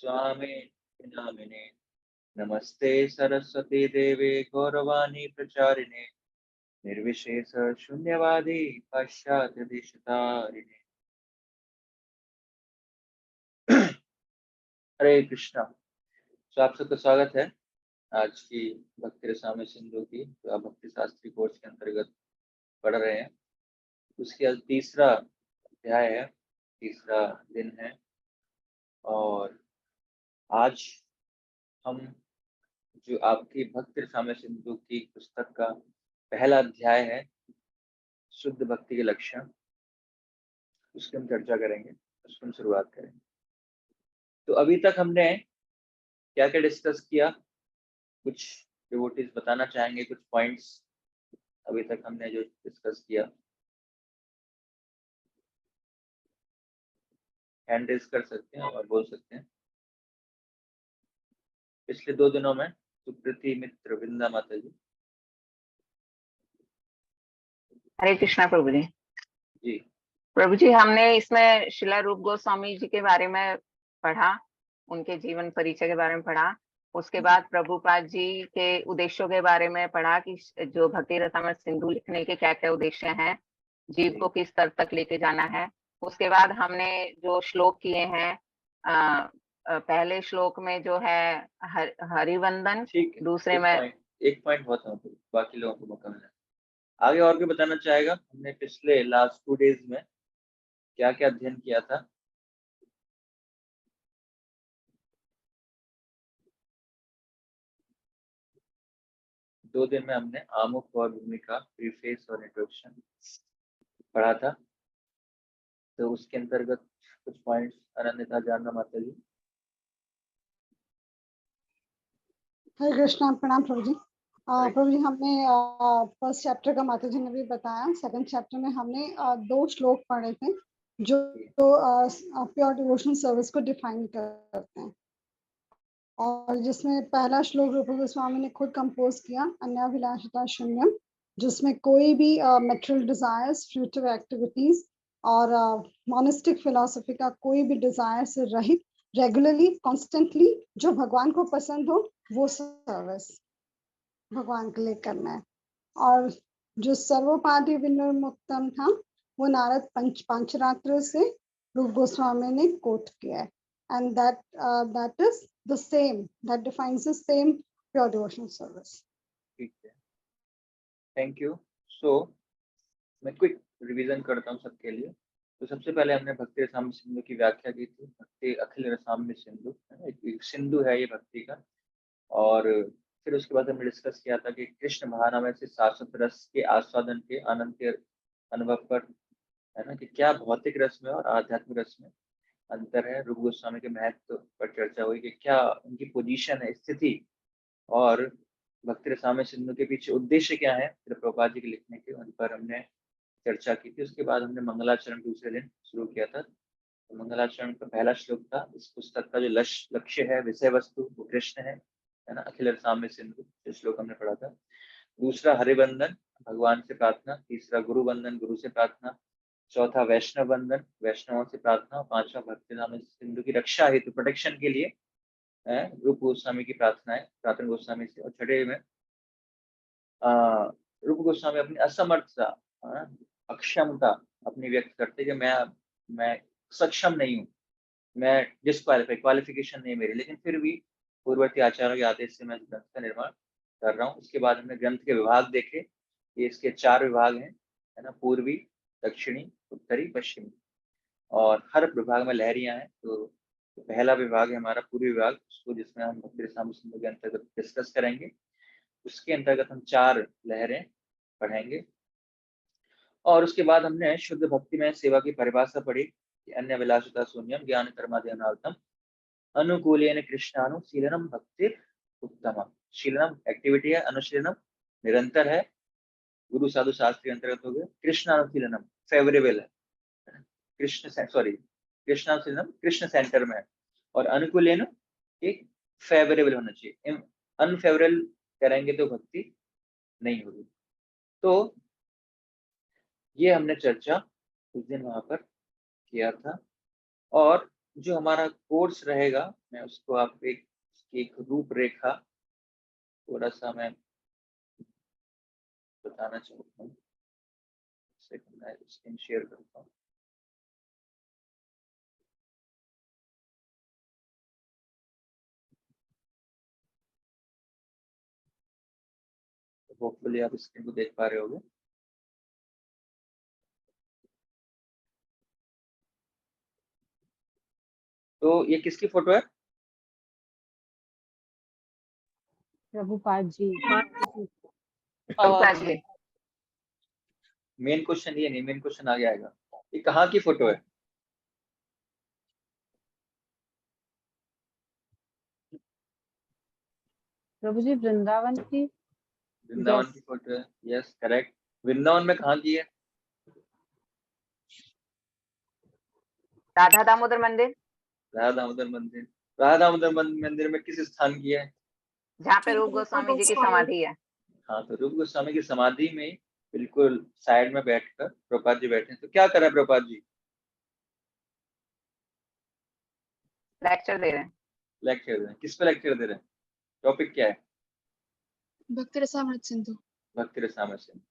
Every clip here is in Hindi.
स्वामी नामिने नमस्ते सरस्वती देवे गौरवाणी प्रचारिणे निर्विशेष शून्यवादी पाश्चात्य देशतारिणे। हरे कृष्णा। तो आप सबका स्वागत है आज की भक्ति रसामृत सिंधु की जो आप भक्ति शास्त्री कोर्स के अंतर्गत पढ़ रहे हैं। उसके आज तीसरा अध्याय है, तीसरा दिन है और आज हम जो आपकी भक्ति रसामृत सिंधु की पुस्तक का पहला अध्याय है शुद्ध भक्ति के लक्षण, उसकी हम चर्चा करेंगे, उसकी हम शुरुआत करेंगे। तो अभी तक हमने क्या क्या डिस्कस किया, कुछ डिवोटीज बताना चाहेंगे कुछ पॉइंट्स अभी तक हमने जो डिस्कस किया। हैंड रेज कर सकते हैं और बोल सकते हैं। पिछले 2 दिनों में सुकृति मित्र वृंदा माता जी। हरे कृष्णा प्रभु जी। जी प्रभु जी, हमने इसमें शिला रूप गोस्वामी जी के बारे में पढ़ा, उनके जीवन परिचय के बारे में पढ़ा। उसके बाद प्रभुपाद जी के उद्देश्यों के बारे में पढ़ा कि जो भक्ति रसामृत सिंधु लिखने के क्या क्या उद्देश्य हैं, जीव को किस स्तर तक लेके जाना है। उसके बाद हमने जो श्लोक किए हैं, पहले श्लोक में जो है हरिवंदन, ठीक है। दूसरे में एक पॉइंट बहुत है, बाकी लोगों को मौका मिला। आगे और भी बताना चाहेगा हमने पिछले लास्ट 2 डेज में क्या क्या अध्ययन किया था। दो दिन में हमने आमुख और भूमिका, प्रीफेस और इंट्रोडक्शन पढ़ा था। तो उसके अंतर्गत कुछ पॉइंट्स अनन्यता जानना माता जी। हरे कृष्णा, प्रणाम प्रभु जी। प्रभु जी, हमने फर्स्ट चैप्टर का माता जी ने भी बताया। सेकंड चैप्टर में हमने 2 श्लोक पढ़े थे जो प्योर डिवोशनल सर्विस को डिफाइन करते हैं, और जिसमें पहला श्लोक रूप गोस्वामी ने खुद कंपोज किया, अन्याभिलाषिता शून्यम, जिसमें कोई भी मेटेरियल डिजायर्स, फ्यूचर एक्टिविटीज और मोनिस्टिक फिलॉसफी का कोई भी डिजायर से रहित, रेगुलरली कॉन्स्टेंटली जो भगवान को पसंद हो वो सर्विस भगवान के लिए करना है। और जो सर्वोपाधि विनिर्मुक्तम था वो नारद पंचरात्र से रूप गोस्वामी ने कोट किया है, and that is the same, that defines the same pure devotional service. ठीक है, थैंक यू। सो मैं क्विक रिवीजन करता हूँ सबके लिए। तो सबसे पहले हमने भक्ति रसामृत सिंधु की व्याख्या की थी। भक्ति अखिल रसामृत सिंधु, एक सिंधु है ये भक्ति का। और फिर उसके बाद हमने डिस्कस किया था कि कृष्ण महानाम से शाश्वत रस के आस्वादन के आनंद के अनुभव पर, है ना, कि क्या भौतिक रस में और आध्यात्मिक रस में अंतर है। रूप गोस्वामी के महत्व पर चर्चा हुई कि क्या उनकी पोजीशन है, स्थिति, और भक्ति रसामृत सिंधु के पीछे उद्देश्य क्या है प्रभुपाद जी के लिखने के, उन पर हमने चर्चा की थी। उसके बाद हमने मंगलाचरण दूसरे दिन शुरू किया था। तो मंगलाचरण का पहला श्लोक था इस पुस्तक का जो लक्ष्य है, विषय वस्तु, वो कृष्ण है ना, अखिल रसामृत सिंधु, जो श्लोक हमने पढ़ा था। दूसरा हरिवंदन, भगवान से प्रार्थना। तीसरा गुरु वंदन, गुरु से प्रार्थना। चौथा वैष्णव वंदन, वैष्णवों से प्रार्थना। पांचवा भक्ति रसामृत सिंधु की रक्षा हेतु, प्रोटेक्शन के लिए रूप गोस्वामी की प्रार्थना है, प्रार्थना गोस्वामी से। और छठे में रूप गोस्वामी अपनी असमर्थता, अक्षमता अपनी व्यक्त करते कि मैं सक्षम नहीं हूँ, मैं डिस्क्वालीफाई, क्वालिफिकेशन नहीं मेरी, लेकिन फिर भी पूर्ववर्ती आचार्यों के आदेश से मैं ग्रंथ का निर्माण कर रहा हूँ। उसके बाद हमने ग्रंथ के विभाग देखे। ये इसके 4 विभाग हैं, है ना, पूर्वी, दक्षिणी, उत्तरी, पश्चिमी, और हर विभाग में लहरियां हैं। तो पहला विभाग है हमारा पूर्वी विभाग, उसको जिसमें हम भक्ति रसामृत सिंधु के अंतर्गत डिस्कस करेंगे। उसके अंतर्गत हम 4 लहरें पढ़ेंगे। और उसके बाद हमने शुद्ध भक्ति में सेवा की परिभाषा पढ़ी कि अन्य विलासिता शून्यम ज्ञान कर्माद्यनार्थम अनुकूलेन कृष्णानुशीलनम भक्ति उत्तम। शीलनम एक्टिविटी है, अनुशीलनम निरंतर है, गुरु साधु शास्त्री अंतर्गत हो गए। कृष्णानुशीलनम फेवरेबल है, कृष्णानुशीलनम कृष्ण सेंटर में है। और अनुकूलेन एक फेवरेबल होना चाहिए, अनफेवरेबल करेंगे तो भक्ति नहीं होगी। तो ये हमने चर्चा उस दिन वहां पर किया था। और जो हमारा कोर्स रहेगा मैं उसको आपको एक रूपरेखा थोड़ा सा मैं बताना चाहता हूँ। सेकंड मैं स्क्रीन शेयर करता हूँ। होपफुली आप स्क्रीन को देख पा रहे होगे। तो ये किसकी फोटो है? प्रभुपाद जी। प्रभुपाद जी। मेन क्वेश्चन ये नहीं, मेन क्वेश्चन आगे आएगा। ये कहाँ की फोटो है? प्रभु जी वृंदावन की। वृंदावन Yes. की फोटो है। Yes correct. वृंदावन में कहाँ की है? राधा दामोदर मंदिर, राधा दामोदर मंदिर। राधा दामोदर मंदिर में किस स्थान की है? जहाँ पे रूप गोस्वामी जी की समाधि है। हाँ, तो रूप गोस्वामी की समाधि में बिल्कुल साइड में बैठकर प्रभुपाद जी बैठे हैं। तो क्या कर रहे हैं प्रभुपाद जी? लेक्चर दे रहे हैं। लेक्चर दे रहे हैं। किस पे लेक्चर दे रहे हैं? टॉपिक क्या है? भक्ति रसामृत सिंधु। भक्ति रसामृत सिंधु।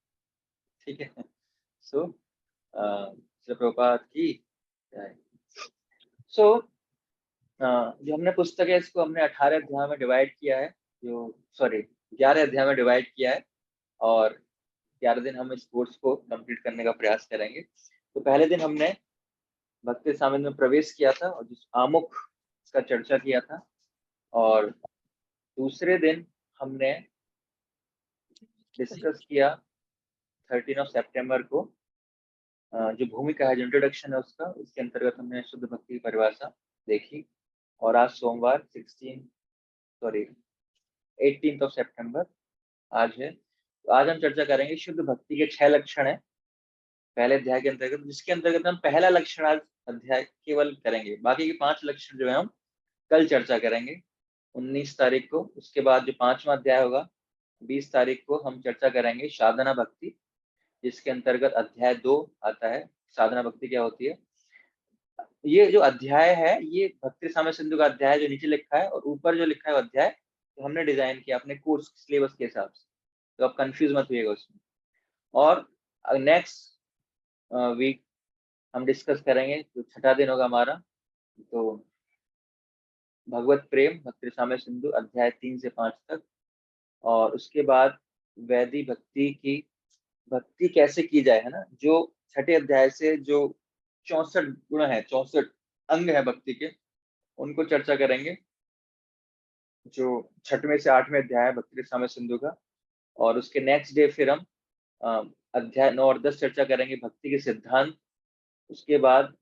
ठीक है। सो प्रभुपाद की जय। सो जो हमने पुस्तक है इसको हमने 18 अध्याय में डिवाइड किया है, जो सॉरी 11 अध्याय में डिवाइड किया है, और 11 दिन हम इस कोर्स को कंप्लीट करने का प्रयास करेंगे। तो पहले दिन हमने भक्ति सामने में प्रवेश किया था और जिस आमुख का चर्चा किया था, और दूसरे दिन हमने डिस्कस किया 13 सितंबर को जो भूमिका है, जो इंट्रोडक्शन है उसका, उसके अंतर्गत हमने शुद्ध भक्ति की परिभाषा देखी। और आज सोमवार 18 सितंबर आज है। तो आज हम चर्चा करेंगे शुद्ध भक्ति के 6 लक्षण है पहले अध्याय के अंतर्गत, जिसके अंतर्गत हम पहला लक्षण आज अध्याय केवल करेंगे। बाकी के 5 लक्षण जो है हम कल चर्चा करेंगे 19 तारीख को। उसके बाद जो 5वां अध्याय होगा 20 तारीख को हम चर्चा करेंगे साधना भक्ति, जिसके अंतर्गत अध्याय 2 आता है। साधना भक्ति क्या होती है? ये जो अध्याय है ये भक्ति साम्य सिंधु का अध्याय जो नीचे लिखा है, और ऊपर जो लिखा है वो अध्याय तो हमने डिजाइन किया अपने कोर्स सिलेबस के हिसाब से, तो आप कंफ्यूज मत होइएगा उसमें। और नेक्स्ट वीक हम डिस्कस करेंगे, तो छठा दिन होगा हमारा, तो भगवत प्रेम भक्ति साम्य सिंधु अध्याय 3 से 5 तक। और उसके बाद वैदिक भक्ति की भक्ति कैसे की जाए, है ना, जो छठे अध्याय से जो 64 गुण है, 64 अंग है भक्ति के, उनको चर्चा करेंगे, जो 6वें से 8वें अध्याय है भक्ति साम्य सिंधु का। और उसके नेक्स्ट डे फिर हम अध्याय 9 और 10 चर्चा करेंगे भक्ति के सिद्धांत। उसके बाद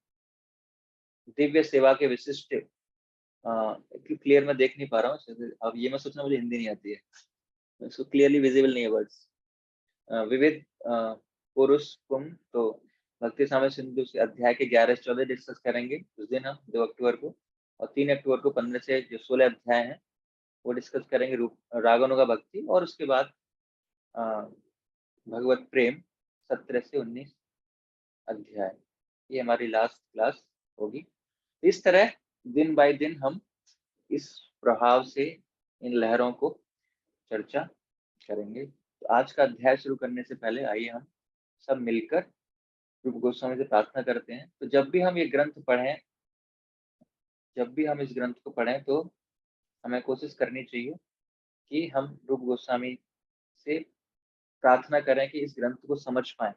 दिव्य सेवा के विशिष्ट क्लियर मैं देख नहीं पा रहा हूँ, अब ये मैं सोचना मुझे हिंदी नहीं आती है, इसको क्लियरली विजिबल नहीं है वर्ड्स। विविध पुरुष कुंभ, तो भक्ति साम्य सिंधु से अध्याय के 11 से 14 डिस्कस करेंगे उस दिन हम 2 अक्टूबर को। और 3 अक्टूबर को 15 से जो 16 अध्याय हैं वो डिस्कस करेंगे रूप रागनों का भक्ति। और उसके बाद भगवत प्रेम 17 से 19 अध्याय, ये हमारी लास्ट क्लास होगी। इस तरह दिन बाय दिन हम इस प्रभाव से इन लहरों को चर्चा करेंगे। तो आज का अध्याय शुरू करने से पहले आइए हम सब मिलकर रूप गोस्वामी से प्रार्थना करते हैं। तो जब भी हम ये ग्रंथ पढ़ें, जब भी हम इस ग्रंथ को पढ़ें, तो हमें कोशिश करनी चाहिए कि हम रूप गोस्वामी से प्रार्थना करें कि इस ग्रंथ को समझ पाएं,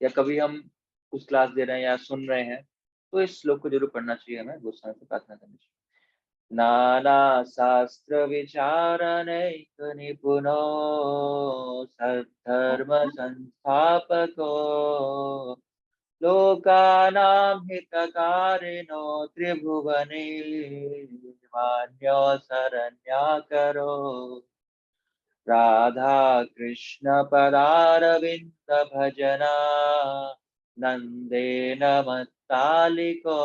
या कभी हम कुछ क्लास दे रहे हैं या सुन रहे हैं तो इस श्लोक को जरूर पढ़ना चाहिए, हमें गोस्वामी से प्रार्थना करनी चाहिए। नाना शास्त्र विचारनैक निपुनो सद्धर्म संस्थापको लोकानां हितकारिणो त्रिभुवने मान्यो शरण्याकरो राधा कृष्ण पदारविंद भजना नंदेन मत्तालिको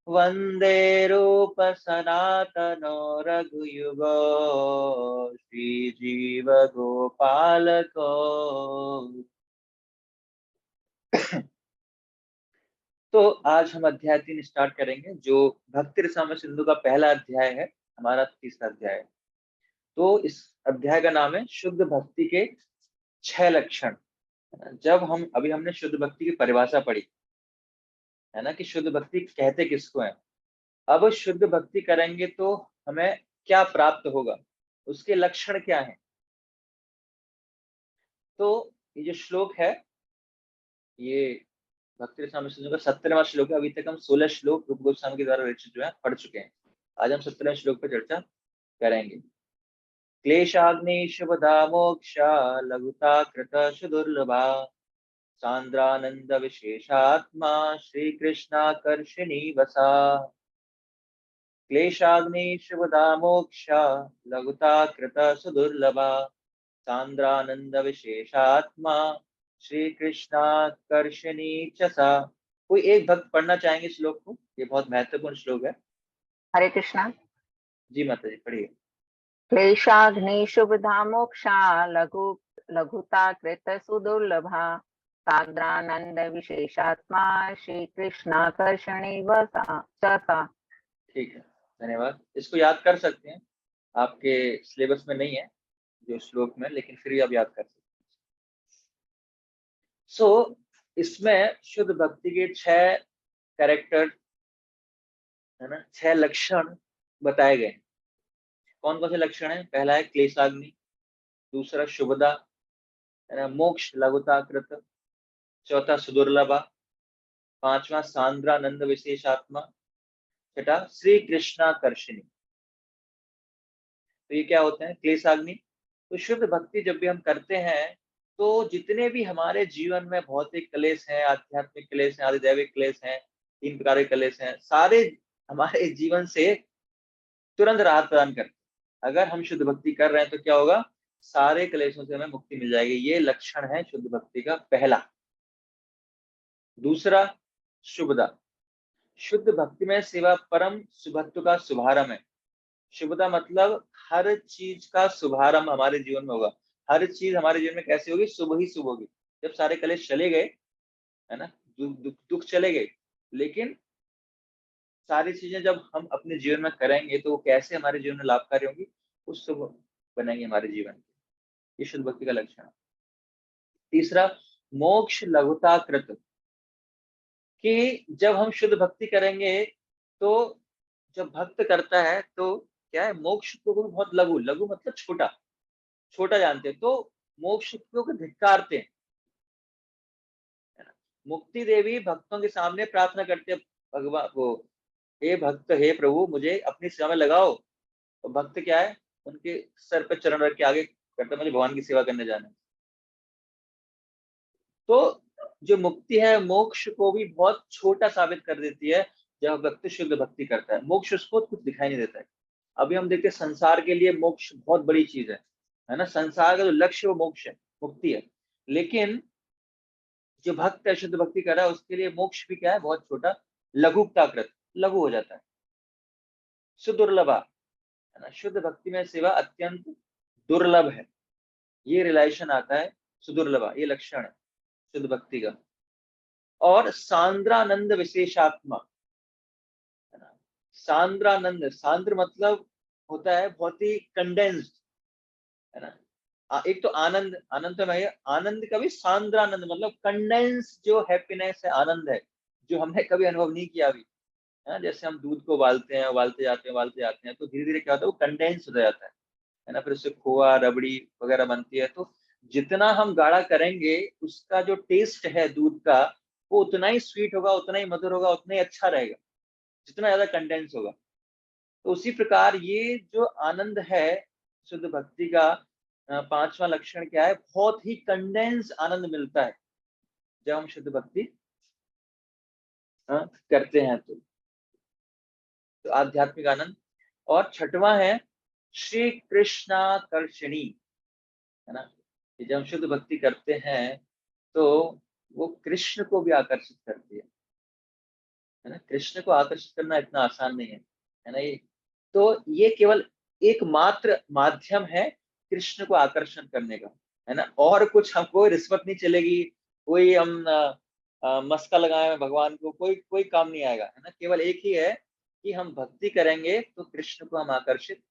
वंदे रूप सनातनो रघुयुगो श्रीजीव गोपालको। तो आज हम अध्याय 3 स्टार्ट करेंगे, जो भक्ति रसामृत सिंधु का पहला अध्याय है, हमारा तीसरा अध्याय है। तो इस अध्याय का नाम है शुद्ध भक्ति के 6 लक्षण। जब हमने शुद्ध भक्ति की परिभाषा पढ़ी है ना, कि शुद्ध भक्ति कहते किसको है। अब शुद्ध भक्ति करेंगे तो हमें क्या प्राप्त होगा, उसके लक्षण क्या हैं। तो ये जो श्लोक है, ये भक्ति रसामृत सिंधु का 17वां श्लोक है। अभी तक हम 16 श्लोक रूप गोस्वामी के द्वारा रचित जो है पढ़ चुके हैं। आज हम 17वें श्लोक पर चर्चा करेंगे। क्लेशाग्निशुभदा मोक्षा लघुता कृत सुदुर्लभा सांद्रानंद विशेषात्मा श्री कृष्णाकर्षिणी वसा। क्लेशाग्निशुभदा मोक्षा लघुता कृत सुदुर्लभा सांद्रानंद विशेषात्मा श्री कृष्णाकर्षिणी च सा। कोई एक भक्त पढ़ना चाहेंगे श्लोक को? ये बहुत महत्वपूर्ण श्लोक है। हरे कृष्णा। जी माता जी, पढ़िए। क्लेशाग्नि शुभधा मोक्षा लघुता कृत सुदुर्लभा सान्द्रानंद विशेषात्मा श्री कृष्णाकर्षणी वसा। ठीक है, धन्यवाद। इसको याद कर सकते हैं, आपके सिलेबस में नहीं है जो श्लोक में, लेकिन फिर भी आप याद कर सकते हैं। इसमें शुद्ध भक्ति के 6 कैरेक्टर है ना, 6 लक्षण बताए गए। कौन कौन से लक्षण है? पहला है क्लेशाग्नि, दूसरा शुभदा है ना, मोक्ष लघुता कृत, चौथा सुदुर्लभा, पांचवा सांद्रानंद विशेषात्मा, छठा श्री कृष्णाकर्षिणी। तो ये क्या होते हैं? क्लेशाग्नि। तो शुद्ध भक्ति जब भी हम करते हैं तो जितने भी हमारे जीवन में भौतिक क्लेश हैं, आध्यात्मिक क्लेश हैं, आदिदैविक क्लेश हैं, 3 प्रकार के क्लेश हैं, सारे हमारे जीवन से तुरंत राहत प्रदान करते हैं। अगर हम शुद्ध भक्ति कर रहे हैं तो क्या होगा? सारे क्लेशों से हमें मुक्ति मिल जाएगी। ये लक्षण है शुद्ध भक्ति का पहला। दूसरा शुभदा। शुद्ध भक्ति में सेवा परम शुभत्व का शुभारंभ है। शुभदा मतलब हर चीज का शुभारंभ हमारे जीवन में होगा। हर चीज हमारे जीवन में कैसे होगी? शुभ ही शुभ होगी। जब सारे कलेश चले गए है ना, दुख चले गए, लेकिन सारी चीजें जब हम अपने जीवन में करेंगे तो वो कैसे हमारे जीवन में लाभकारी होंगी? उस शुभ बनेंगे हमारे जीवन। ये शुद्ध भक्ति का लक्षण है। तीसरा मोक्ष लघुता कृत, कि जब हम शुद्ध भक्ति करेंगे तो जब भक्त करता है तो क्या है, मोक्ष को भी बहुत लघु, लघु मतलब छोटा, छोटा जानते हैं, तो मोक्ष को धिक्कारते हैं। मुक्ति देवी भक्तों के सामने प्रार्थना करते हैं, भगवान वो, हे भक्त, हे प्रभु मुझे अपनी सेवा में लगाओ। तो भक्त क्या है, उनके सर पे चरण रख के आगे करते, मुझे भगवान की सेवा करने जाना है। तो जो मुक्ति है मोक्ष को भी बहुत छोटा साबित कर देती है जब भक्त शुद्ध भक्ति करता है। मोक्ष उसको कुछ दिखाई नहीं देता है। अभी हम देखते हैं संसार के लिए मोक्ष बहुत बड़ी चीज है ना, संसार का जो लक्ष्य वो मोक्ष है, मुक्ति है। लेकिन जो भक्त है, शुद्ध भक्ति कर रहा है, उसके लिए मोक्ष भी क्या है, बहुत छोटा, लघुताकृत, लघु हो जाता है। सुदुर्लभा है ना, शुद्ध भक्ति में सेवा अत्यंत दुर्लभ है। ये रिलेशन आता है सुदुर्लभा, ये लक्षण है शुद्ध भक्ति का। और सांद्रानंद विशेषात्मा है ना, सांद्रानंद, सांद्र मतलब होता है बहुत ही कंडेंस्ड है ना। एक तो आनंद, आनंद तो नहीं, आनंद का भी सांद्रानंद मतलब कंडेंस जो हैप्पीनेस है, आनंद है, जो हमने कभी अनुभव नहीं किया अभी है ना। जैसे हम दूध को उबालते हैं, उबालते जाते हैं तो धीरे धीरे क्या होता है, वो कंडेंस हो जाता है ना, फिर उससे खोआ रबड़ी वगैरह बनती है। तो जितना हम गाढ़ा करेंगे उसका जो टेस्ट है दूध का, वो उतना ही स्वीट होगा, उतना ही मधुर होगा, उतना ही अच्छा रहेगा, जितना ज्यादा कंडेंस होगा। तो उसी प्रकार ये जो आनंद है शुद्ध भक्ति का, पांचवा लक्षण क्या है, बहुत ही कंडेंस आनंद मिलता है जब हम शुद्ध भक्ति करते हैं। तो आध्यात्मिक आनंद। और छठवां है श्री कृष्णाकर्षणी है ना, कि जब हम शुद्ध भक्ति करते हैं तो वो कृष्ण को भी आकर्षित करती है ना। कृष्ण को आकर्षित करना इतना आसान नहीं है ना। ये तो ये केवल एकमात्र माध्यम है कृष्ण को आकर्षण करने का है ना। और कुछ हमको रिश्वत नहीं चलेगी, कोई हम मस्का लगाए हैं भगवान को, कोई कोई काम नहीं आएगा, है ना। केवल एक ही है कि हम भक्ति करेंगे तो कृष्ण को हम आकर्षित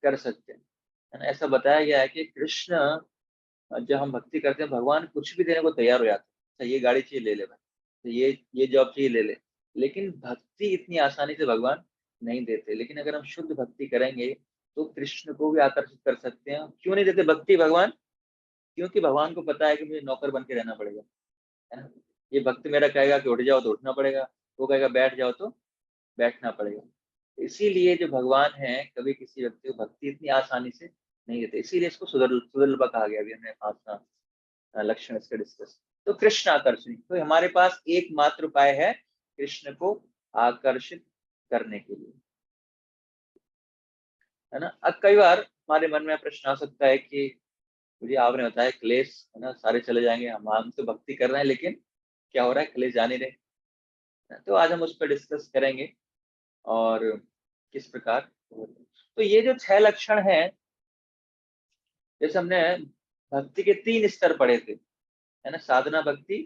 कर सकते हैं, है ना। ऐसा बताया गया है कि कृष्ण, जब हम भक्ति करते हैं भगवान कुछ भी देने को तैयार हो जाते हैं। अच्छा ये गाड़ी चाहिए, ले ले भाई, तो ये जॉब चाहिए, ले ले। लेकिन भक्ति इतनी आसानी से भगवान नहीं देते। लेकिन अगर हम शुद्ध भक्ति करेंगे तो कृष्ण को भी आकर्षित कर सकते हैं। क्यों नहीं देते भक्ति भगवान? क्योंकि भगवान को पता है कि मुझे नौकर बन के रहना पड़ेगा, है ना। ये भक्त मेरा कहेगा कि उठ जाओ तो उठना पड़ेगा, वो कहेगा बैठ जाओ तो बैठना पड़ेगा। इसीलिए जो भगवान है कभी किसी व्यक्ति को भक्ति इतनी आसानी से नहीं देते। इसीलिए इसको सुदर्लभा कहा गया। अभी हमने आसना लक्षण इसका डिस्कस। तो कृष्ण आकर्षण, तो हमारे पास एकमात्र उपाय है कृष्ण को आकर्षित करने के लिए, है ना। अब कई बार हमारे मन में प्रश्न आ सकता है कि मुझे आपने बताया क्लेश, है ना, सारे चले जाएंगे, हम तो भक्ति कर रहे हैं लेकिन क्या हो रहा है, क्लेश जाने रहे। तो आज हम उस पर डिस्कस करेंगे और किस प्रकार। तो ये जो 6 लक्षण हैं, जैसे हमने भक्ति के 3 स्तर पढ़े थे, है ना, साधना भक्ति,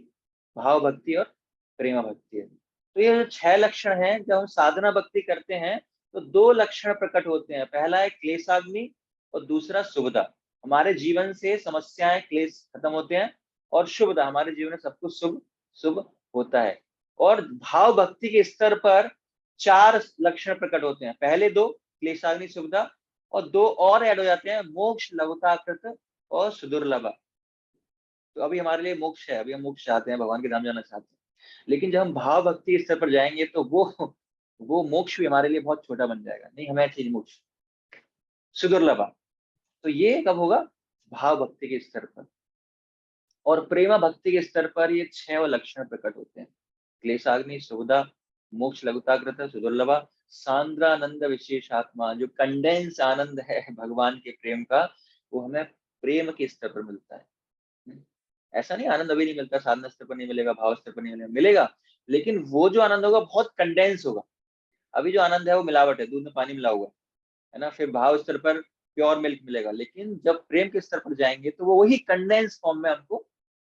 भाव भक्ति और प्रेमा भक्ति है। तो ये जो 6 लक्षण हैं, जब हम साधना भक्ति करते हैं तो 2 लक्षण प्रकट होते हैं। पहला है क्लेशाग्नि और दूसरा शुभदा। हमारे जीवन से समस्याएं, क्लेश खत्म होते हैं और शुभदा, हमारे जीवन में सब कुछ शुभ शुभ होता है। और भाव भक्ति के स्तर पर 4 लक्षण प्रकट होते हैं। पहले 2 क्लेशाग्नि, शुभदा, और 2 और ऐड हो जाते हैं, मोक्ष, लघुताकृत और सुदुर्लभा। तो अभी हमारे लिए मोक्ष है, अभी हम मोक्ष चाहते हैं, भगवान के धाम जाना चाहते हैं। लेकिन जब हम भाव भक्ति स्तर पर जाएंगे तो वो मोक्ष भी हमारे लिए बहुत छोटा बन जाएगा। नहीं, हमें चाहिए मोक्ष, सुदुर्लभा। तो ये कब होगा? भाव भक्ति के स्तर पर। और प्रेमा भक्ति के स्तर पर ये 6 लक्षण प्रकट होते हैं। क्लेशाग्नि, सुविधा, मोक्ष, लघुताकृत, सुदुर्लभा, सांद्रानंद विशेष आत्मा। जो कंडेंस आनंद है भगवान के प्रेम का, वो हमें प्रेम के स्तर पर मिलता है। ऐसा नहीं आनंद अभी नहीं मिलता, साधना स्तर पर नहीं मिलेगा, भाव स्तर पर नहीं मिलेगा, मिलेगा। लेकिन वो जो आनंद होगा बहुत कंडेंस होगा। अभी जो आनंद है वो मिलावट है, दूध में पानी मिला हुआ है ना। फिर भाव स्तर पर प्योर मिल्क मिलेगा, लेकिन जब प्रेम के स्तर पर जाएंगे तो वो वही कंडेंस फॉर्म में हमको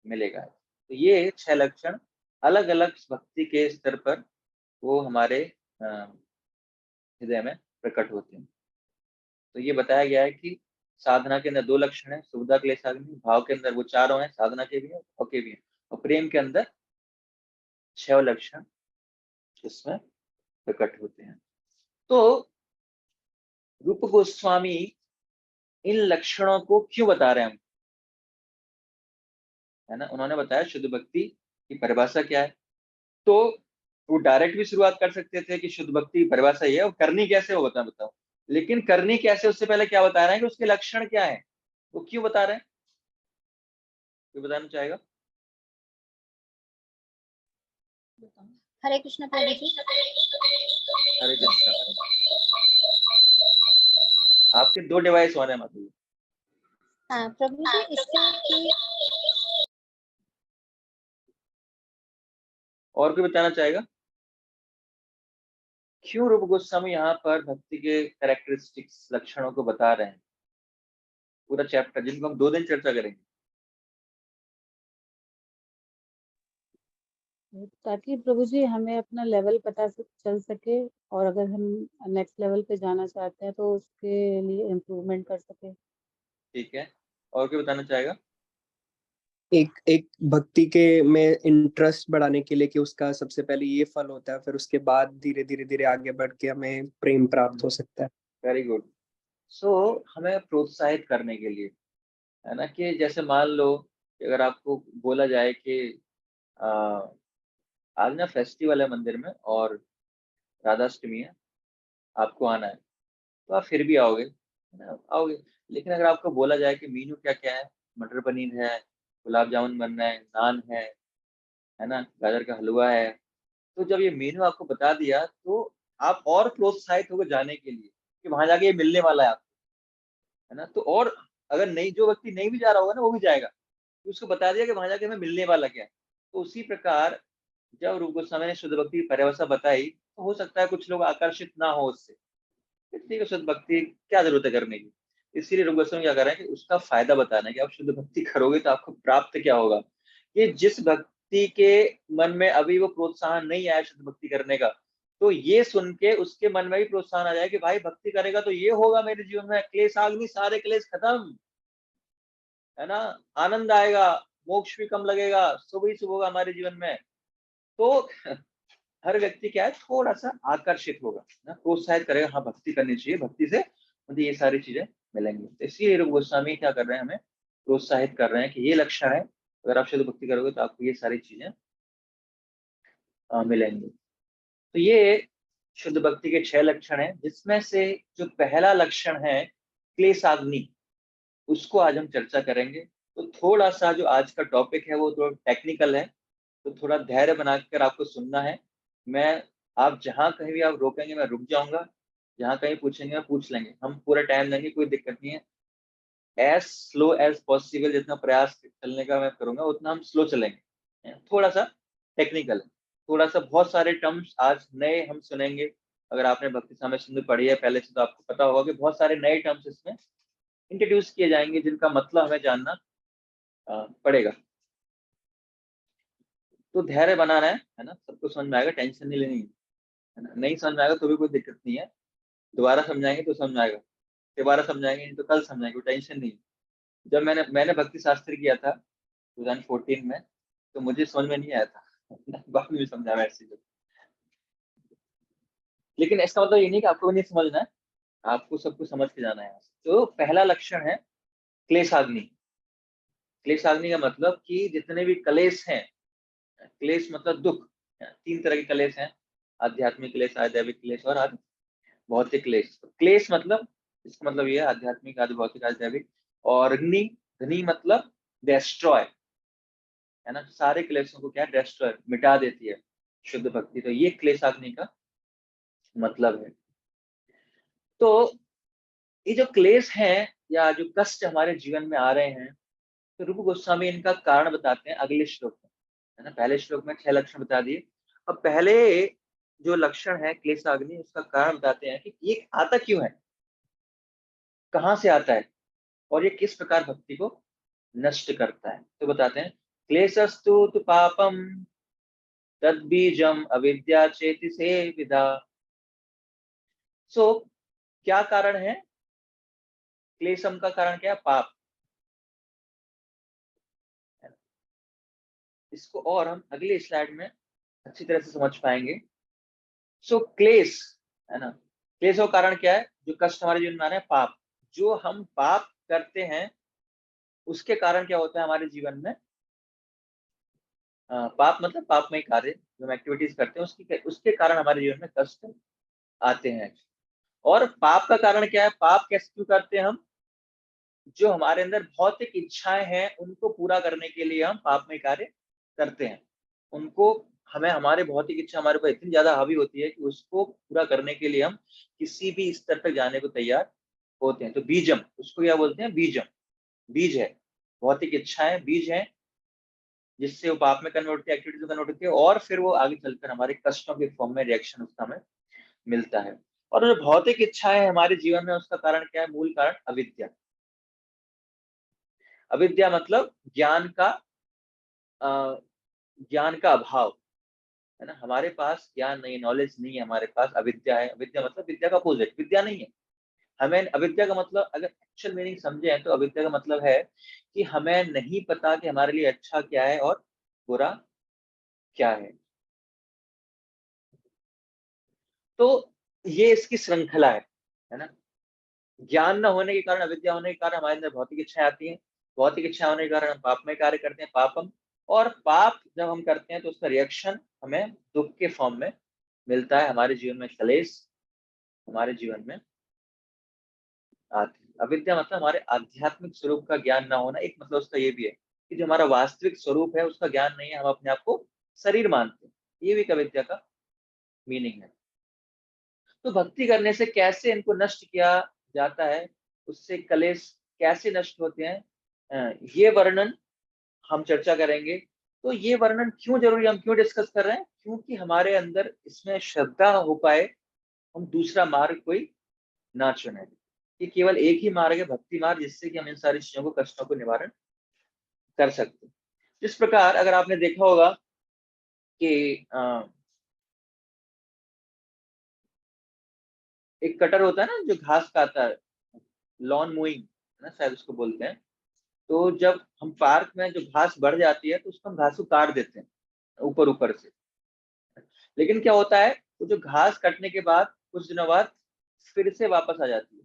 मिलेगा। तो ये 6 लक्षण अलग अलग भक्ति के स्तर पर वो हमारे हृदय में प्रकट होते हैं। तो ये बताया गया है कि साधना के अंदर 2 लक्षण है, सुविधा, क्लेशाग्नि। भाव के अंदर वो 4 हैं, साधना के भी हैं, भाव के भी हैं। और प्रेम के अंदर 6 लक्षण इसमें प्रकट होते हैं। तो रूप गोस्वामी इन लक्षणों को क्यों बता रहे हैं हम, है ना। उन्होंने बताया शुद्ध भक्ति की परिभाषा क्या है। तो वो डायरेक्ट भी शुरुआत कर सकते थे कि शुद्ध भक्ति की परिभाषा ये है, और करनी कैसे वो बताओ। लेकिन करनी कैसे उससे पहले क्या बता रहे हैं कि उसके लक्षण क्या है, वो क्यों बता रहे हैं, कोई बताना चाहेगा? हरे कृष्ण प्रभु जी। हरे कृष्ण। आपके 2 डिवाइस हो रहे हैं मतलब। हाँ प्रभु जी, इससे और कोई बताना चाहेगा क्यों रूप गोस्वामी यहाँ पर भक्ति के कैरेक्टरिस्टिक्स, लक्षणों को बता रहे हैं? पूरा चैप्टर जिनको हम 2 दिन चर्चा करेंगे। ताकि प्रभु जी हमें अपना लेवल पता चल सके, और अगर हम नेक्स्ट लेवल पे जाना चाहते हैं तो उसके लिए इम्प्रूवमेंट कर सके। ठीक है, और कोई बताना चाहेगा? एक भक्ति के में इंटरेस्ट बढ़ाने के लिए कि उसका सबसे पहले ये फल होता है, फिर उसके बाद धीरे धीरे आगे बढ़ के हमें प्रेम प्राप्त हो सकता है। Very good. सो हमें प्रोत्साहित करने के लिए, है ना, कि जैसे मान लो कि अगर आपको बोला जाए कि आज ना फेस्टिवल है मंदिर में और राधाष्टमी है, आपको आना है, तो आप फिर भी आओगे, है ना, आओगे। लेकिन अगर आपको बोला जाए कि मीनू क्या क्या है, मटर पनीर है, गुलाब जामुन बनना है, नान है ना, गाजर का हलवा है, तो जब ये मेनू आपको बता दिया तो आप और प्रोत्साहित होकर जाने के लिए कि वहां जाके ये मिलने वाला है आपको, है ना। तो और अगर नहीं, जो व्यक्ति नहीं भी जा रहा होगा ना, वो भी जाएगा, तो उसको बता दिया कि वहां जाके हमें मिलने वाला क्या है। तो उसी प्रकार जब रूप गोस्वामी ने शुद्ध भक्ति की परिभाषा बताई तो हो सकता है कुछ लोग आकर्षित ना हो उससे, ठीक है, शुद्ध भक्ति क्या जरूरत है करने की। इसीलिए रूप गोस्वामी क्या कर रहे हैं कि उसका फायदा बताना है कि आप शुद्ध भक्ति करोगे तो आपको प्राप्त क्या होगा। कि व्यक्ति के मन में अभी वो प्रोत्साहन नहीं आया शुद्ध भक्ति करने का, तो ये सुन के उसके मन में भी प्रोत्साहन आ जाए कि भाई भक्ति करेगा तो ये होगा मेरे जीवन में, क्लेशाग्नि सारे क्लेश खत्म, है ना, आनंद आएगा, मोक्ष भी कम लगेगा, शुभ ही शुभ होगा हमारे जीवन में। तो हर व्यक्ति क्या है, थोड़ा सा आकर्षित होगा ना, प्रोत्साहित करेगा, हाँ भक्ति करनी चाहिए, भक्ति से मुझे ये सारी चीजें मिलेंगी। तो इसलिए रूप गोस्वामी क्या कर रहे हैं, हमें प्रोत्साहित कर रहे हैं कि ये लक्षण है, अगर आप शुद्ध भक्ति करोगे तो आपको ये सारी चीजें मिलेंगी। तो ये शुद्ध भक्ति के 6 लक्षण हैं, जिसमें से जो पहला लक्षण है क्लेशाग्नि, उसको आज हम चर्चा करेंगे। तो थोड़ा सा जो आज का टॉपिक है वो थोड़ा टेक्निकल है, तो थोड़ा धैर्य बनाकर आपको सुनना है। मैं आप जहां कहीं भी आप रोकेंगे मैं रुक जाऊंगा, जहां कहीं पूछेंगे मैं पूछ लेंगे, हम पूरा टाइम देंगे, कोई दिक्कत नहीं है। एज स्लो एज पॉसिबल, जितना प्रयास चलने का मैं करूंगा उतना हम स्लो चलेंगे। थोड़ा सा टेक्निकल है, थोड़ा सा बहुत सारे टर्म्स आज नए हम सुनेंगे। अगर आपने भक्ति साम्य सिंधु पढ़ी है पहले से तो आपको पता होगा कि बहुत सारे नए टर्म्स इसमें इंट्रोड्यूस किए जाएंगे, जिनका मतलब हमें जानना पड़ेगा। तो धैर्य बनाना है ना, सबको समझ में आएगा, टेंशन नहीं लेनी है ना, नहीं समझ में आएगा तो भी कोई दिक्कत नहीं है, दोबारा समझाएंगे तो समझ आएगा, दोबारा समझाएंगे नहीं तो कल समझाएंगे, टेंशन नहीं। जब मैंने भक्ति शास्त्र किया था 2014 में, तो मुझे समझ में नहीं आया था बाद में समझा मैं ऐसी। लेकिन इसका मतलब ये नहीं कि आपको भी नहीं समझना है, आपको सब कुछ समझ के जाना है। तो पहला लक्षण है क्लेशाग्नि। क्लेशाग्नि का मतलब कि जितने भी क्लेश हैं, क्लेश मतलब दुख, 3 तरह के क्लेश हैं, आध्यात्मिक क्लेश, आध्यात्मिक क्लेश और आदि भौतिक क्लेश। क्लेश मतलब, इसका मतलब ये है आध्यात्मिक, आदि भौतिक, आध्यात्मिक। और अग्नि, अग्नि मतलब डेस्ट्रॉय, है ना, सारे क्लेशों को क्या डेस्ट्रॉय, मिटा देती है शुद्ध भक्ति। तो ये क्लेशाग्नि का मतलब है। तो ये जो क्लेश हैं या जो कष्ट हमारे जीवन में आ रहे हैं, तो रूप गोस्वामी इनका कारण बताते हैं अगले श्लोक में, है ना। पहले श्लोक में 6 लक्षण बता दिए, अब पहले जो लक्षण है क्लेशाग्नि, उसका कारण बताते हैं कि ये आता क्यों है, कहाँ से आता है, और ये किस प्रकार भक्ति को नष्ट करता है। तो बताते हैं, क्लेशस्तु तु पापम तद्बीजम अविद्या चेति से विदा। सो क्या कारण है, क्लेशम का कारण क्या है, पाप। इसको और हम अगले स्लाइड में अच्छी तरह से समझ पाएंगे। सो क्लेश, है ना, क्लेश का कारण क्या है, जो कष्ट हमारे जीवन में आ रहे हैं, पाप। जो हम पाप करते हैं उसके कारण क्या होता है हमारे जीवन में, पाप मतलब पापमय कार्य, जो हम एक्टिविटीज करते हैं उसके कारण हमारे जीवन में कष्ट आते हैं। और पाप का कारण क्या है, पाप कैसे क्यों करते हैं हम, जो हमारे अंदर भौतिक इच्छाएं हैं उनको पूरा करने के लिए हम पापमय कार्य करते हैं। उनको, हमें हमारे भौतिक इच्छा हमारे ऊपर इतनी ज्यादा हावी होती है कि उसको पूरा करने के लिए हम किसी भी स्तर तक जाने को तैयार होते हैं। तो बीजम, उसको क्या बोलते हैं, बीजम, बीज है, भौतिक इच्छाएं बीज है, जिससे वो पाप में कन्वर्ट होती है, एक्टिविटीज में कन्वर्ट होती है, और फिर वो आगे चलकर हमारे कष्टों के फॉर्म में रिएक्शन उसका हमें मिलता है। और जो भौतिक इच्छा है हमारे जीवन में, उसका कारण क्या है, मूल कारण अविद्या। अविद्या मतलब ज्ञान का अभाव, है ना, हमारे पास ज्ञान नहीं, नॉलेज नहीं है, हमारे पास अविद्या है। अविद्या मतलब विद्या का अपोजिट, विद्या नहीं है। हमें अविद्या का मतलब, अगर एक्चुअल मीनिंग समझे हैं, तो अविद्या का मतलब है कि हमें नहीं पता कि हमारे लिए अच्छा क्या है और बुरा क्या है। तो ये इसकी श्रृंखला है ना। ज्ञान न होने के कारण, अविद्या होने के कारण हमारे अंदर भौतिक इच्छाएं आती हैं, भौतिक इच्छा होने के कारण हम पापमय कार्य करते हैं, पापम। और पाप जब हम करते हैं तो उसका रिएक्शन हमें दुख के फॉर्म में मिलता है, हमारे जीवन में क्लेश हमारे जीवन में आती है। अविद्या मतलब हमारे आध्यात्मिक स्वरूप का ज्ञान ना होना। एक मतलब उसका ये भी है कि जो हमारा वास्तविक स्वरूप है उसका ज्ञान नहीं है, हम अपने आप को शरीर मानते हैं, ये भी एक अविद्या का मीनिंग है। तो भक्ति करने से कैसे इनको नष्ट किया जाता है, उससे कलेश कैसे नष्ट होते हैं, ये वर्णन हम चर्चा करेंगे। तो ये वर्णन क्यों जरूरी, हम क्यों डिस्कस कर रहे हैं, क्योंकि हमारे अंदर इसमें श्रद्धा हो पाए, हम दूसरा मार्ग कोई ना चुने। ये केवल एक ही मार्ग है, भक्ति मार्ग, जिससे कि हम इन सारी चीजों को, कष्टों को निवारण कर सकते हैं। जिस प्रकार अगर आपने देखा होगा कि एक कटर होता है ना जो घास काटता है, लॉन मूइंग है ना शायद उसको बोलते हैं। तो जब हम पार्क में जो घास बढ़ जाती है तो उसको हम घास को काट देते हैं ऊपर ऊपर से। लेकिन क्या होता है, वो जो घास कटने के बाद कुछ दिनों बाद फिर से वापस आ जाती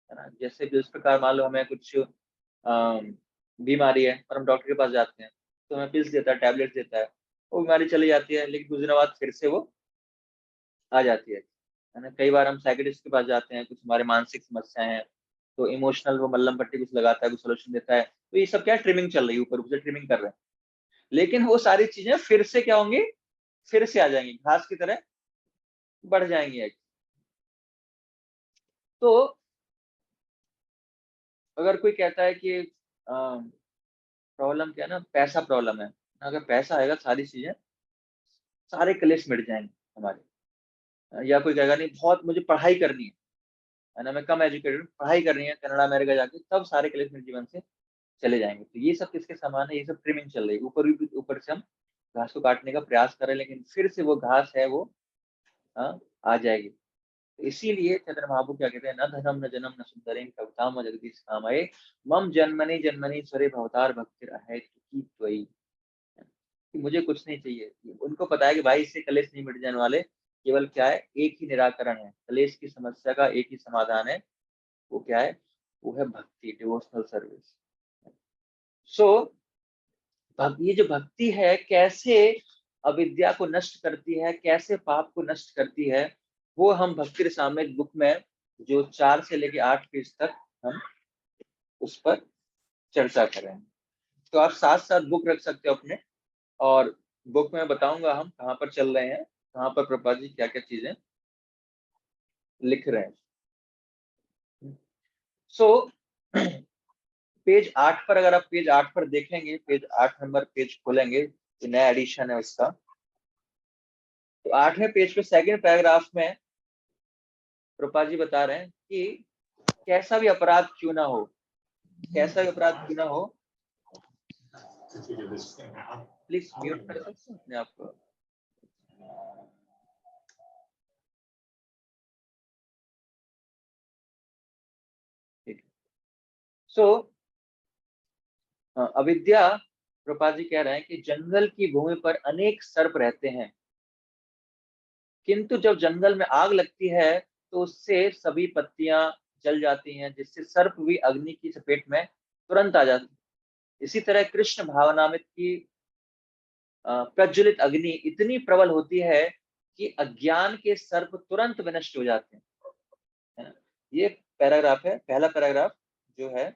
है ना। जैसे जिस प्रकार मान लो हमें कुछ बीमारी है और हम डॉक्टर के पास जाते हैं तो हमें पिल्स देता है, टैबलेट्स देता है, वो बीमारी चली जाती है, लेकिन कुछ दिनों बाद फिर से वो आ जाती है ना। कई बार हम साइकियाट्रिस्ट के पास जाते हैं, कुछ हमारे मानसिक समस्याएं हैं, तो इमोशनल वो मल्लम पट्टी कुछ लगाता है, कुछ सोल्यूशन देता है, तो ये सब क्या ट्रिमिंग चल रही है, ऊपर से ट्रिमिंग कर रहे हैं। लेकिन वो सारी चीजें फिर से क्या होंगी, फिर से आ जाएंगी, घास की तरह बढ़ जाएंगी। तो अगर कोई कहता है कि प्रॉब्लम क्या है ना, पैसा प्रॉब्लम है, अगर पैसा आएगा सारी चीजें, सारे क्लेश मिट जाएंगे हमारे। या कोई कहेगा नहीं बहुत मुझे पढ़ाई करनी है ना, मैं कम एजुकेटेड, पढ़ाई करनी है कनाडा अमेरिका जाके, तब सारे क्लेश मेरे जीवन से चले जाएंगे। तो ये सब किसके समान है, ये सब ट्रिमिंग चल रही है। ऊपर से हम घास को काटने का प्रयास करें, लेकिन फिर से वो घास है वो आ जाएगी। तो इसीलिए चैतन्य महाप्रभु क्या कहते हैं, न धनम न जनम न सुंदरिम कविताम जगदीश कामये मम जन्मनि जन्मनि स्वरे भवतार भक्तिर अहै तुकी त्वयि। कि मुझे कुछ नहीं चाहिए। उनको पता है कि भाई इससे कलेश नहीं मिट जाने वाले, केवल क्या है, एक ही निराकरण है कलेश की समस्या का, एक ही समाधान है, वो क्या है, वो है भक्ति, डिवोशनल सर्विस। सो ये जो भक्ति है कैसे अविद्या को नष्ट करती है, कैसे पाप को नष्ट करती है, वो हम भक्ति रसामृत बुक में जो 4 से लेके 8 पेज तक हम उस पर चर्चा करें। तो आप साथ साथ बुक रख सकते हो अपने, और बुक में बताऊंगा हम कहाँ पर चल रहे हैं, कहाँ पर प्रभुपाद जी क्या क्या चीजें लिख रहे हैं। सो पेज 8 पर, अगर आप पेज 8 पर देखेंगे, पेज 8 नंबर पेज खोलेंगे, तो नया एडिशन है उसका। तो 8वें पेज पे सेकंड पैराग्राफ में प्रभुपाद जी बता रहे हैं कि कैसा भी अपराध क्यों ना हो, कैसा भी अपराध क्यों ना हो, प्लीज म्यूट कर सकते हैं अपने आप को। ठीक है। सो अविद्या, प्रभुपाद जी कह रहे हैं कि जंगल की भूमि पर अनेक सर्प रहते हैं, किंतु जब जंगल में आग लगती है तो उससे सभी पत्तियां जल जाती हैं, जिससे सर्प भी अग्नि की चपेट में तुरंत आ जाते हैं। इसी तरह कृष्ण भावनामृत की प्रज्वलित अग्नि इतनी प्रबल होती है कि अज्ञान के सर्प तुरंत विनष्ट हो जाते हैं, है ना। ये पैराग्राफ है, पहला पैराग्राफ जो है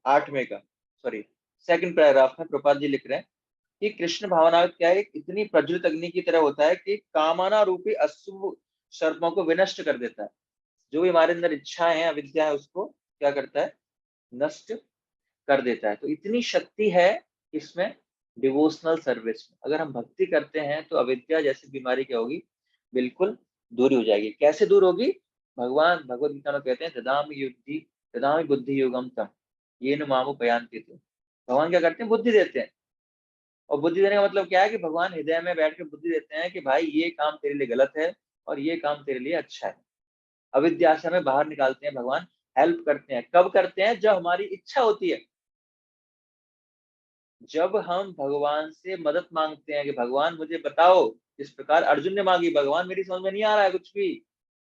8वें का, सॉरी सेकंड पैराग्राफ में प्रभुपाद जी लिख रहे हैं कि कृष्ण भावनामृत क्या है, इतनी प्रज्वलित अग्नि की तरह होता है कि कामना रूपी अशुभ सर्पों को विनष्ट कर देता है। जो भी हमारे अंदर इच्छाएं हैं, अविद्या है, उसको क्या करता है, नष्ट कर देता है। तो इतनी शक्ति है इसमें, डिवोशनल सर्विस में अगर हम भक्ति करते हैं तो अविद्या जैसी बीमारी क्या होगी, बिल्कुल दूर हो जाएगी। कैसे दूर होगी, भगवान भगवद गीता में कहते हैं ददामि बुद्धि योगम तम येन माम उपयान्ति ते। भगवान क्या करते हैं, बुद्धि देते हैं। और बुद्धि देने का मतलब क्या है कि भगवान हृदय में बैठ के बुद्धि देते हैं कि भाई ये काम तेरे लिए गलत है और ये काम तेरे लिए अच्छा है। अविद्या से हमें बाहर निकालते हैं भगवान, हेल्प करते हैं। कब करते हैं, जब हमारी इच्छा होती है, जब हम भगवान से मदद मांगते हैं कि भगवान मुझे बताओ, इस प्रकार अर्जुन ने मांगी, भगवान मेरी समझ में नहीं आ रहा है कुछ भी,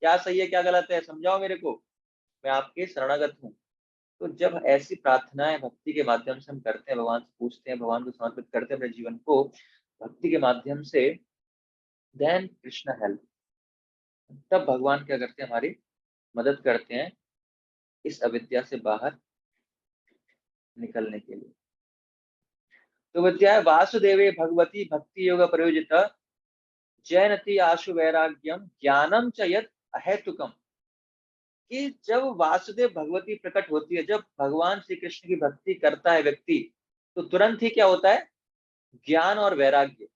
क्या सही है क्या गलत है, समझाओ मेरे को, मैं आपके शरणागत हूँ। तो जब ऐसी प्रार्थनाएं भक्ति के माध्यम से हम करते हैं, भगवान से पूछते हैं, भगवान को समर्पित करते हैं अपने जीवन को भक्ति के माध्यम से, देन कृष्ण हेल्प, तब भगवान क्या करते हैं, हमारी मदद करते हैं इस अविद्या से बाहर निकलने के लिए। तो विद्या वासुदेवे भगवती भक्ति योग प्रयोजित जयनति आशु वैराग्यम ज्ञानम च यत् अहेतुकम। कि जब वासुदेव भगवती प्रकट होती है, जब भगवान श्री कृष्ण की भक्ति करता है व्यक्ति, तो तुरंत ही क्या होता है, ज्ञान और वैराग्य,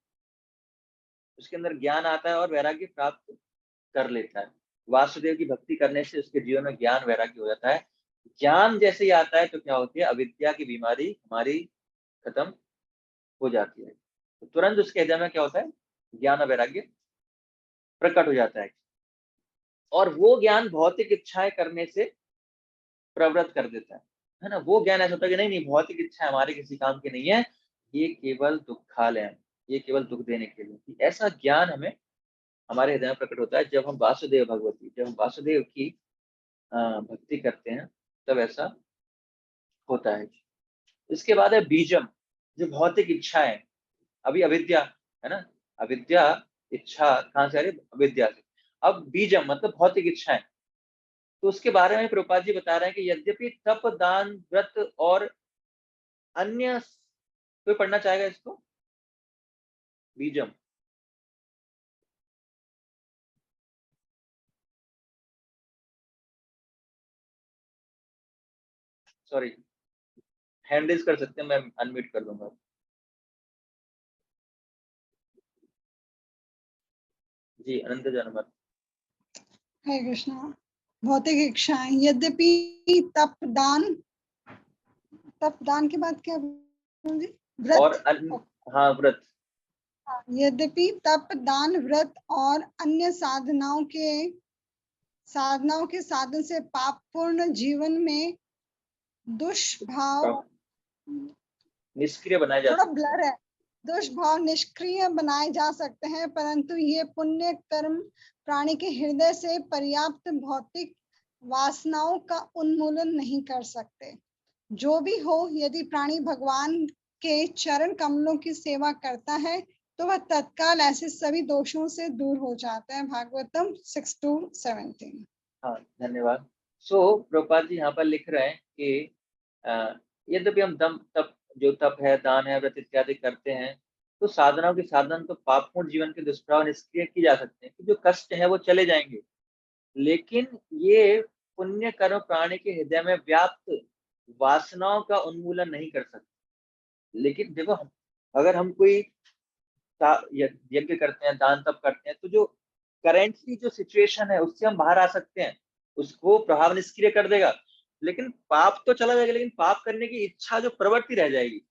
उसके अंदर ज्ञान आता है और वैराग्य प्राप्त कर लेता है। वासुदेव की भक्ति करने से उसके जीवन में ज्ञान वैराग्य हो जाता है। ज्ञान जैसे ही आता है तो क्या होती है, अविद्या की बीमारी हमारी खत्म हो जाती है। तो तुरंत उसके हृदय में क्या होता है, ज्ञान और वैराग्य प्रकट हो जाता है। और वो ज्ञान भौतिक इच्छाएं करने से प्रवृत्त कर देता है ना। वो ज्ञान ऐसा होता है कि नहीं नहीं, भौतिक इच्छा हमारे किसी काम की नहीं है, ये केवल दुखालय है, ये केवल दुख देने के लिए। ऐसा ज्ञान हमें हमारे हृदय में प्रकट होता है जब हम वासुदेव भगवती, जब हम वासुदेव की भक्ति करते हैं, तब ऐसा होता है। इसके बाद है बीजम, जो भौतिक इच्छा है। अभी अविद्या है ना, अविद्या इच्छा कहाँ से आ रही है, अविद्या से। अब बीजम मतलब भौतिक इच्छाएं, तो उसके बारे में प्रभुपाद जी बता रहे हैं कि यद्यपि तप दान व्रत और अन्य, कोई पढ़ना चाहेगा इसको, बीजम। सॉरी, हैंड रेज कर सकते हैं, मैं अनम्यूट कर दूंगा। जी अनंत जनमत। हरे कृष्णा। भौतिक इच्छाएं, यद्यपि तप दान के बाद क्या बोल जी? और व्रत। हाँ व्रत। यद्यपि तप दान व्रत और अन्य साधनाओं के साधन से पाप पूर्ण जीवन में दुष्भाव, निष्क्रिय बनाए जा थोड़ा सकते ब्लर है, दुष्भाव निष्क्रिय बनाए जा सकते हैं, परंतु ये पुण्य कर्म प्राणी के हृदय से पर्याप्त भौतिक वासनाओं का उन्मूलन नहीं कर सकते। जो भी हो, यदि प्राणी भगवान के चरण कमलों की सेवा करता है तो वह तत्काल ऐसे सभी दोषों से दूर हो जाता है। भागवतम 6:17। हाँ धन्यवाद। सो प्रभुपाद जी यहाँ पर लिख रहे हैं कि यद्यपि हम दम तप, जो तप है, दान है, व्रत इत्यादि करते हैं, तो साधनाओं के साधन तो पापपूर्ण जीवन के दुष्प्रभाव निष्क्रिय की जा सकते हैं, कि जो कष्ट है वो चले जाएंगे। लेकिन ये पुण्य कर्म प्राणी के हृदय में व्याप्त वासनाओं का उन्मूलन नहीं कर सकते। लेकिन देखो, अगर हम कोई यज्ञ करते हैं, दान तप करते हैं, तो जो करेंटली जो सिचुएशन है उससे हम बाहर आ सकते हैं, उसको प्रभाव निष्क्रिय कर देगा। लेकिन पाप तो चला जाएगा, लेकिन पाप करने की इच्छा, जो प्रवृत्ति रह जाएगी।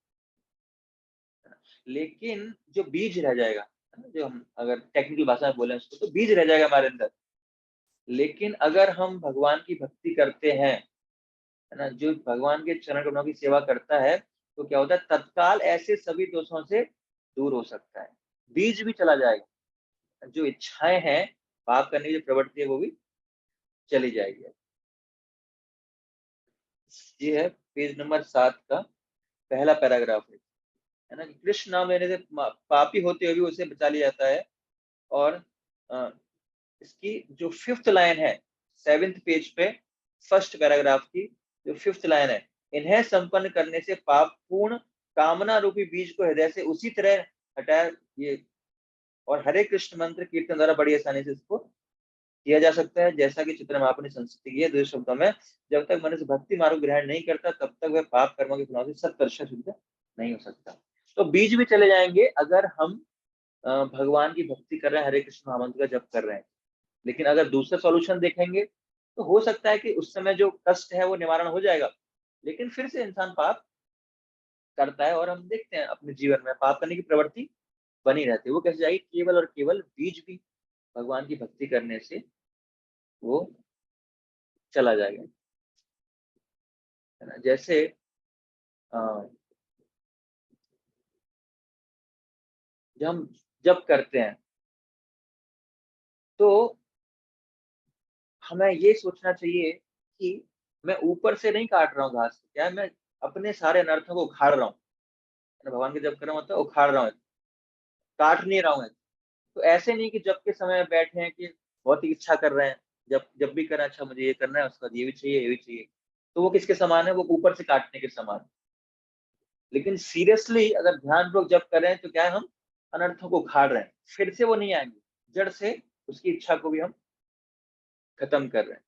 लेकिन जो बीज रह जाएगा, जो हम अगर टेक्निकल भाषा में बोले उसको, तो बीज रह जाएगा हमारे अंदर। लेकिन अगर हम भगवान की भक्ति करते हैं, है ना, जो भगवान के चरण कमलों की सेवा करता है, तो क्या होता है, तत्काल ऐसे सभी दोषों से दूर हो सकता है, बीज भी चला जाएगा, जो इच्छाएं हैं, पाप करने की जो प्रवृत्ति है वो भी चली जाएगी। ये है पेज नंबर 7 का पहला पैराग्राफ है ना, कि कृष्ण नाम लेने से पापी होते हुए भी उसे बचा लिया जाता है। और इसकी जो 5th लाइन है, 7th पेज पे फर्स्ट पैराग्राफ की जो 5th लाइन है, इन्हें संपन्न करने से पाप पूर्ण कामना रूपी बीज को हृदय से उसी तरह हटाया, ये और हरे कृष्ण मंत्र कीर्तन द्वारा बड़ी आसानी से इसको किया जा सकता है, जैसा कि चित्र में आपने संस्कृति की है। दूसरे शब्दों में, जब तक मनुष्य भक्ति मार्ग ग्रहण नहीं करता, तब तक वह पाप कर्मों के फलों से 100% शुद्ध नहीं हो सकता। तो बीज भी चले जाएंगे अगर हम भगवान की भक्ति कर रहे हैं, हरे कृष्ण महामंत्र का जप कर रहे हैं। लेकिन अगर दूसरा सॉल्यूशन देखेंगे, तो हो सकता है कि उस समय जो कष्ट है वो निवारण हो जाएगा, लेकिन फिर से इंसान पाप करता है, और हम देखते हैं अपने जीवन में पाप करने की प्रवृत्ति बनी रहती है। वो कैसे जाएगी, केवल और केवल बीज भी भगवान की भक्ति करने से वो चला जाएगा, है ना। जैसे जब हम जप करते हैं, तो हमें ये सोचना चाहिए कि मैं ऊपर से नहीं काट रहा हूँ घास, क्या मैं अपने सारे अनर्थों को उखाड़ रहा हूँ, भगवान के जप कर रहा हूँ मतलब उखाड़ रहा हूँ, काट नहीं रहा हूँ। तो ऐसे नहीं कि जब के समय बैठे हैं कि बहुत ही इच्छा कर रहे हैं, जब जब भी करें, अच्छा मुझे ये करना है, उसका ये भी चाहिए, ये भी चाहिए, तो वो किसके समान है, वो ऊपर से काटने के समान है। लेकिन सीरियसली अगर ध्यानपूर्वक जब कर रहे हैं, तो क्या है, हम अनर्थों को उखाड़ रहे हैं, फिर से वो नहीं आएंगे, जड़ से उसकी इच्छा को भी हम खत्म कर रहे हैं।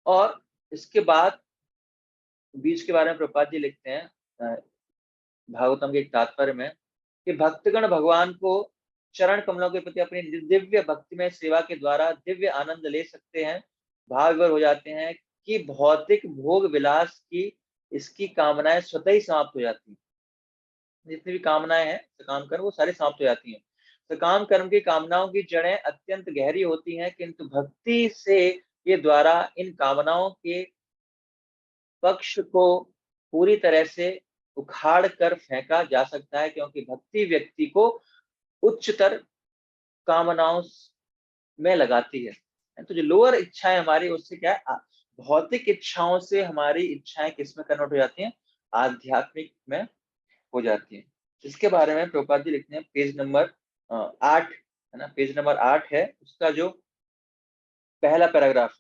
और इसके बाद बीज के बारे में प्रभुपाद जी लिखते हैं भागवतम के एक तात्पर्य में, कि भक्तगण भगवान को चरण कमलों के प्रति अपनी दिव्य भक्ति में सेवा के द्वारा दिव्य आनंद ले सकते हैं, भाव विभोर हो जाते हैं कि भौतिक भोग विलास की इसकी कामनाएं स्वतः ही समाप्त हो जाती हैं। जितनी भी कामनाएं हैं सकाम कर्म, वो सारी समाप्त हो जाती हैं। सकाम कर्म की कामनाओं की जड़ें अत्यंत गहरी होती हैं, किंतु भक्ति से ये द्वारा इन कामनाओं के पक्ष को पूरी तरह से उखाड़ कर फेंका जा सकता है, क्योंकि भक्ति व्यक्ति को उच्चतर कामनाओं में लगाती है। तो जो लोअर इच्छाएं हमारी, उससे क्या है, भौतिक इच्छाओं से हमारी इच्छाएं किस में कन्वर्ट हो जाती हैं, आध्यात्मिक में हो जाती हैं। इसके बारे में प्रभुपाद जी लिखते हैं पेज नंबर 8 है ना, पेज नंबर 8 है, उसका जो पहला पैराग्राफ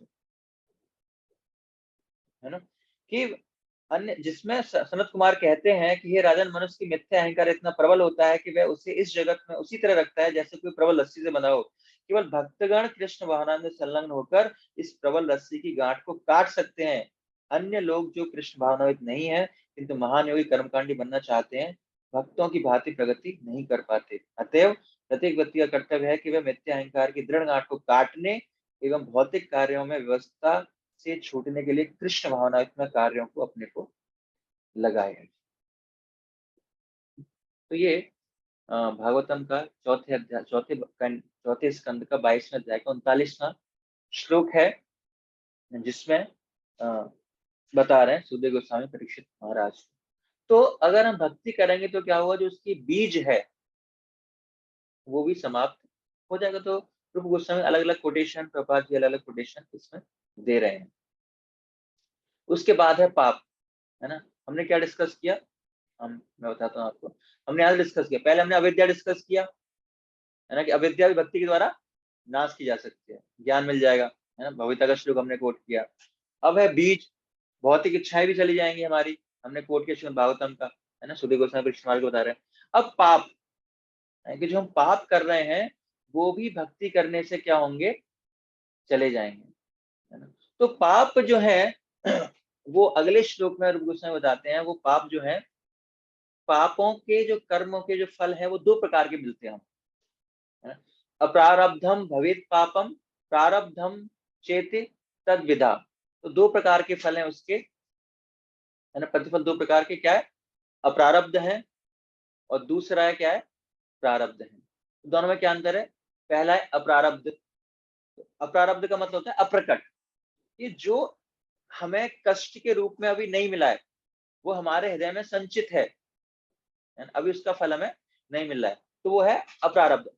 है ना, कि अन्य जिसमें सनत कुमार कहते हैं कि हे राजन, मनुष्य की मिथ्या अहंकार इतना प्रबल होता है कि वह उसे इस जगत में उसी तरह रखता है जैसे कोई प्रबल रस्सी से बंधा हो। केवल भक्तगण कृष्ण भावनानंद में संलग्न होकर इस प्रबल रस्सी की गांठ को काट सकते हैं। अन्य लोग जो कृष्ण भावनावित नहीं है किंतु महान योगी कर्मकांडी बनना चाहते हैं, भक्तों की भांति प्रगति नहीं कर पाते। अतएव प्रत्येक व्यक्ति का कर्तव्य है कि वह मिथ्या अहंकार की दृढ़ गांठ को काटने एवं भौतिक कार्यों में व्यवस्था से छूटने के लिए कृष्ण भावनात्मक कार्यों को अपने को लगाए। तो ये भागवतम का चौथे स्कंद का 22वें अध्याय का 39वां श्लोक है, जिसमें बता रहे हैं सुखदेव गोस्वामी परीक्षित महाराज। तो अगर हम भक्ति करेंगे तो क्या होगा, जो उसकी बीज है वो भी समाप्त हो जाएगा। तो रूप गोस्वामी अलग अलग कोटेशन, प्रभुपाद जी अलग अलग कोटेशन इसमें दे रहे हैं। उसके बाद है पाप, है ना। हमने क्या डिस्कस किया, मैं बताता हूँ आपको। हमने आज डिस्कस किया, पहले हमने अविद्या डिस्कस किया, है ना, कि अविद्या भी भक्ति के द्वारा नाश की जा सकती है, ज्ञान मिल जाएगा, है ना। भविता का श्लोक हमने कोट किया। अब है बीज, भौतिक इच्छाएं भी चली जाएंगी हमारी, हमने कोट किया श्रीमद् भागवतम का, है ना, सुखदेव गोस्वामी कृष्ण मार्ग को बता रहे हैं। अब पाप है कि जो हम पाप कर रहे हैं वो भी भक्ति करने से क्या होंगे, चले जाएंगे, है ना। तो पाप जो है वो अगले श्लोक में रूप गोस्वामी बताते हैं, वो पाप जो है, पापों के जो कर्मों के जो फल है वो दो प्रकार के मिलते हैं, है ना। अप्रारब्धम भवेत पापम प्रारब्धम चेति तद विधा। तो दो प्रकार के फल हैं उसके, है ना, प्रतिफल दो प्रकार के, क्या है, अप्रारब्ध है और दूसरा है क्या है, प्रारब्ध है। तो दोनों में क्या अंतर है, पहला है अप्रारब्ध। अप्रारब्ध का मतलब होता है अप्रकट, ये जो हमें कष्ट के रूप में अभी नहीं मिला है, वो हमारे हृदय में संचित है, अभी उसका फल हमें नहीं मिल रहा है, तो वो है अप्रारब्ध,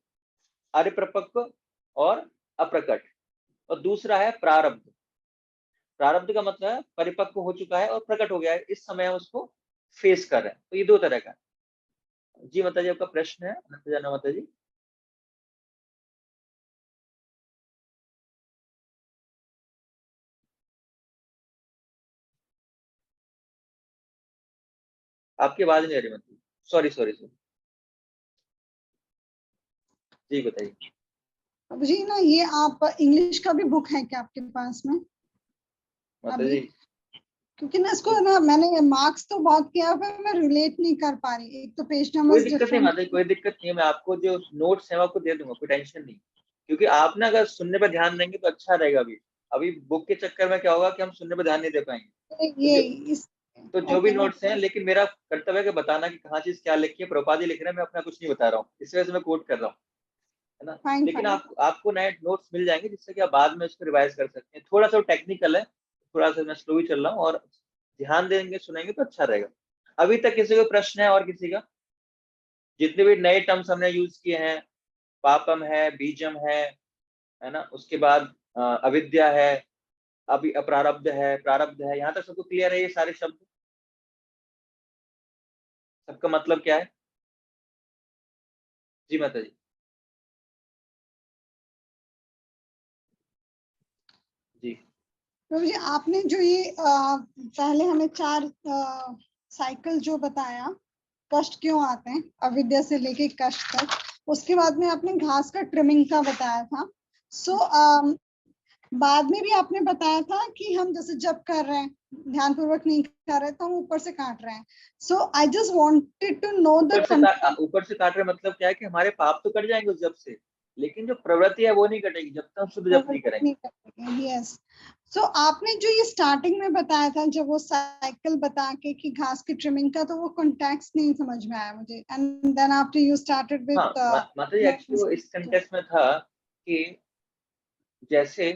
अरिपक्व और अप्रकट। और दूसरा है प्रारब्ध। प्रारब्ध का मतलब है परिपक्व हो चुका है और प्रकट हो गया है, इस समय हम उसको फेस कर रहे हैं। तो ये दो तरह का। जी माता जी, आपका प्रश्न है अनंत माता जी। आपकी आवाज नहीं आ रही मतलब, सॉरी सॉरी सॉरी, जी बताइए। अब जी ना, ये आप इंग्लिश का भी बुक है क्या आपके पास में माता अभी? जी क्योंकि ना इसको ना मैंने मार्क्स तो बहुत किया, पर मैं रिलेट नहीं कर पा रही। एक तो पेज कोई नंबर दिक्कत नहीं माता जी, कोई दिक्कत नहीं है, मैं आपको जो नोट्स है वो आपको दे दूंगा, कोई टेंशन नहीं। क्योंकि आप ना अगर सुनने पर ध्यान देंगे तो अच्छा रहेगा। अभी अभी बुक के चक्कर में क्या होगा कि हम सुनने पर ध्यान नहीं दे पाएंगे। ये इस तो जो भी ओके नोट्स हैं, लेकिन मेरा कर्तव्य है कि बताना कि कहाँ चीज क्या लिखी है। प्रभुपाद जी लिख रहे हैं, मैं अपना कुछ नहीं बता रहा हूँ, इस वजह से मैं कोट कर रहा हूँ, है ना। फाइन लेकिन फाइन। आपको नए नोट्स मिल जाएंगे, जिससे कि आप बाद में उसको रिवाइज कर सकते हैं। थोड़ा सा टेक्निकल है, थोड़ा सा मैं स्लो ही चल रहा हूँ, और ध्यान देंगे सुनेंगे तो अच्छा रहेगा। अभी तक किसी को प्रश्न है और किसी का? जितने भी नए टर्म्स हमने यूज किए हैं, पापम है, बीजम है ना, उसके बाद अविद्या है, अभी प्रारब्ध है, यहाँ तक सबको क्लियर है ये सारे शब्द? सबका मतलब क्या है? जी माता जी। जी प्रभु जी, आपने जो ये पहले हमें 4 साइकिल जो बताया, कष्ट क्यों आते हैं अविद्या से लेके कष्ट तक, उसके बाद में आपने घास का ट्रिमिंग का बताया था। सो बाद में भी आपने बताया था कि हम जैसे जब कर रहे हैं, ध्यान पूर्वक नहीं कर रहे तो हम ऊपर से काट रहे हैं। So I just wanted to know the ऊपर से काट रहे मतलब क्या है कि हमारे पाप तो कट जाएंगे उस जब से, लेकिन जो प्रवृत्ति है वो नहीं कटेगी जब तक हम शुद्ध जप नहीं करेंगे। यस। सो आपने जो ये स्टार्टिंग में बताया था जब वो साइकिल बता के कि घास की ट्रिमिंग का, तो वो कॉन्टेक्स्ट नहीं समझ में आया मुझे। And then after you started with हाँ माता जी, एक्चुअली वो इस कंटेक्स्ट में था कि जैसे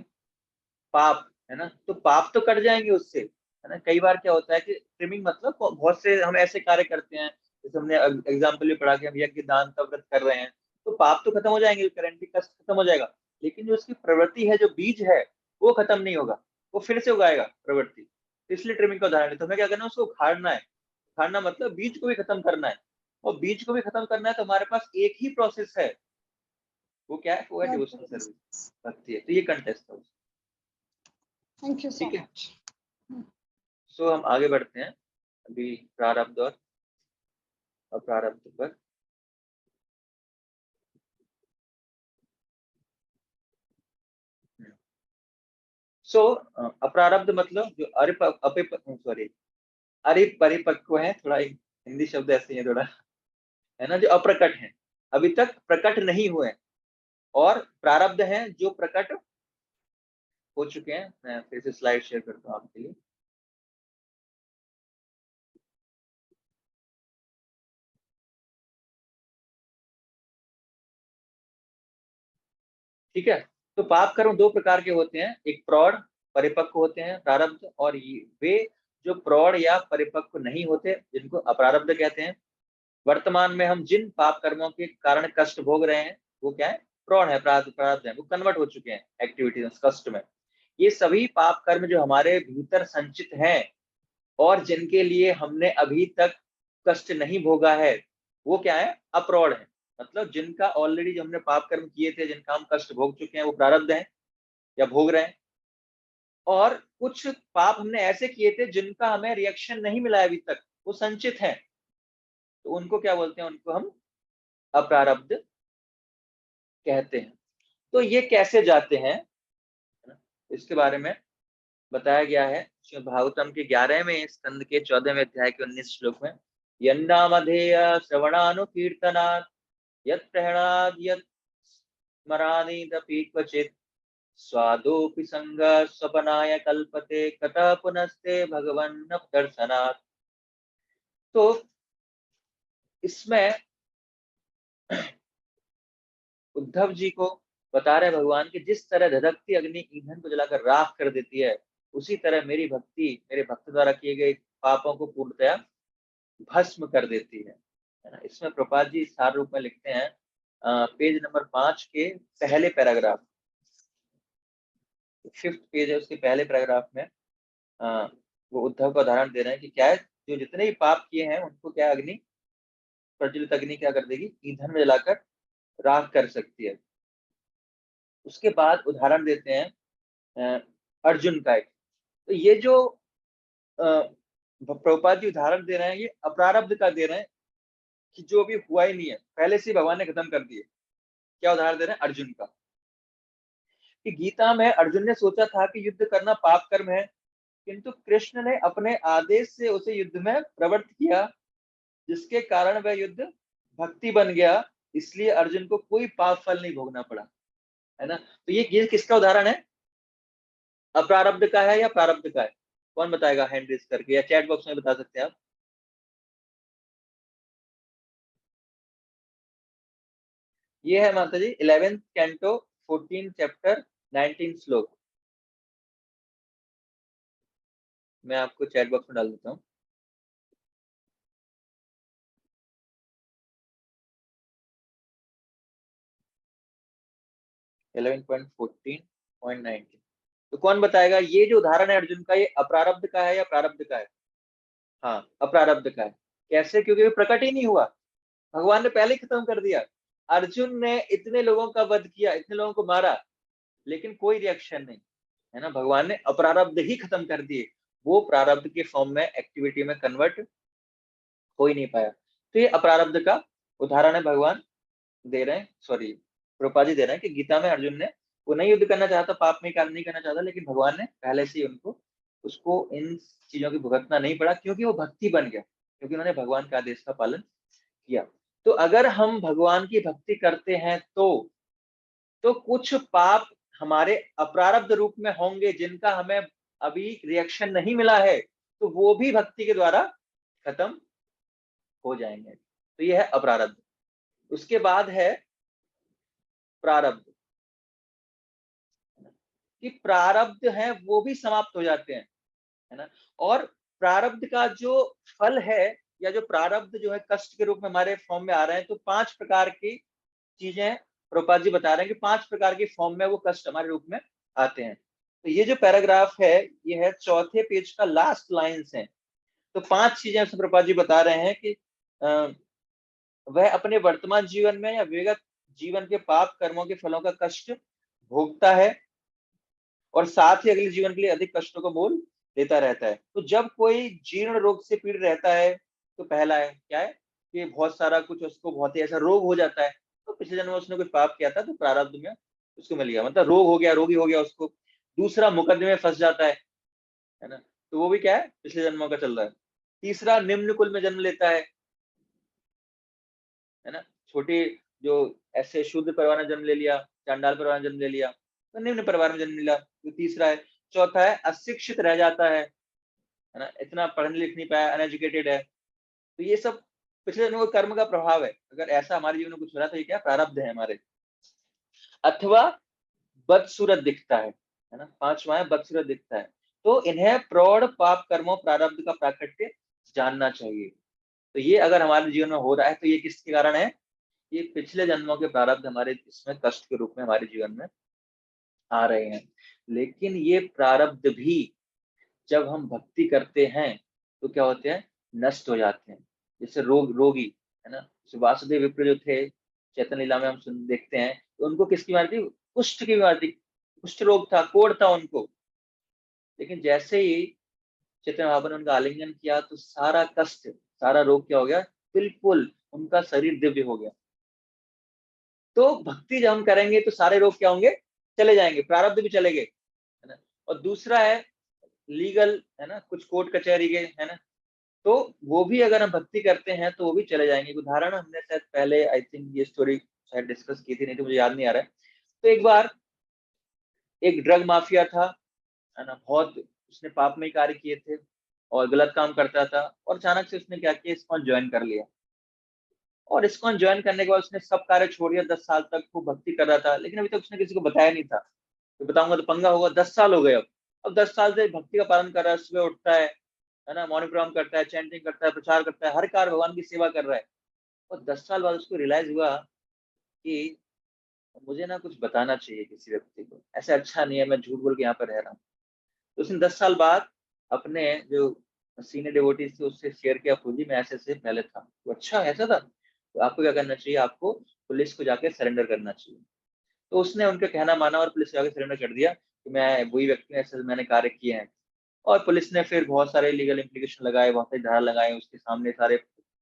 पाप है ना, तो पाप तो कट जाएंगे उससे, है ना। कई बार क्या होता है कि ट्रिमिंग मतलब बहुत से हम ऐसे कार्य करते हैं, जैसे हमने एग्जाम्पल भी पढ़ा कि हम यज्ञ दान का व्रत कर रहे हैं, तो पाप तो खत्म हो जाएंगे, करंटली कष्ट खत्म हो जाएगा, लेकिन जो उसकी प्रवृत्ति है, जो बीज है, वो खत्म नहीं होगा, वो फिर से उगाएगा प्रवृत्ति। तो इसलिए ट्रिमिंग का उदाहरण है। तो हमें क्या करना है, उसको उखाड़ना है। उखाड़ना मतलब बीज को भी खत्म करना है, और बीज को भी खत्म करना है तो हमारे पास एक ही प्रोसेस है, वो क्या है, वो है डिवोशनल सर्विस, भक्ति है। तो ये कंटेस्ट था उसका। थैंक यू सो ठीक है, मच। सो हम आगे बढ़ते हैं अभी प्रारब्ध और अप्रारब्ध पर। सो अप्रारब्ध मतलब जो अरिपरिपक्व है, थोड़ा एक हिंदी शब्द ऐसे ही है थोड़ा, है ना, जो अप्रकट है, अभी तक प्रकट नहीं हुए, और प्रारब्ध हैं जो प्रकट हो चुके हैं। मैं फिर से स्लाइड शेयर करता हूँ आपके लिए। ठीक है, तो पाप कर्म दो प्रकार के होते हैं, एक प्रौढ़ परिपक्व होते हैं प्रारब्ध, और वे जो प्रौढ़ या परिपक्व नहीं होते जिनको अप्रारब्ध कहते हैं। वर्तमान में हम जिन पाप कर्मों के कारण कष्ट भोग रहे हैं वो क्या है, प्रौढ़ है, प्रारब्ध है, वो कन्वर्ट हो चुके हैं एक्टिविटीज कष्ट में। ये सभी पाप कर्म जो हमारे भीतर संचित हैं और जिनके लिए हमने अभी तक कष्ट नहीं भोगा है, वो क्या है, अप्रौढ़ है। मतलब जिनका ऑलरेडी जो हमने पाप कर्म किए थे, जिनका हम कष्ट भोग चुके हैं, वो प्रारब्ध है या भोग रहे हैं। और कुछ पाप हमने ऐसे किए थे जिनका हमें रिएक्शन नहीं मिला है अभी तक, वो संचित है, तो उनको क्या बोलते हैं, उनको हम अप्रारब्ध कहते हैं। तो ये कैसे जाते हैं, इसके बारे में बताया गया है श्रीमद् भागवतम के 11वें स्कंद के 14वें अध्याय के 19 श्लोक में। यन्नामधेय श्रवणानुकीर्तनात् यत् प्रहणाद् यत् स्मरानीदपि क्वचित् स्वादोऽपि संगः स्वपनाय कल्पते कतः पुनस्ते भगवन् दर्शनात्। तो इसमें उद्धव जी को बता रहे भगवान कि जिस तरह धधकती अग्नि ईंधन को जलाकर राख कर देती है, उसी तरह मेरी भक्ति मेरे भक्त द्वारा किए गए पापों को पूर्णतया भस्म कर देती है ना। इसमें प्रपात जी सार रूप में लिखते हैं, पेज नंबर 5 के पहले पैराग्राफ, 5th पेज है, उसके पहले पैराग्राफ में वो उद्धव का उदाहरण दे रहे हैं कि क्या है, जो जितने भी पाप किए हैं उनको क्या अग्नि, प्रज्वलित अग्नि क्या कर देगी, ईंधन में जलाकर राख कर सकती है। उसके बाद उदाहरण देते हैं अर्जुन का एक। तो ये जो प्रभुपाद जी उदाहरण दे रहे हैं, ये अप्रारब्ध का दे रहे हैं कि जो अभी हुआ ही नहीं है, पहले से भगवान ने खत्म कर दिए। क्या उदाहरण दे रहे हैं अर्जुन का, कि गीता में अर्जुन ने सोचा था कि युद्ध करना पाप कर्म है, किंतु कृष्ण ने अपने आदेश से उसे युद्ध में प्रवृत्त किया, जिसके कारण वह युद्ध भक्ति बन गया, इसलिए अर्जुन को कोई पाप फल नहीं भोगना पड़ा, है ना। तो ये किसका उदाहरण है, अप्रारब्ध का है या प्रारब्ध का है? कौन बताएगा हैंड रेज करके, या चैट बॉक्स में बता सकते हैं आप। ये है माता जी 11th कैंटो 14 चैप्टर 19 श्लोक। मैं आपको चैट बॉक्स में डाल देता हूँ। Eleven point 14.19। तो कौन बताएगा ये जो उदाहरण है अर्जुन का, ये अप्रारब्ध का है या प्रारब्ध का है? हाँ, अप्रारब्ध का है। कैसे? क्योंकि वो प्रकट ही नहीं हुआ, भगवान ने पहले ही खत्म कर दिया। अर्जुन ने इतने लोगों का वध किया, इतने लोगों को मारा, लेकिन कोई रिएक्शन नहीं, है ना। भगवान ने अपरारब्ध ही खत्म कर दिए, वो प्रारब्ध के फॉर्म में एक्टिविटी में कन्वर्ट हो ही नहीं पाया। तो ये अपरारब्ध का उदाहरण है, भगवान दे रहे हैं, सॉरी प्रभुपाद जी दे रहे हैं कि गीता में अर्जुन ने वो नहीं युद्ध करना चाहता, पाप में कार्य नहीं करना चाहता, लेकिन भगवान ने पहले से ही उसको इन चीजों की भुगतना नहीं पड़ा, क्योंकि वो भक्ति बन गया, क्योंकि उन्होंने भगवान के आदेश का पालन किया। तो अगर हम भगवान की भक्ति करते हैं तो तो कुछ पाप हमारे अप्रारब्ध रूप में होंगे जिनका हमें अभी रिएक्शन नहीं मिला है, तो वो भी भक्ति के द्वारा खत्म हो जाएंगे। तो ये है अप्रारब्ध। उसके बाद है प्रारब्ध, कि प्रारब्ध है वो भी समाप्त हो जाते हैं, है ना। और प्रारब्ध का जो फल है या जो प्रारब्ध जो है कष्ट के रूप में हमारे फॉर्म में आ रहे हैं, तो 5 प्रकार की चीजें प्रभुपाद जी बता रहे हैं कि 5 प्रकार की फॉर्म में वो कष्ट हमारे रूप में आते हैं। तो ये जो पैराग्राफ है ये है चौथे पेज का लास्ट लाइन्स है। तो 5 चीजें प्रभुपाद जी बता रहे हैं कि वह अपने वर्तमान जीवन में या विगत जीवन के पाप कर्मों के फलों का कष्ट भोगता है और साथ ही अगले जीवन के लिए अधिक कष्टों को मोल देता रहता है। तो जब कोई जीर्ण रोग से पीड़ित रहता है तो पहला है क्या है कि बहुत सारा कुछ उसको बहुत ही ऐसा रोग हो जाता है, तो पिछले जन्म में उसने कोई पाप किया था तो प्रारब्ध में उसको मिल गया, मतलब रोग हो गया, रोगी हो गया उसको। दूसरा मुकदमे में फंस जाता है ना, तो वो भी क्या है पिछले जन्मों का चल रहा है। तीसरा निम्न कुल में जन्म लेता है ना, छोटे जो ऐसे शुद्ध परिवार में जन्म ले लिया, चांडाल परिवार में जन्म ले लिया, तो निम्न परिवार में जन्म लिया, तो तीसरा है। चौथा है अशिक्षित रह जाता है ना, इतना पढ़ने लिख नहीं पाया, अनएजुकेटेड है। तो ये सब पिछले जन्मों के कर्म का प्रभाव है। अगर ऐसा हमारे जीवन में कुछ हो रहा है तो ये क्या प्रारब्ध है हमारे। अथवा बदसूरत दिखता है ना, पांचवा है बदसूरत दिखता है। तो इन्हें प्रौढ़ पाप कर्मों प्रारब्ध का प्राकट्य जानना चाहिए। तो ये अगर हमारे जीवन में हो रहा है तो ये किसके कारण है, ये पिछले जन्मों के प्रारब्ध हमारे इसमें कष्ट के रूप में हमारे जीवन में आ रहे हैं। लेकिन ये प्रारब्ध भी जब हम भक्ति करते हैं तो क्या होते हैं, नष्ट हो जाते हैं। जैसे रोगी है ना, वासुदेव विप्र जो थे चैतन्य लीला में हम देखते हैं, तो उनको किसकी बीमारी थी, कुष्ठ की बीमारी थी, कुष्ठ रोग था, कोढ़ था उनको। लेकिन जैसे ही चैतन्य महाप्रभु ने उनका आलिंगन किया तो सारा कष्ट, सारा रोग क्या हो गया, बिल्कुल उनका शरीर दिव्य हो गया। तो भक्ति जब हम करेंगे तो सारे रोग क्या होंगे, चले जाएंगे, प्रारब्ध भी चले गए, है ना। और दूसरा है लीगल, है ना, कुछ कोर्ट कचहरी के, है ना, तो वो भी अगर हम भक्ति करते हैं तो वो भी चले जाएंगे। उदाहरण हमने शायद पहले आई थिंक ये स्टोरी शायद डिस्कस की थी, नहीं तो मुझे याद नहीं आ रहा है। तो एक बार एक ड्रग माफिया था, है ना, बहुत उसने पापमय कार्य किए थे और गलत काम करता था, और अचानक से उसने क्या किया, इस्कॉन ज्वाइन कर लिया। और इस्कॉन ज्वाइन करने के बाद उसने सब कार्य छोड़ दिया। 10 साल तक वो भक्ति कर रहा था, लेकिन अभी तक उसने किसी को बताया नहीं था। तो बताऊंगा तो पंगा होगा। 10 साल हो गए अब 10 साल से भक्ति का पालन कर रहा है, सुबह उठता है ना, मॉर्निंग प्रोग्राम करता है, चैंटिंग करता है, प्रचार करता है, हर कार्य भगवान की सेवा कर रहा है। और 10 साल बाद उसको रियलाइज हुआ कि मुझे ना कुछ बताना चाहिए किसी व्यक्ति को, ऐसे अच्छा नहीं है मैं झूठ बोल के यहाँ पर रह रहा हूँ। तो उसने 10 साल बाद अपने जो सीनियर डिवोटीज थे उससे शेयर किया, फौजी मैं ऐसे से पहले था। तो अच्छा ऐसा था, तो आपको क्या करना चाहिए, आपको पुलिस को जाके सरेंडर करना चाहिए। तो उसने उनका कहना माना और पुलिस को जाके सरेंडर कर दिया कि मैं वही व्यक्ति हूँ, ऐसे मैंने कार्य किए हैं। और पुलिस ने फिर बहुत सारे लीगल इम्प्लीकेशन लगाए, बहुत सारी धारा लगाए, उसके सामने सारे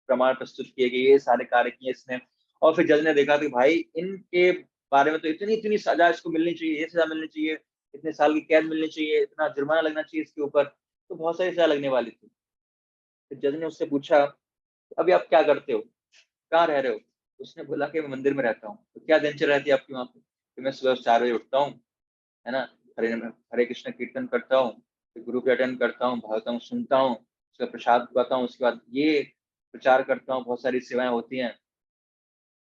प्रमाण प्रस्तुत किए कि ये सारे कार्य किए इसने। और फिर जज ने देखा कि भाई इनके बारे में तो इतनी इतनी सजा इसको मिलनी चाहिए, ये सजा मिलनी चाहिए, इतने साल की कैद मिलनी चाहिए, इतना जुर्माना लगना चाहिए इसके ऊपर, तो बहुत सारी सजा लगने वाली थी। फिर जज ने उससे पूछा अभी आप क्या करते हो, कहाँ रह रहे हो। उसने बोला कि मैं मंदिर में रहता हूँ। तो क्या दिनचर्या रहती है आपकी वहाँ पे। कि मैं सुबह 4 बजे उठता हूँ, है ना, हरे हरे कृष्ण कीर्तन करता हूँ, फिर गुरु की अटेंड करता हूँ, भागवतम सुनता हूँ, उसका प्रसाद पाता हूँ, उसके बाद ये प्रचार करता हूँ, बहुत सारी सेवाएं होती हैं।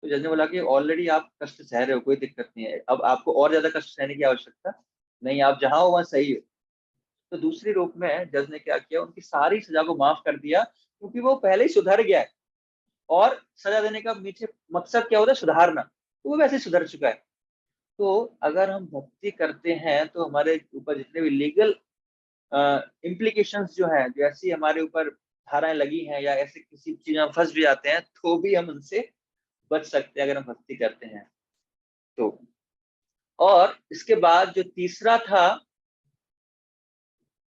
तो जज ने बोला कि ऑलरेडी आप कष्ट सह रहे हो, कोई दिक्कत नहीं है, अब आपको और ज्यादा कष्ट सहने की आवश्यकता नहीं, आप जहाँ हो वहाँ सही हो। तो दूसरी रूप में जज ने क्या किया, उनकी सारी सजा को माफ कर दिया, क्योंकि वो पहले ही सुधर गया है। और सजा देने का नीचे मकसद क्या होता है, सुधारना, तो वो वैसे ही सुधर चुका है। तो अगर हम भक्ति करते हैं तो हमारे ऊपर जितने भी लीगल इम्प्लीकेशंस जो है, जैसी हमारे ऊपर धाराएं लगी हैं या ऐसे किसी चीज में फंस भी जाते हैं, तो भी हम उनसे बच सकते हैं अगर हम भक्ति करते हैं तो। और इसके बाद जो तीसरा था,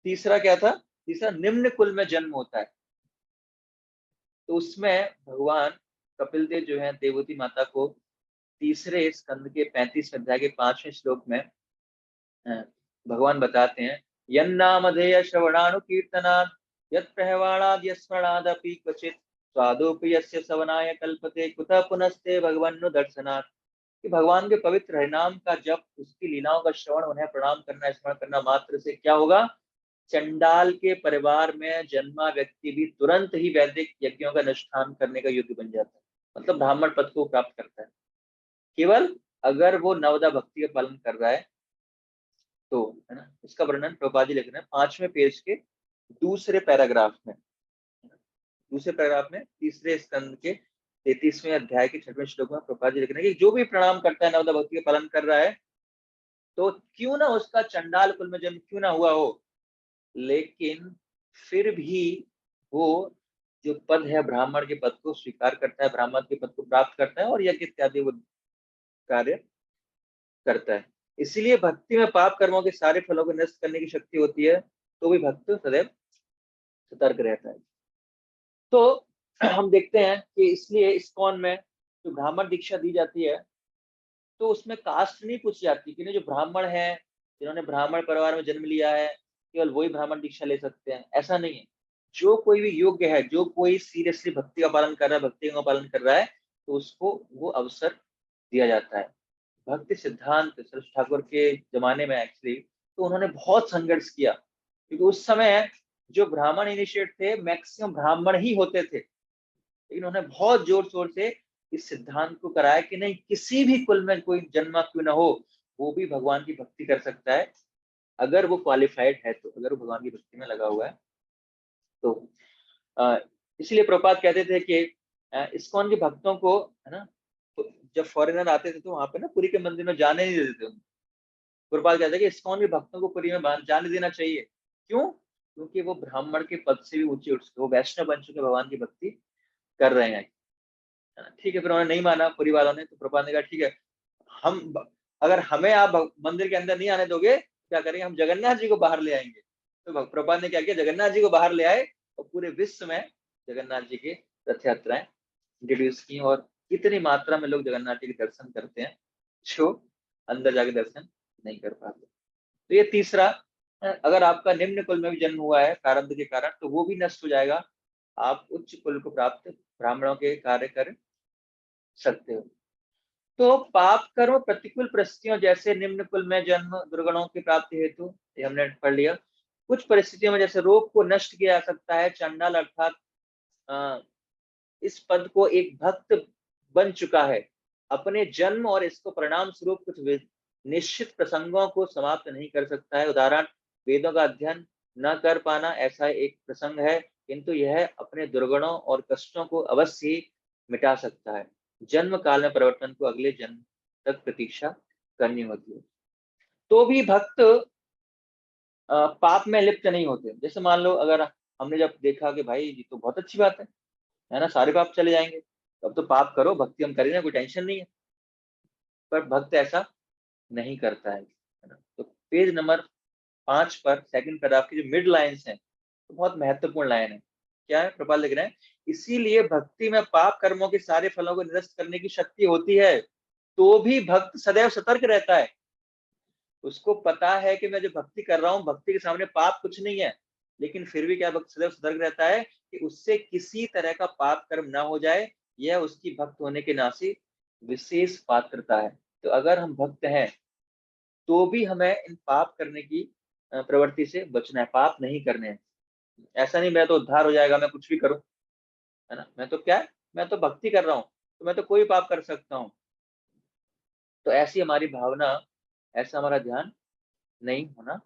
तीसरा क्या था, तीसरा निम्न कुल में जन्म होता है। तो उसमें भगवान कपिल देव जो है देवती माता को तीसरे स्कंद के 35 अध्याय के 5वें श्लोक में भगवान बताते हैं, यन्नामधेय श्रवणानु कीर्तनात् यत् प्रहवाणाद् यस्मणादपि क्वचित् स्वादोपि यस्य सवनाय कल्पते कुतः पुनस्ते भगवन्नु दर्शनात्। कि भगवान के पवित्र हरिनाम का जप, उसकी लीलाओं का श्रवण, उन्हें प्रणाम करना, स्मरण करना मात्र से क्या होगा, चंडाल के परिवार में जन्मा व्यक्ति भी तुरंत ही वैदिक यज्ञों का अनुष्ठान करने का योग्य बन जाता है, मतलब ब्राह्मण पद को प्राप्त करता है, केवल अगर वो नवदा भक्ति का पालन कर रहा है तो, है ना। इसका वर्णन प्रभुपाद जी लिख रहे हैं 5वें पेज के दूसरे पैराग्राफ में, दूसरे पैराग्राफ में तीसरे स्कंद के 33वें अध्याय के 6वें श्लोक में प्रभुपाद जी लिख रहे हैं कि जो भी प्रणाम करता है, नवदा भक्ति का पालन कर रहा है, तो क्यों ना उसका चंडाल कुल में जन्म क्यों ना हुआ हो, लेकिन फिर भी वो जो पद है ब्राह्मण के पद को स्वीकार करता है, ब्राह्मण के पद को प्राप्त करता है और यज्ञ इत्यादि वो कार्य करता है। इसीलिए भक्ति में पाप कर्मों के सारे फलों को नष्ट करने की शक्ति होती है, तो भी भक्त सदैव सतर्क रहता है। तो हम देखते हैं कि इसलिए इस्कॉन में जो ब्राह्मण दीक्षा दी जाती है, तो उसमें कास्ट नहीं पूछी जाती कि जो ब्राह्मण है, जिन्होंने ब्राह्मण परिवार में जन्म लिया है, केवल वही ब्राह्मण दीक्षा ले सकते हैं, ऐसा नहीं है। जो कोई भी योग्य है, जो कोई सीरियसली भक्ति का पालन कर रहा है, भक्ति का पालन कर रहा है, तो उसको वो अवसर दिया जाता है। भक्ति सिद्धांत सरस्वती ठाकुर के जमाने में एक्चुअली तो उन्होंने बहुत संघर्ष किया, क्योंकि उस समय जो ब्राह्मण इनिशिएट थे मैक्सिमम ब्राह्मण ही होते थे, लेकिन उन्होंने बहुत जोर शोर से इस सिद्धांत को कराया कि नहीं, किसी भी कुल में कोई जन्मा क्यों ना हो, वो भी भगवान की भक्ति कर सकता है, अगर वो क्वालिफाइड है, तो अगर वो भगवान की भक्ति में लगा हुआ है तो। इसलिए प्रभुपाद कहते थे कि इस्कॉन के भक्तों को, है ना, तो जब फॉरेनर आते थे तो वहां पे ना पुरी के मंदिर में जाने नहीं देते थे। प्रभुपाद कहते हैं कि इस्कॉन के भक्तों को पुरी में जाने देना चाहिए। क्यों? क्योंकि वो ब्राह्मण के पद से भी ऊंचे उठ चुके, वो वैष्णव बन चुके, भगवान की भक्ति कर रहे हैं। ठीक है, फिर उन्होंने नहीं माना पुरी वालों ने, तो प्रभुपाद ने कहा ठीक है, हम अगर हमें आप मंदिर के अंदर नहीं आने दोगे, क्या करेंगे, हम जगन्नाथ जी को बाहर ले आएंगे। तो प्रभुपाद ने क्या किया, जगन्नाथ जी को बाहर ले आए और पूरे विश्व में जगन्नाथ जी की रथ यात्राएं इंट्रोड्यूस की, और इतनी मात्रा में लोग जगन्नाथ जी के दर्शन करते हैं जो अंदर जाके दर्शन नहीं कर पाते। तो ये तीसरा, अगर आपका निम्न कुल में भी जन्म हुआ है प्रारब्ध के कारण, तो वो भी नष्ट हो जाएगा, आप उच्च कुल को प्राप्त ब्राह्मणों के कार्य कर सकते हो। तो पाप कर्म प्रतिकूल परिस्थितियों जैसे निम्न कुल में जन्म, दुर्गुणों की प्राप्ति हेतु, ये हमने पढ़ लिया। कुछ परिस्थितियों में जैसे रोग को नष्ट किया जा सकता है, चंडाल अर्थात इस पद को एक भक्त बन चुका है, अपने जन्म और इसको परिणाम स्वरूप कुछ निश्चित प्रसंगों को समाप्त नहीं कर सकता है। उदाहरण, वेदों का अध्ययन न कर पाना ऐसा एक प्रसंग है, किंतु यह अपने दुर्गुणों और कष्टों को अवश्य ही मिटा सकता है। जन्म काल में परिवर्तन को अगले जन्म तक प्रतीक्षा करनी होती है। तो भी भक्त पाप में लिप्त नहीं होते। जैसे मान लो, अगर हमने जब देखा कि भाई ये तो बहुत अच्छी बात है ना, सारे पाप चले जाएंगे, अब तो पाप करो, भक्ति हम करेंगे, कोई टेंशन नहीं है, पर भक्त ऐसा नहीं करता है ना। तो पेज नंबर 5 पर सेकंड पैराग्राफ की जो मिड लाइन्स हैं, तो बहुत महत्वपूर्ण लाइन है। क्या है, प्रभुपाद लिख रहे हैं, इसीलिए भक्ति में पाप कर्मों के सारे फलों को निरस्त करने की शक्ति होती है, तो भी भक्त सदैव सतर्क रहता है। उसको पता है कि मैं जो भक्ति कर रहा हूँ, भक्ति के सामने पाप कुछ नहीं है, लेकिन फिर भी क्या, भक्त सदैव सतर्क रहता है कि उससे किसी तरह का पाप कर्म ना हो जाए, यह उसकी भक्त होने के नाते विशेष पात्रता है। तो अगर हम भक्त हैं तो भी हमें इन पाप करने की प्रवृत्ति से बचना है, पाप नहीं करने हैं। ऐसा नहीं मैं तो उद्धार हो जाएगा, मैं कुछ भी करूं, है ना, मैं तो क्या है, मैं तो भक्ति कर रहा हूँ, तो मैं तो कोई पाप कर सकता हूँ। तो ऐसी हमारी भावना, ऐसा हमारा ध्यान नहीं होना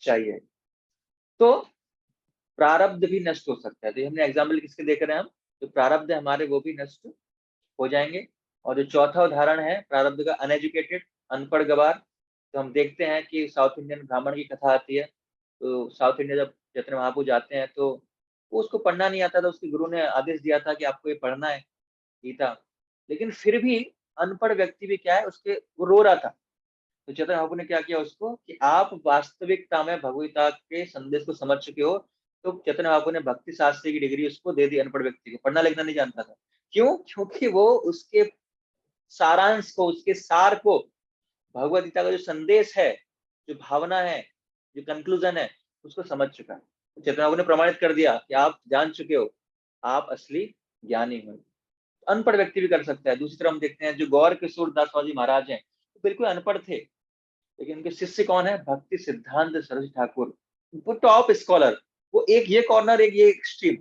चाहिए। तो प्रारब्ध भी नष्ट हो सकता है। तो हमने एग्जाम्पल किसके देख रहे हैं हम, तो प्रारब्ध हमारे वो भी नष्ट हो जाएंगे। और जो चौथा उदाहरण है प्रारब्ध का, अनएजुकेटेड, अनपढ़ गवार। तो हम देखते हैं कि साउथ इंडियन ब्राह्मण की कथा आती है, तो साउथ इंडिया जब चैतन्य महाप्रभु जाते हैं तो वो उसको पढ़ना नहीं आता था, उसके गुरु ने आदेश दिया था कि आपको ये पढ़ना है गीता, लेकिन फिर भी अनपढ़ व्यक्ति भी क्या है, उसके वो रो रहा था। तो चैतन्य महाप्रभु ने क्या किया उसको, कि आप वास्तविकता में भगवदगीता के संदेश को समझ चुके हो, तो चैतन्य महाप्रभु ने भक्ति शास्त्री की डिग्री उसको दे दी, अनपढ़ व्यक्ति को, पढ़ना लिखना नहीं जानता था। क्यों? क्योंकि वो उसके सारांश को, उसके सार को, भगवद गीता का जो संदेश है, जो भावना है, जो कंक्लूजन है, उसको समझ चुका है। तो चैतन्य बाबू ने प्रमाणित कर दिया कि आप जान चुके हो, आप असली ज्ञानी हो। अनपढ़ व्यक्ति भी कर सकता है। दूसरी तरफ हम देखते हैं जो गौर किशोर दास जी महाराज हैं, वो बिल्कुल अनपढ़ थे, लेकिन उनके शिष्य कौन है? भक्ति सिद्धांत सरस्वती ठाकुर, वो टॉप स्कॉलर। वो एक ये कॉर्नर, एक ये एक्सट्रीम,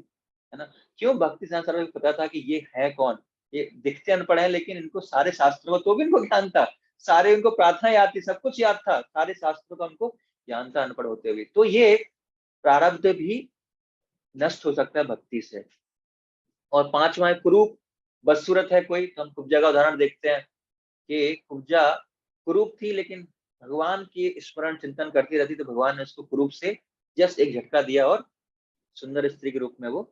है ना। क्यों? भक्ति सिद्धांत सरस्वती को पता था कि ये है कौन, ये दिखते अनपढ़ है लेकिन इनको सारे शास्त्रों का तो भी इनको ज्ञान था, सारे इनको प्रार्थना याद थी, सब कुछ याद था, सारे शास्त्रों का उनको ज्ञान था अनपढ़ होते हुए। तो ये प्रारब्ध भी नष्ट हो सकता है भक्ति से। और पांचवा है कुरूप। बदसूरत है कोई, तो हम कुब्जा का उदाहरण देखते हैं कि कुब्जा कुरूप थी, लेकिन भगवान की स्मरण चिंतन करती रहती, तो भगवान ने उसको कुरूप से जस्ट एक झटका दिया और सुंदर स्त्री के रूप में वो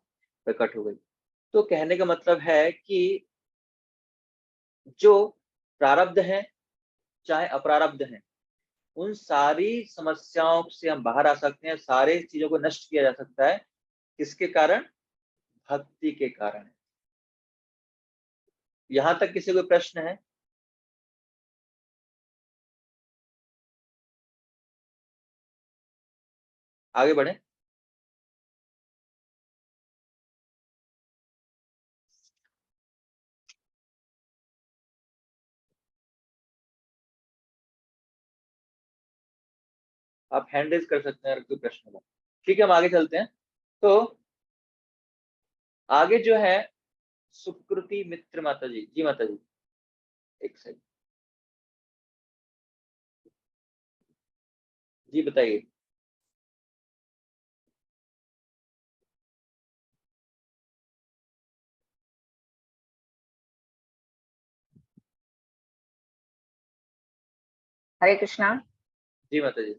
प्रकट हो गई। तो कहने का मतलब है कि जो प्रारब्ध है चाहे अप्रारब्ध है, उन सारी समस्याओं से हम बाहर आ सकते हैं, सारे चीजों को नष्ट किया जा सकता है। किसके कारण? भक्ति के कारण। यहां तक किसी को प्रश्न है? आगे बढ़े। आप हैंड रेज कर सकते हैं अगर कोई प्रश्न हो। ठीक है, हम आगे चलते हैं। तो आगे जो है सुकृति मित्र माता जी। जी माता जी, एक सेकंड। जी बताइए। हरे कृष्णा। जी माता जी।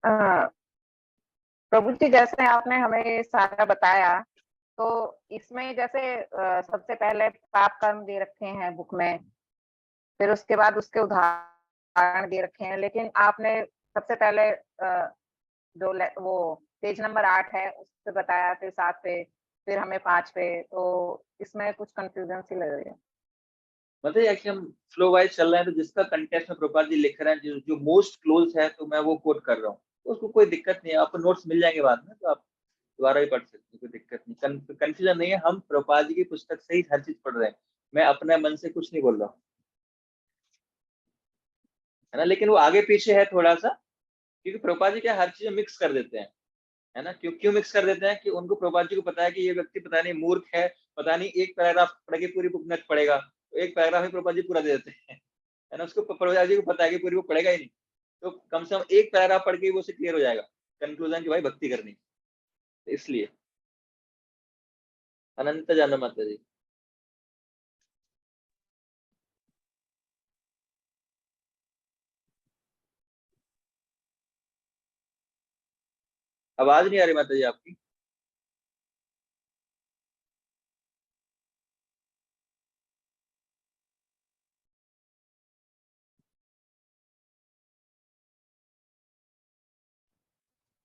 अ, प्रभु जी, जैसे आपने हमें सारा बताया, तो इसमें जैसे सबसे पहले पाप कर्म दे रखे हैं बुक में, फिर उसके बाद उसके उदाहरण दे रखे हैं, लेकिन आपने सबसे पहले वो पेज नंबर 8 है उस पे बताया, फिर 7 पे, फिर हमें 5 पे, तो इसमें कुछ कंफ्यूजन सी लग रही है। मतलब एक्चुअली हम फ्लो वाइज चल रहे हैं, तो जिसका कंटेक्स्ट में प्रभुपाद जी लिख रहे हैं, जो मोस्ट क्लोज है, तो मैं वो कोट कर रहा हूँ, तो उसको कोई दिक्कत नहीं है। आपको नोट्स मिल जाएंगे बाद में, तो आप दोबारा भी पढ़ सकते हैं, कोई दिक्कत नहीं, कंफ्यूजन नहीं है। हम प्रभुपाद जी की पुस्तक से ही हर चीज पढ़ रहे हैं, मैं अपने मन से कुछ नहीं बोल रहा हूँ, है ना। लेकिन वो आगे पीछे है थोड़ा सा, क्योंकि प्रभुपाद जी क्या हर चीज मिक्स कर देते हैं, है ना। क्यों क्यों मिक्स कर देते हैं? कि उनको प्रभुपाद जी को पता है कि ये व्यक्ति पता नहीं मूर्ख है, पता नहीं एक पैराग्राफ पढ़ के पूरी बुक नच पड़ेगा, तो एक पैराग्राफ ही प्रभुपाद जी पूरा दे देते हैं, है ना। उसको प्रभुपाद जी को पता है कि पूरी बुक पढ़ेगा ही नहीं, तो कम से कम एक पैराग्राफ पढ़ के वो से क्लियर हो जाएगा कंक्लूजन की भाई भक्ति करनी, तो इसलिए। अनंत जाना माता जी। आवाज नहीं आ रही माता जी आपकी।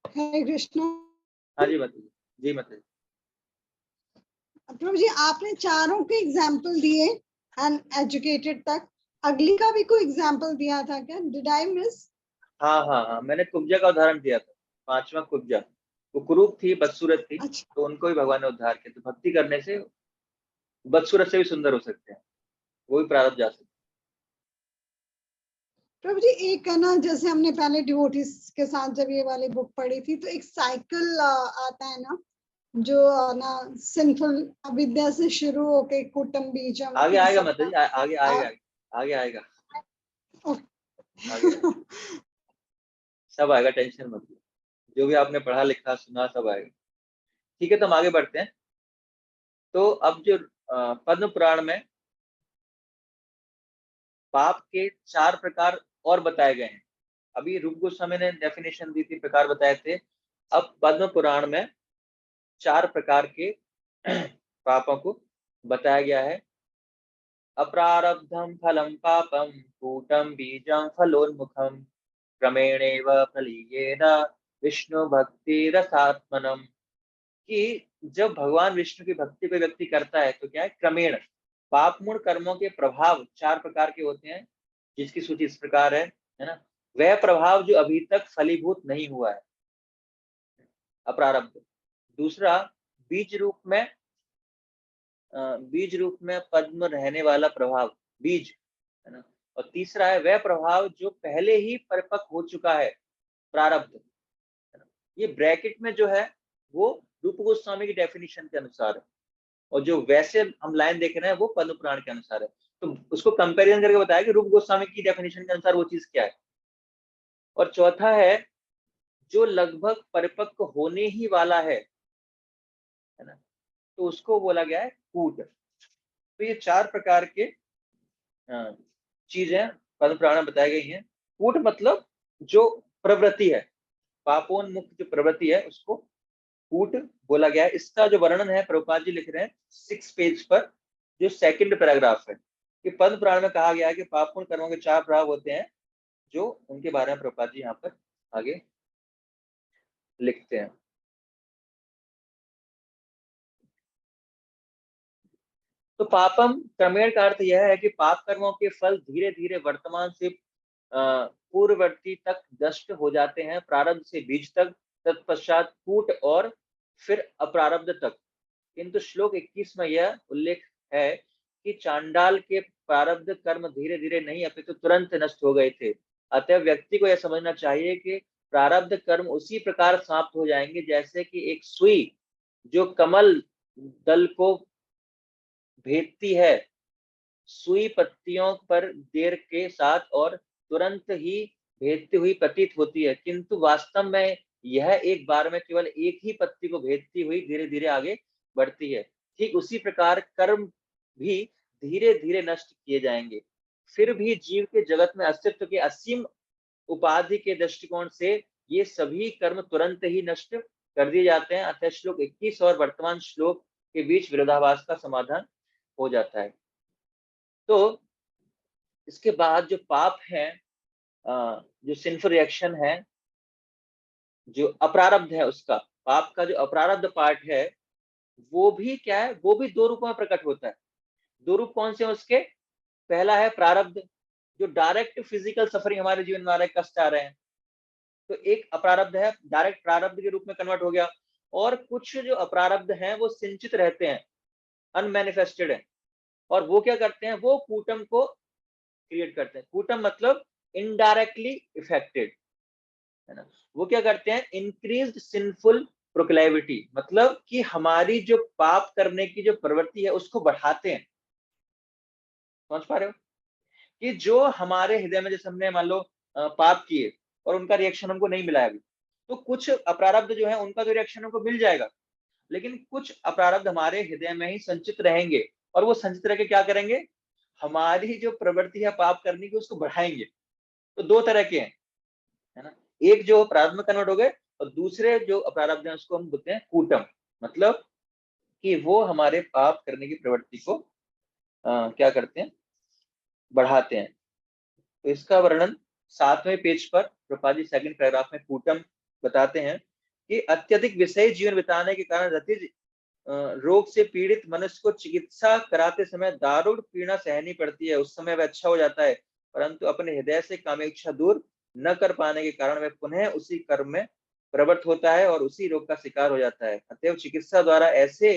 हरे कृष्णा। हाँ जी माता जी। जी माता जी। प्रभु जी, आपने चारों के एग्जाम्पल दिए एंड एजुकेटेड तक, अगली का भी कोई एग्जाम्पल दिया था क्या? Did I miss? हाँ हाँ हाँ, मैंने कुब्जा का उदाहरण दिया था, पांचवा कुब्जा। वो कुरूप थी, बदसूरत थी, अच्छा तो उनको भी भगवान ने उद्धार किया। तो भक्ति करने से बदसूरत से भी सुंदर हो सकते हैं, वो भी प्रारब्ध जा सकते हैं। प्रभु जी, एक है ना, जैसे हमने पहले डिवोटीज के साथ जब ये वाली बुक पढ़ी थी, तो एक साइकिल आता है ना, जो ना सिंफुल अविद्या से शुरू होके कुटुंब बीजम आगे इन आएगा सब माता का। जी, आगे आएगा, आगे आएगा, आगे आएगा, सब आएगा, टेंशन मत लो। जो भी आपने पढ़ा लिखा सुना सब आएगा। ठीक है, तो हम आगे बढ़ते हैं। तो अब जो पद्म पुराण में पाप के 4 प्रकार और बताए गए हैं। अभी रूप गोस्वामी ने डेफिनेशन दी थी, प्रकार बताए थे। अब पद्म पुराण में 4 प्रकार के पापों को बताया गया है। अप्रारब्धम फलम पापम कूटम बीजम फलोन्मुखम क्रमेणेव फलीयेन विष्णु भक्ति रसात्मनम। कि जब भगवान विष्णु की भक्ति कोई व्यक्ति करता है, तो क्या है? क्रमेण पाप मूल कर्मों के प्रभाव 4 प्रकार के होते हैं, जिसकी सूची इस प्रकार है ना। वह प्रभाव जो अभी तक फलीभूत नहीं हुआ है, अप्रारब्ध। दूसरा, बीज रूप में बीज रूप में पद्म रहने वाला प्रभाव, बीज, है ना। और तीसरा है वह प्रभाव जो पहले ही परिपक्व हो चुका है, प्रारब्ध, है ना। ये ब्रैकेट में जो है वो रूप गोस्वामी की डेफिनेशन के अनुसार है, और जो वैसे हम लाइन देख रहे हैं वो पद्म पुराण के अनुसार है। तो उसको कंपैरिजन करके बताया कि रूप गोस्वामी की डेफिनेशन के अनुसार वो चीज क्या है। और चौथा है जो लगभग परिपक्व होने ही वाला है ना, तो उसको बोला गया है कूट। तो ये 4 प्रकार के चीजें पद्म पुराण में बताई गई हैं। कूट मतलब जो प्रवृत्ति है, पापोन्मुक्त जो प्रवृत्ति है उसको कूट बोला गया है। इसका जो वर्णन है प्रभुपाद जी लिख रहे हैं 6 पेज पर, जो 2nd पैराग्राफ है, कि पद्म पुराण में कहा गया है कि पापों कर्मों के 4 प्रभाव होते हैं, जो उनके बारे में प्रभुपाद जी यहाँ पर आगे लिखते हैं। तो पापम क्रमेण का अर्थ यह है कि पाप कर्मों के फल धीरे धीरे वर्तमान से पूर्ववर्ती तक नष्ट हो जाते हैं, प्रारब्ध से बीज तक, तत्पश्चात कूट और फिर अप्रारब्ध तक। किंतु श्लोक 21 में यह उल्लेख है कि चांडाल के प्रारब्ध कर्म धीरे धीरे नहीं अपितु तुरंत नष्ट हो गए थे। अतः व्यक्ति को यह समझना चाहिए कि प्रारब्ध कर्म उसी प्रकार समाप्त हो जाएंगे जैसे कि एक सुई जो कमल दल को भेदती है, सुई पत्तियों पर देर के साथ और तुरंत ही भेदती हुई प्रतीत होती है, किंतु वास्तव में यह एक बार में केवल एक ही पत्ती को भेदती हुई धीरे धीरे आगे बढ़ती है। ठीक उसी प्रकार कर्म भी धीरे धीरे नष्ट किए जाएंगे। फिर भी जीव के जगत में अस्तित्व के असीम उपाधि के दृष्टिकोण से ये सभी कर्म तुरंत ही नष्ट कर दिए जाते हैं। अतः श्लोक 21 और वर्तमान श्लोक के बीच विरोधाभास का समाधान हो जाता है। तो इसके बाद जो पाप है, जो सिंफुल रिएक्शन है, जो अप्रारब्ध है, उसका पाप का जो अप्रारब्ध पार्ट है वो भी क्या है, वो भी 2 रूपों में प्रकट होता है। 2 रूप कौन से हैं उसके? पहला है प्रारब्ध, जो डायरेक्ट फिजिकल सफरिंग हमारे जीवन में आ रहा है, कष्ट आ रहे हैं, तो एक अप्रारब्ध है, डायरेक्ट प्रारब्ध के रूप में कन्वर्ट हो गया। और कुछ जो अप्रारब्ध हैं वो संचित रहते हैं, अनमैनिफेस्टेड है, और वो क्या करते हैं, वो कूटम को क्रिएट करते हैं। कूटम मतलब इनडायरेक्टली इफेक्टेड, है ना। वो क्या करते हैं, इंक्रीज्ड सिंफुल प्रोक्लेविटी, मतलब कि हमारी जो पाप करने की जो प्रवृत्ति है उसको बढ़ाते हैं। समझ पा रहे हो कि जो हमारे हृदय में, जैसे हमने मान लो पाप किए और उनका रिएक्शन हमको नहीं मिला अभी, तो कुछ अप्रारब्ध जो है उनका तो रिएक्शन हमको मिल जाएगा, लेकिन कुछ अप्रारब्ध हमारे हृदय में ही संचित रहेंगे, और वो संचित रह के क्या करेंगे, हमारी जो प्रवृत्ति है पाप करने की उसको बढ़ाएंगे। तो 2 तरह के हैं, है ना। एक जो प्रारब्ध में कन्वर्ट हो गए, और दूसरे जो अप्रारब्ध हैं उसको हम बोलते हैं कूटम, मतलब कि वो हमारे पाप करने की प्रवृत्ति को क्या करते हैं, बढ़ाते हैं। तो इसका वर्णन 7वें पेज पर प्रभुपाद जी 2nd पैराग्राफ में कूटम बताते हैं कि अत्यधिक विषय जीवन बिताने के कारण रतिज रोग से पीड़ित मनुष्य को चिकित्सा कराते समय दारुण पीड़ा सहनी पड़ती है। उस समय वह अच्छा हो जाता है, परंतु अपने हृदय से कामेच्छा दूर न कर पाने के कारण वह पुनः उसी कर्म में प्रवृत्त होता है और उसी रोग का शिकार हो जाता है। अतएव चिकित्सा द्वारा ऐसे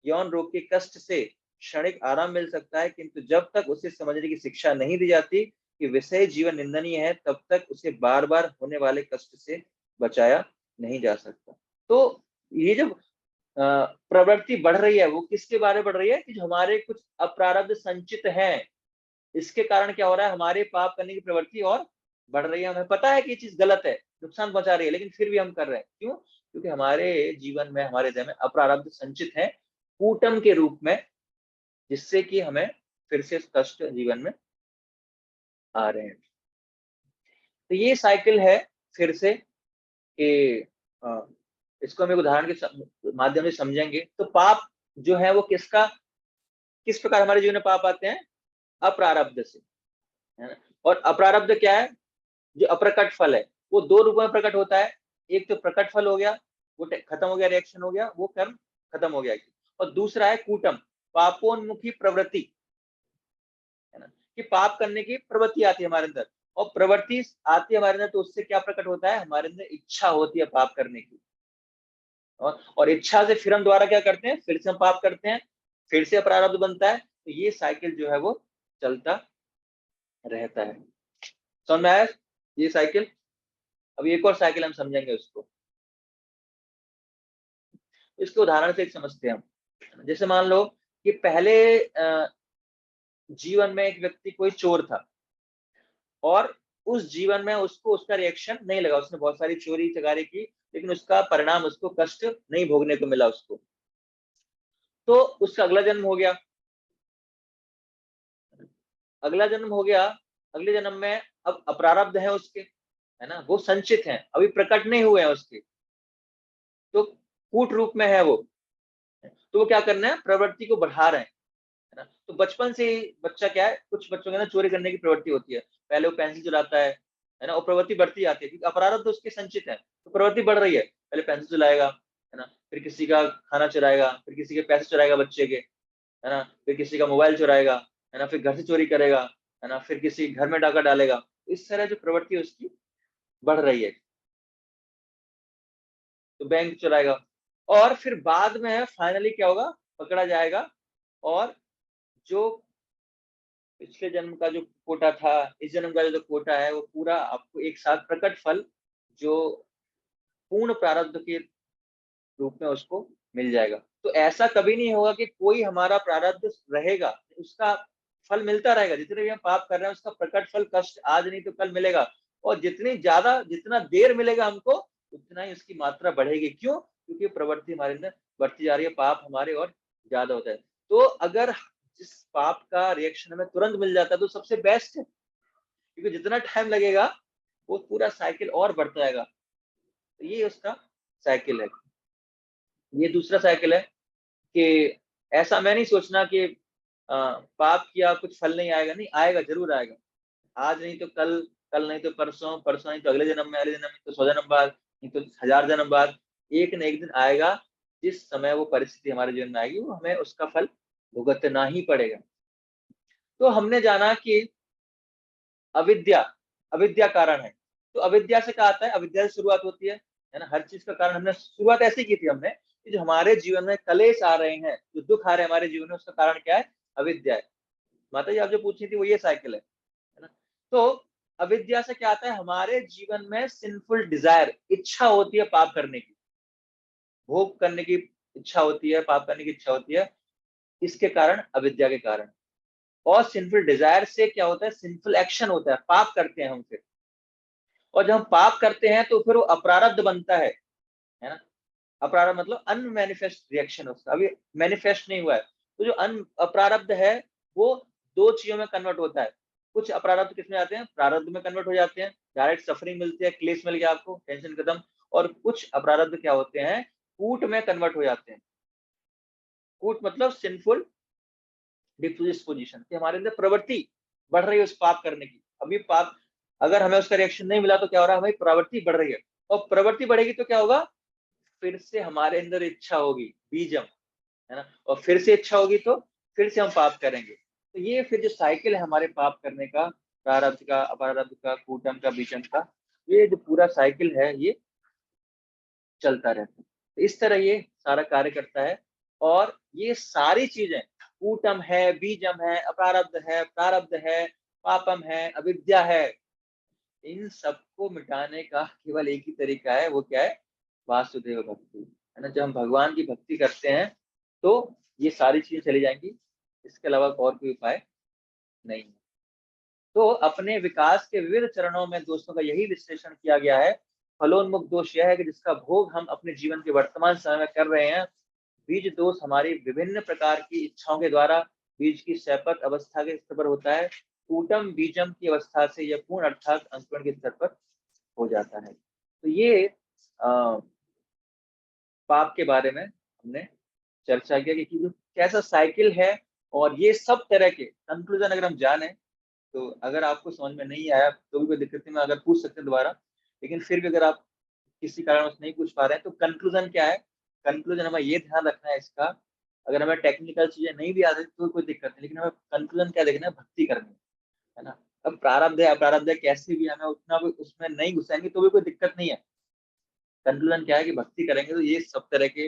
यौन रोग के कष्ट से क्षणिक आराम मिल सकता है, किंतु जब तक उसे समझने की शिक्षा नहीं दी जाती कि विषय जीवन निंदनीय है, तब तक उसे बार बार होने वाले कष्ट से बचाया नहीं जा सकता। तो ये जब प्रवृत्ति बढ़ रही है, वो किसके बारे में बढ़ रही है कि जो हमारे कुछ अप्रारब्ध संचित हैं, इसके कारण क्या हो रहा है, हमारे पाप करने की प्रवृत्ति और बढ़ रही है। हमें पता है कि ये चीज गलत है, नुकसान पहुंचा रही है, लेकिन फिर भी हम कर रहे हैं। क्यों? क्योंकि हमारे जीवन में, हमारे हृदय में अप्रारब्ध संचित है कूटम के रूप में, जिससे कि हमें फिर से कष्ट जीवन में आ रहे हैं। तो ये साइकिल है फिर से कि इसको हम एक उदाहरण के माध्यम से समझेंगे। तो पाप जो है वो किस प्रकार हमारे जीवन में पाप आते हैं, अप्रारब्ध से, है ना। और अप्रारब्ध क्या है, जो अप्रकट फल है, वो 2 रूपों में प्रकट होता है। एक तो प्रकट फल हो गया, वो खत्म हो गया, रिएक्शन हो गया, वो कर्म खत्म हो गया। और दूसरा है कूटम, पापोन्मुखी प्रवृत्ति, है ना, कि पाप करने की प्रवृत्ति आती है हमारे अंदर, और प्रवृत्ति आती है हमारे अंदर, तो उससे क्या प्रकट होता है, हमारे अंदर इच्छा होती है पाप करने की, और इच्छा से फिर हम द्वारा क्या करते हैं, फिर से हम पाप करते हैं। फिर से प्रारब्ध बनता है, तो ये साइकिल जो है वो चलता रहता है। समझ में आया ये साइकिल? अब एक और साइकिल हम समझेंगे उसको, इसके उदाहरण से एक समझते हैं हम। जैसे मान लो कि पहले जीवन में एक व्यक्ति कोई चोर था और उस जीवन में उसको उसका रिएक्शन नहीं लगा, उसने बहुत सारी चोरी चकारी की लेकिन उसका परिणाम उसको कष्ट नहीं भोगने को मिला उसको, तो उसका अगला जन्म हो गया। अगला जन्म हो गया, अगले जन्म में अब अप्रारब्ध है उसके, है ना, वो संचित हैं, अभी प्रकट नहीं हुए हैं उसके, तो कूट रूप में है वो, तो वो क्या करना है, प्रवृत्ति को बढ़ा रहे हैं, है ना। तो बचपन से ही बच्चा क्या है, कुछ बच्चों के ना चोरी करने की प्रवृत्ति होती है, पहले वो पेंसिल चुराता है ना, और प्रवृत्ति बढ़ती जाती है क्योंकि अपराध उसके संचित है, तो प्रवृत्ति बढ़ रही है, पहले पेंसिल चुराएगा, है ना, फिर किसी का खाना चुराएगा, फिर किसी के पैसे चुराएगा बच्चे के, है ना, फिर किसी का मोबाइल चुराएगा, है ना, फिर घर से चोरी करेगा, है ना, फिर किसी घर में डाका डालेगा। इस तरह जो प्रवृत्ति उसकी बढ़ रही है, तो बैंक चुराएगा, और फिर बाद में फाइनली क्या होगा, पकड़ा जाएगा, और जो पिछले जन्म का जो कोटा था, इस जन्म का जो कोटा है, वो पूरा आपको एक साथ प्रकट फल जो पूर्ण प्रारब्ध के रूप में उसको मिल जाएगा। तो ऐसा कभी नहीं होगा कि कोई हमारा प्रारब्ध रहेगा, उसका फल मिलता रहेगा, जितने भी हम पाप कर रहे हैं उसका प्रकट फल कष्ट आज नहीं तो कल मिलेगा, और जितनी ज्यादा जितना देर मिलेगा हमको उतना ही उसकी मात्रा बढ़ेगी। क्यों? क्योंकि प्रवृत्ति हमारे अंदर बढ़ती जा रही है, पाप हमारे और ज्यादा होता है। तो अगर जिस पाप का रिएक्शन हमें तुरंत मिल जाता है तो सबसे बेस्ट है, क्योंकि जितना टाइम लगेगा वो पूरा साइकिल और बढ़ता जाएगा। तो ये उसका साइकिल है। ये दूसरा साइकिल है कि ऐसा मैं नहीं सोचना कि पाप किया कुछ फल नहीं आएगा, नहीं आएगा, जरूर आएगा, आज नहीं तो कल, कल नहीं तो परसों, परसों नहीं तो अगले जन्म में, अगले जन्म में तो 100 जन्म बाद, नहीं तो 1000 जन्म बाद, एक न एक दिन आएगा जिस समय वो परिस्थिति हमारे जीवन में आएगी, वो हमें उसका फल भुगतना ही पड़ेगा। तो हमने जाना कि अविद्या, अविद्या कारण है, तो अविद्या से क्या आता है, अविद्या से शुरुआत होती है ना, हर चीज का कारण हमने शुरुआत ऐसे की थी हमने कि जो हमारे जीवन में कलेश आ रहे हैं, जो दुख आ रहे हैं हमारे जीवन में, उसका कारण क्या है, अविद्या है। माता जी आप जो पूछ रही थी वो ये साइकिल है ना। तो अविद्या से क्या आता है, हमारे जीवन में सिंफुल डिजायर, इच्छा होती है पाप करने की, भोग करने की इच्छा होती है, पाप करने की इच्छा होती है, इसके कारण, अविद्या के कारण। और सिंफुल डिजायर से क्या होता है, सिंफुल एक्शन होता है, पाप करते हैं हम फिर, और जब हम पाप करते हैं तो फिर वो अप्रारब्ध बनता है ना। अप्रारब्ध मतलब अनमैनिफेस्ट रिएक्शन, उसका अभी मैनिफेस्ट नहीं हुआ है। तो जो अप्रारब्ध है वो दो चीजों में कन्वर्ट होता है। कुछ अप्रारब्ध किसमें आते हैं, प्रारब्ध में कन्वर्ट हो जाते हैं, डायरेक्ट सफरिंग मिलती है, क्लेश मिल गया आपको, टेंशन खत्म। और कुछ अप्रारब्ध क्या होते हैं, कूट में कन्वर्ट हो जाते हैं। कूट मतलब सिंफुल डिस्पोजिशन, कि हमारे अंदर प्रवृत्ति बढ़ रही है उस पाप करने की। अभी पाप अगर हमें उसका रिएक्शन नहीं मिला तो क्या हो रहा है, हमारी प्रवृत्ति बढ़ रही है, और प्रवृत्ति बढ़ेगी तो क्या होगा, फिर से हमारे अंदर इच्छा होगी, बीजम, है ना, और फिर से इच्छा होगी तो फिर से हम पाप करेंगे। तो ये फिर जो साइकिल है हमारे पाप करने का, प्रारब्ध का, अपरारब्ध का, कूटम का, बीजम का, ये जो पूरा साइकिल है ये चलता रहता है। तो इस तरह ये सारा कार्य करता है। और ये सारी चीजें, कूटम है, बीजम है, अपरारब्ध है, प्रारब्ध है, पापम है, अविद्या है, इन सबको मिटाने का केवल एक ही तरीका है, वो क्या है, वासुदेव भक्ति, है ना। जब हम भगवान की भक्ति करते हैं तो ये सारी चीजें चली जाएंगी, इसके अलावा और कोई उपाय नहीं है। तो अपने विकास के विविध चरणों में दोस्तों का यही विश्लेषण किया गया है। फलोन्मुख दोष यह है कि जिसका भोग हम अपने जीवन के वर्तमान समय में कर रहे हैं। बीज दोष हमारी विभिन्न प्रकार की इच्छाओं के द्वारा बीज की शैपथ अवस्था के स्तर पर होता है। कूटम बीजम की अवस्था से यह पूर्ण अर्थात अंकुरण के स्तर पर हो जाता है। तो ये पाप के बारे में हमने चर्चा किया कि जो कैसा साइकिल है, और ये सब तरह के कंक्लूजन अगर हम जाने, तो अगर आपको समझ में नहीं आया तो भी कोई दिक्कत नहीं, मैं अगर पूछ सकते हैं दोबारा, लेकिन फिर भी अगर आप किसी कारणवश नहीं पूछ पा रहे हैं तो कंक्लूजन क्या है, कंक्लूजन हमें ये ध्यान रखना है इसका, अगर हमें टेक्निकल चीजें नहीं भी आती तो कोई दिक्कत नहीं, लेकिन हमें कंक्लूजन क्या देखना है, भक्ति करनी है ना। अब प्रारब्ध है अपरारब्ध है कैसे भी हमें उतना भी उसमें नहीं घुसाएंगे तो भी कोई दिक्कत नहीं है। कंक्लूजन क्या है कि भक्ति करेंगे तो ये सब तरह के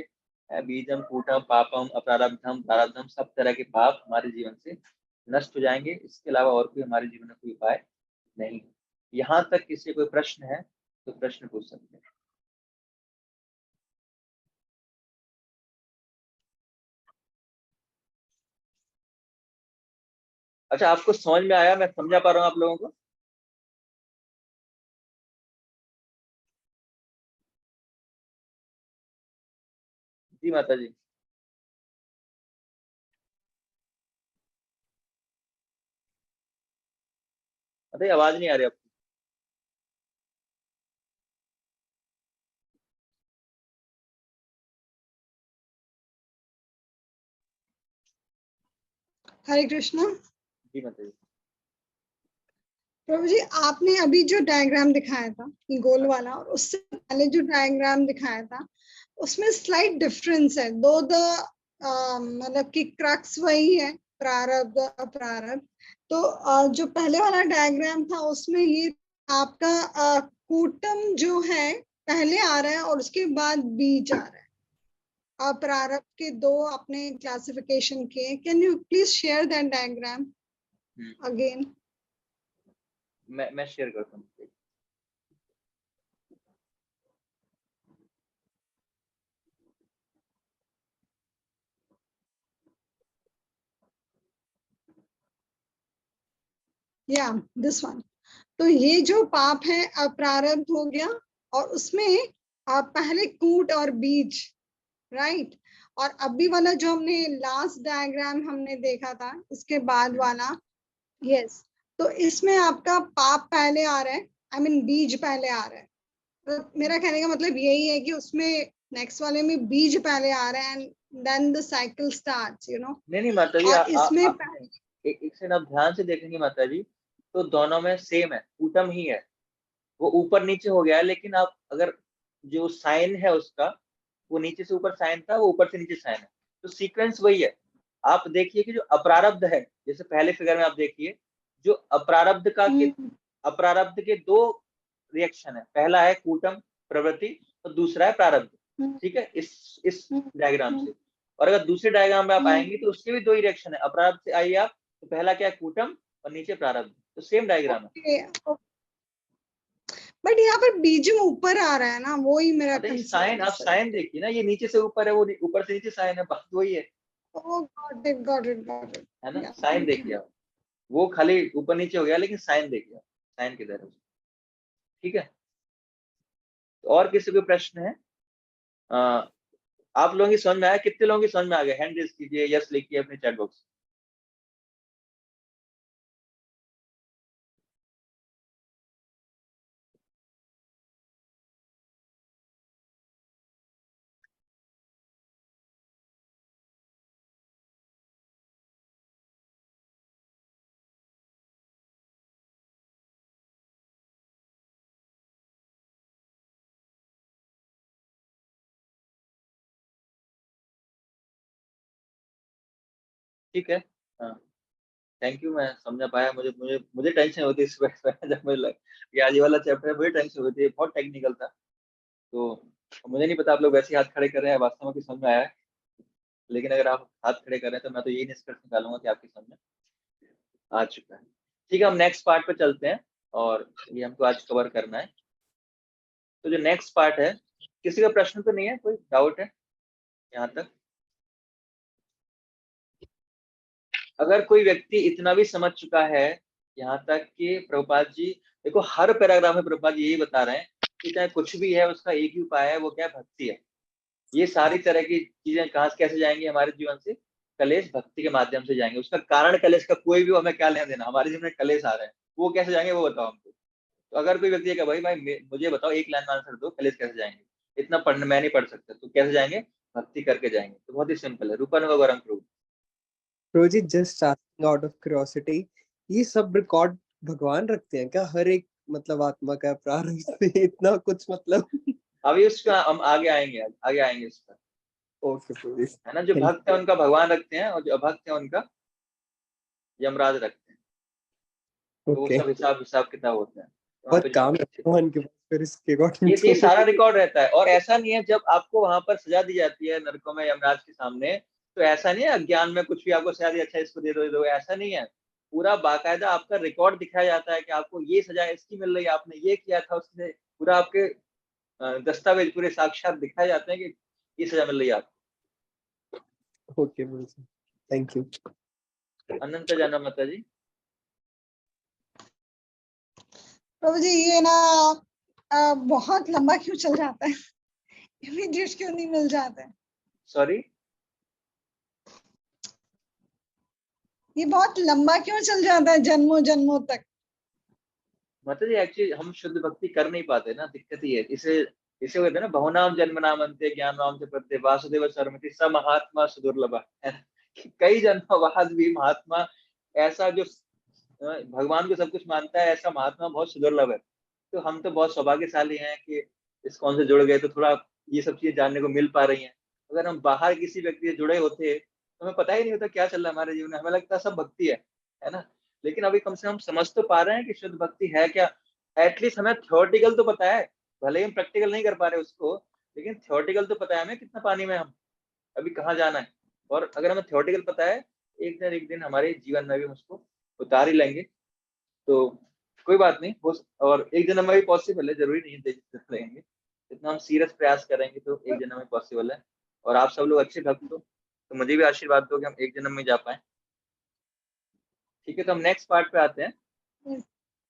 बीजम कूटम पापम अप्रारब्धम प्रारब्धम, सब तरह के पाप हमारे जीवन से नष्ट हो जाएंगे। इसके अलावा और कोई हमारे जीवन में कोई उपाय नहीं। यहाँ तक किसी कोई प्रश्न है तो प्रश्न पूछ सकते हैं। अच्छा, आपको समझ में आया? मैं समझा पा रहा हूँ आप लोगों को? जी माता जी। अरे आवाज नहीं आ रही आपको? हरे कृष्णा। जी माता जी। प्रभु जी, आपने अभी जो डायग्राम दिखाया था ये गोल वाला, और उससे पहले जो डायग्राम दिखाया था उसमें स्लाइट डिफरेंस है। दो द मतलब कि क्रक्स वही है, प्रारब्ध अप्रारब्ध। तो जो पहले वाला डायग्राम था उसमें ये आपका कूटम जो है पहले आ रहा है और उसके बाद बीज आ रहा है। प्रारब्ध के दो आपने क्लासिफिकेशन किए। Can you please share that diagram again? मैं शेयर करता हूँ। या दिस वन। तो ये जो पाप है अप्रारब्ध हो गया, और उसमें पहले कूट और बीज, राइट। और अभी वाला जो हमने लास्ट डायग्राम हमने देखा था इसके बाद वाला, यस, तो इसमें आपका पाप पहले आ रहा है, आई मीन बीज पहले आ रहा है। तो मेरा कहने का मतलब यही है कि उसमें नेक्स्ट वाले में बीज पहले आ रहा है and then the cycle starts, you know. नहीं माता जी, और इसमें एक सेकंड आप ध्यान से देखेंगे माता जी, तो दोनों में सेम है, कूटम ही है। वो ऊपर नीचे हो गया है, लेकिन आप अगर जो साइन है उसका, वो नीचे से ऊपर साइन था, वो ऊपर से नीचे साइन है, तो सीक्वेंस वही है। आप देखिए कि जो अप्रारब्ध है, जैसे पहले फिगर में आप देखिए, जो अप्रारब्ध अप्रारब्ध के दो रिएक्शन है। पहला है कूटम प्रवृत्ति और दूसरा है प्रारब्ध। ठीक है, इस डायग्राम से। और अगर दूसरे डायग्राम में आप आएंगे तो उसके भी दो ही रिएक्शन है। अप्रारब्ध से आइए आप, तो पहला क्या है कूटम और नीचे प्रारब्ध, तो सेम डायग्राम है। बट यहाँ पर बीज में ऊपर आ रहा है ना, वो ही मेरा साइन, आप साइन देखिए ना, ये नीचे से ऊपर है, वो ऊपर से नीचे साइन है, बात वही है। गॉट इट है ना? साइन देखिए आप, वो खाली ऊपर नीचे हो गया, लेकिन साइन देखिए, साइन किधर है। ठीक है, तो और किसी को प्रश्न है? आप लोगों की समझ में आया? कितने लोगों की समझ में आ गया? हैंड रेज कीजिए, यस लिखिए अपने चैट बॉक्स। ठीक है, हाँ, थैंक यू, मैं समझ पाया। मुझे मुझे मुझे टेंशन होती है इस वक्त जब मुझे ये आज वाला चैप्टर है, मुझे टेंशन होती है, बहुत टेक्निकल था। तो मुझे नहीं पता आप लोग वैसे ही हाथ खड़े कर रहे हैं, वास्तव में कि समझ में आया है। लेकिन अगर आप हाथ खड़े कर रहे हैं तो मैं तो यही निष्कर्ष निकालूंगा कि आपकी समझ में आ चुका है। ठीक है, हम नेक्स्ट पार्ट पे चलते हैं, और ये हमको आज कवर करना है। तो जो नेक्स्ट पार्ट है, किसी का प्रश्न तो नहीं है, कोई डाउट है यहाँ तक? अगर कोई व्यक्ति इतना भी समझ चुका है यहाँ तक कि प्रभुपाद जी, देखो हर पैराग्राफ में प्रभुपाद जी यही बता रहे हैं कि चाहे कुछ भी है उसका एक ही उपाय है, वो क्या है? भक्ति है। ये सारी तरह की चीजें कहाँ से कैसे जाएंगी हमारे जीवन से? कलेश भक्ति के माध्यम से जाएंगे। उसका कारण कलेश का कोई भी, हमें क्या लेना देना, हमारे जीवन में कलेश आ रहे हैं, वो कैसे जाएंगे वो बताओ हमको। तो अगर कोई व्यक्ति है भाई भाई मुझे बताओ, एक लाइन में आंसर दो, कलेश कैसे जाएंगे? इतना पढ़ने मैं नहीं पढ़ सकता, तो कैसे जाएंगे? भक्ति करके जाएंगे। तो बहुत ही सिंपल है। रूपन व गौरंग प्रभु। रोजी, just asking out of curiosity, ये सब रिकॉर्ड भगवान रखते हैं क्या? हर एक मतलब आत्मा का प्रारंभ से इतना कुछ मतलब? अभी उसका हम आगे आएंगे उस पर। ओके प्रभु, है ना? जो भक्त है उनका भगवान रखते हैं, और जो अभक्त है उनका यमराज रखते हैं। तो वो ओके। सब हिसाब किताब होता है। वहाँ पे बहुत काम है भगवान के पास, फिर इसके अकॉर्डिंग ये सारा रिकॉर्ड रहता है। और ऐसा नहीं है जब आपको वहां पर सजा दी जाती है नरकों में यमराज के सामने, तो ऐसा नहीं है अज्ञान में कुछ भी आपको सजा दी, अच्छा इसको दे दो, ऐसा नहीं है। पूरा बाकायदा आपका रिकॉर्ड दिखाया जाता है कि आपको ये सजा इसकी मिल रही है, आपने ये किया था, उसने पूरा आपके दस्तावेज पूरे साक्षात दिखाए जाते हैं कि ये सजा मिल रही है आपको। Okay thank you. अनंत जाना माता जी। प्रभु जी ये ना बहुत लंबा क्यों चल जाता है, इमीडिएट क्यों नहीं मिल जाते हैं? सॉरी, ये बहुत लंबा क्यों चल जाता है जन्मों जन्मों तक? माता जी एक्चुअली हम शुद्ध भक्ति कर नहीं पाते ना, दिक्कत ही है। इसे इसे कहते हैं ना, बहुनाम जन्म नाम अंते ज्ञान नाम से प्रत्यय वासुदेव सर्वमिति स महात्मा सुदुर्लभ है। कई जन्म बाद भी महात्मा ऐसा जो भगवान को सब कुछ मानता है, ऐसा महात्मा बहुत सुदुर्लभ है। तो हम तो बहुत सौभाग्यशाली हैं कि इस कौन से जुड़ गए, तो थोड़ा ये सब चीजें जानने को मिल पा रही हैं। अगर हम बाहर किसी व्यक्ति से जुड़े होते तो हमें पता ही नहीं होता क्या चल रहा है हमारे जीवन में, हमें लगता है सब भक्ति है ना। लेकिन अभी कम से कम समझ तो पा रहे हैं कि शुद्ध भक्ति है क्या। एटलीस्ट हमें थ्योरेटिकल तो पता है, भले ही हम प्रैक्टिकल नहीं कर पा रहे उसको, लेकिन थ्योरेटिकल तो पता है हमें कितना पानी में हम अभी कहाँ जाना है। और अगर हमें थ्योरेटिकल पता है, एक दिन हमारे जीवन में भी हम उसको उतार ही लेंगे। तो कोई बात नहीं, और एक जन्म में भी पॉसिबल है, जरूरी नहीं है लेंगे। जितना हम सीरियस प्रयास करेंगे तो एक जन्म में पॉसिबल है। और आप सब लोग अच्छे भक्त हो, तो मुझे भी आशीर्वाद दो कि हम एक जन्म में जा पाए। ठीक है, तो हम नेक्स्ट पार्ट पे आते हैं।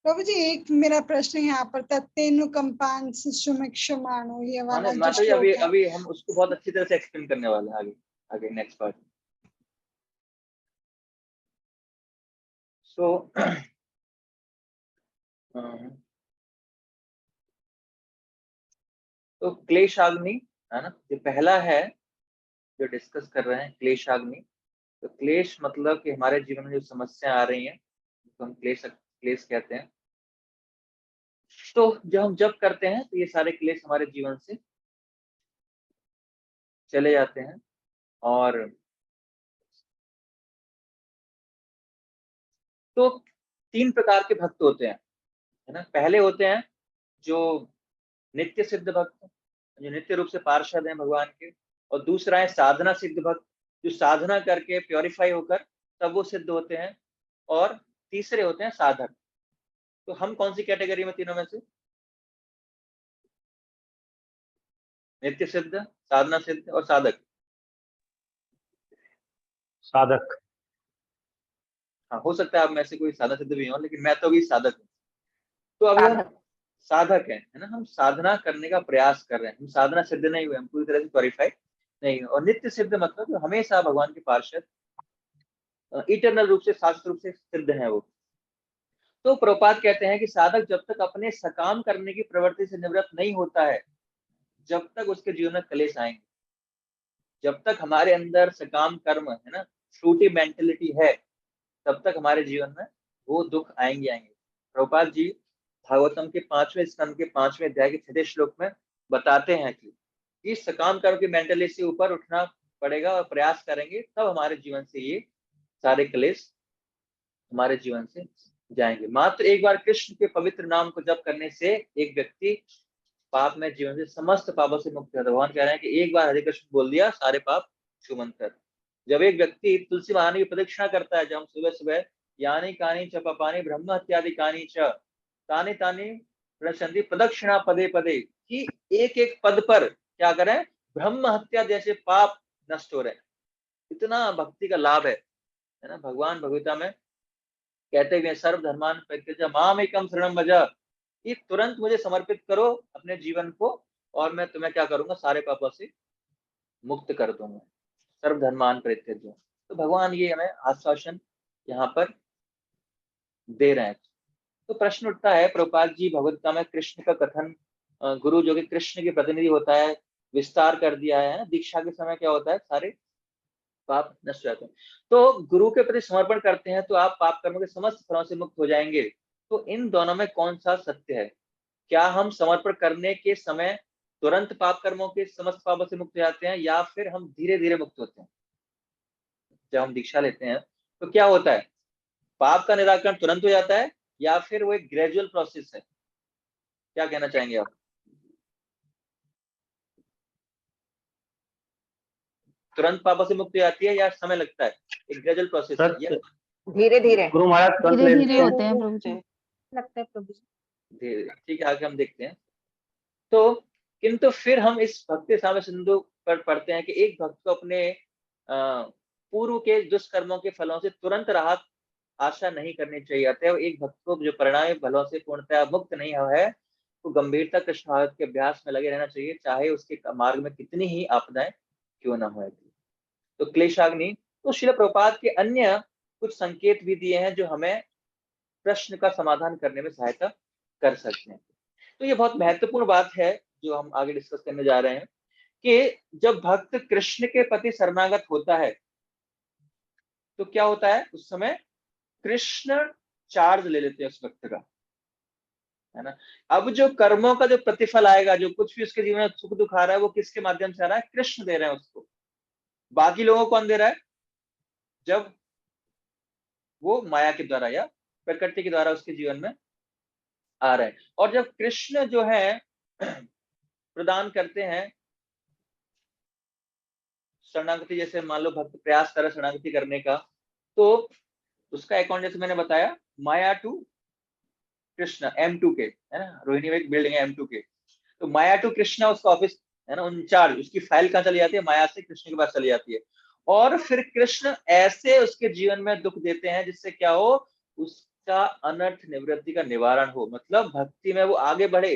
प्रभु जी एक मेरा प्रश्न है यहाँ पर, तत्तेनुकंपान सुमिक्षमाणो, ये वाला जो माता जी श्लोक अभी है। अभी हम उसको बहुत अच्छी तरह से एक्सप्लेन करने वाले हैं आगे आगे नेक्स्ट पार्ट। सो तो क्लेशाग्नि है ना, ये पहला है जो डिस्कस कर रहे हैं, क्लेशाग्नि। तो क्लेश मतलब कि हमारे जीवन में जो समस्या आ रही हैं तो हम क्लेश क्लेश कहते हैं। तो जब हम जप करते हैं तो ये सारे क्लेश हमारे जीवन से चले जाते हैं। और तो 3 प्रकार के भक्त होते हैं, है ना। पहले होते हैं जो नित्य सिद्ध भक्त, जो नित्य रूप से पार्षद हैं भगवान के। और दूसरा है साधना सिद्ध भक्त, जो साधना करके प्योरीफाई होकर तब वो सिद्ध होते हैं। और तीसरे होते हैं साधक। तो हम कौन सी कैटेगरी में तीनों में से? नित्य सिद्ध, साधना सिद्ध और साधक। साधक। हाँ, हो सकता है आप में से कोई साधना सिद्ध भी हो, लेकिन मैं तो भी साधक हूँ। तो अभी हम साधक है ना, हम साधना करने का प्रयास कर रहे हैं, हम साधना सिद्ध नहीं हुए, हम पूरी तरह से क्वालिफाई नहीं। और नित्य सिद्ध मतलब जो हमेशा भगवान के पार्षद, इटरनल रूप से शाश्वत रूप से सिद्ध है वो। तो प्रभुपाद कहते हैं कि साधक जब तक अपने सकाम करने की प्रवृत्ति से निवृत्त नहीं होता है, जब तक उसके जीवन में क्लेश आएंगे। जब तक हमारे अंदर सकाम कर्म है ना, फ्रूटी मेंटेलिटी है, तब तक हमारे जीवन में वो दुख आएंगे। प्रभुपाद जी भागवतम के 5वें स्कंद के 5वें अध्याय के 6वें श्लोक में बताते हैं कि सकाम कर्म की मेंटेलिटी से ऊपर उठना पड़ेगा और प्रयास करेंगे, तब हमारे जीवन से ये सारे क्लेश हमारे जीवन से जाएंगे। मात्र एक बार कृष्ण के पवित्र नाम को जप करने से एक व्यक्ति पाप में जीवन से समस्त पापों से मुक्त है। भगवान कह रहे हैं कि एक बार हरे कृष्ण बोल दिया, सारे पाप छूमंत कर। जब एक व्यक्ति तुलसी महारानी की प्रदक्षिणा करता है, जब हम सुबह सुबह यानी कानी च पापानि ब्रह्म हत्यादि कानी च तानि तानि प्रशंति प्रदक्षिणा पदे पदे, कि एक एक पद पर क्या करें, ब्रह्म हत्या जैसे पाप नष्ट हो रहे हैं। इतना भक्ति का लाभ है ना। भगवान भगवता में कहते हुए सर्व धर्मान परित्यज्य माम एकम शरणम भज, कि तुरंत मुझे समर्पित करो अपने जीवन को और मैं तुम्हें क्या करूंगा, सारे पापों से मुक्त कर दूंगा। सर्व धर्मान परित्यज्य। तो भगवान ये हमें आश्वासन यहाँ पर दे रहे हैं। तो प्रश्न उठता है, प्रभुपाद जी भगवद्गीता में कृष्ण का कथन, गुरु जो कि कृष्ण के प्रतिनिधि होता है, विस्तार कर दिया है ना। दीक्षा के समय क्या होता है, सारे पाप नष्ट हो जाते हैं। तो गुरु के प्रति समर्पण करते हैं तो आप पाप कर्मों के समस्त फलों से मुक्त हो जाएंगे। तो इन दोनों में कौन सा सत्य है? क्या हम समर्पण करने के समय तुरंत पाप कर्मों के समस्त पापों से मुक्त हो जाते हैं, या फिर हम धीरे धीरे मुक्त होते हैं? जब हम दीक्षा लेते हैं तो क्या होता है, पाप का निराकरण तुरंत हो जाता है या फिर वो एक ग्रेजुअल प्रोसेस है? क्या कहना चाहेंगे आप? तुरंत पापों से मुक्ति आती है या समय लगता है? एक ग्रेजुअल प्रोसेस है या धीरे धीरे गुरु महाराज तुरंत धीरे ले धीरे लेते हैं। होते हैं प्रभु जी। लगता है प्रभु जी। धीरे धीरे? ठीक है, आगे हम देखते हैं। तो किंतु फिर हम इस भक्ति रसामृत सिंधु पर पढ़ते हैं कि एक भक्त को अपने पूर्व के दुष्कर्मों के फलों से तुरंत राहत आशा नहीं करनी चाहिए। अतः एक भक्त को जो परिणामी फलों से पूर्णतः मुक्त नहीं हुआ है, तो गंभीरता कृष्ण भागवत के अभ्यास में लगे रहना चाहिए, चाहे उसके मार्ग में कितनी ही आपदाएं क्यों ना हो। तो क्लेशाग्नि, तो श्रील प्रभुपाद के अन्य कुछ संकेत भी दिए हैं जो हमें प्रश्न का समाधान करने में सहायता कर सकते हैं। तो ये बहुत महत्वपूर्ण बात है जो हम आगे डिस्कस करने जा रहे हैं कि जब भक्त कृष्ण के प्रति शरणागत होता है तो क्या होता है, उस समय कृष्ण चार्ज ले लेते हैं उस भक्त का, है ना। अब जो कर्मों का जो प्रतिफल आएगा, जो कुछ भी उसके जीवन में सुख दुख आ रहा है, वो किसके माध्यम से आ रहा है? कृष्ण दे रहे हैं उसको। बाकी लोगों को कौन दे रहा है? जब वो माया के द्वारा या प्रकृति के द्वारा उसके जीवन में आ रहे हैं। और जब कृष्ण जो है प्रदान करते हैं शरणागति, जैसे मान लो भक्त प्रयास करे शरणागति करने का, तो उसका अकाउंट जैसे मैंने बताया माया टू कृष्ण M2 के, है ना। रोहिणी में एक बिल्डिंग है M2 के, तो माया टू कृष्ण उसका ऑफिस है ना, इंचार्ज। उसकी फाइल कहाँ चली जाती है? माया से कृष्ण के पास चली जाती है। और फिर कृष्ण ऐसे उसके जीवन में दुख देते हैं जिससे क्या हो, उसका अनर्थ निवृत्ति का निवारण हो, मतलब भक्ति में वो आगे बढ़े,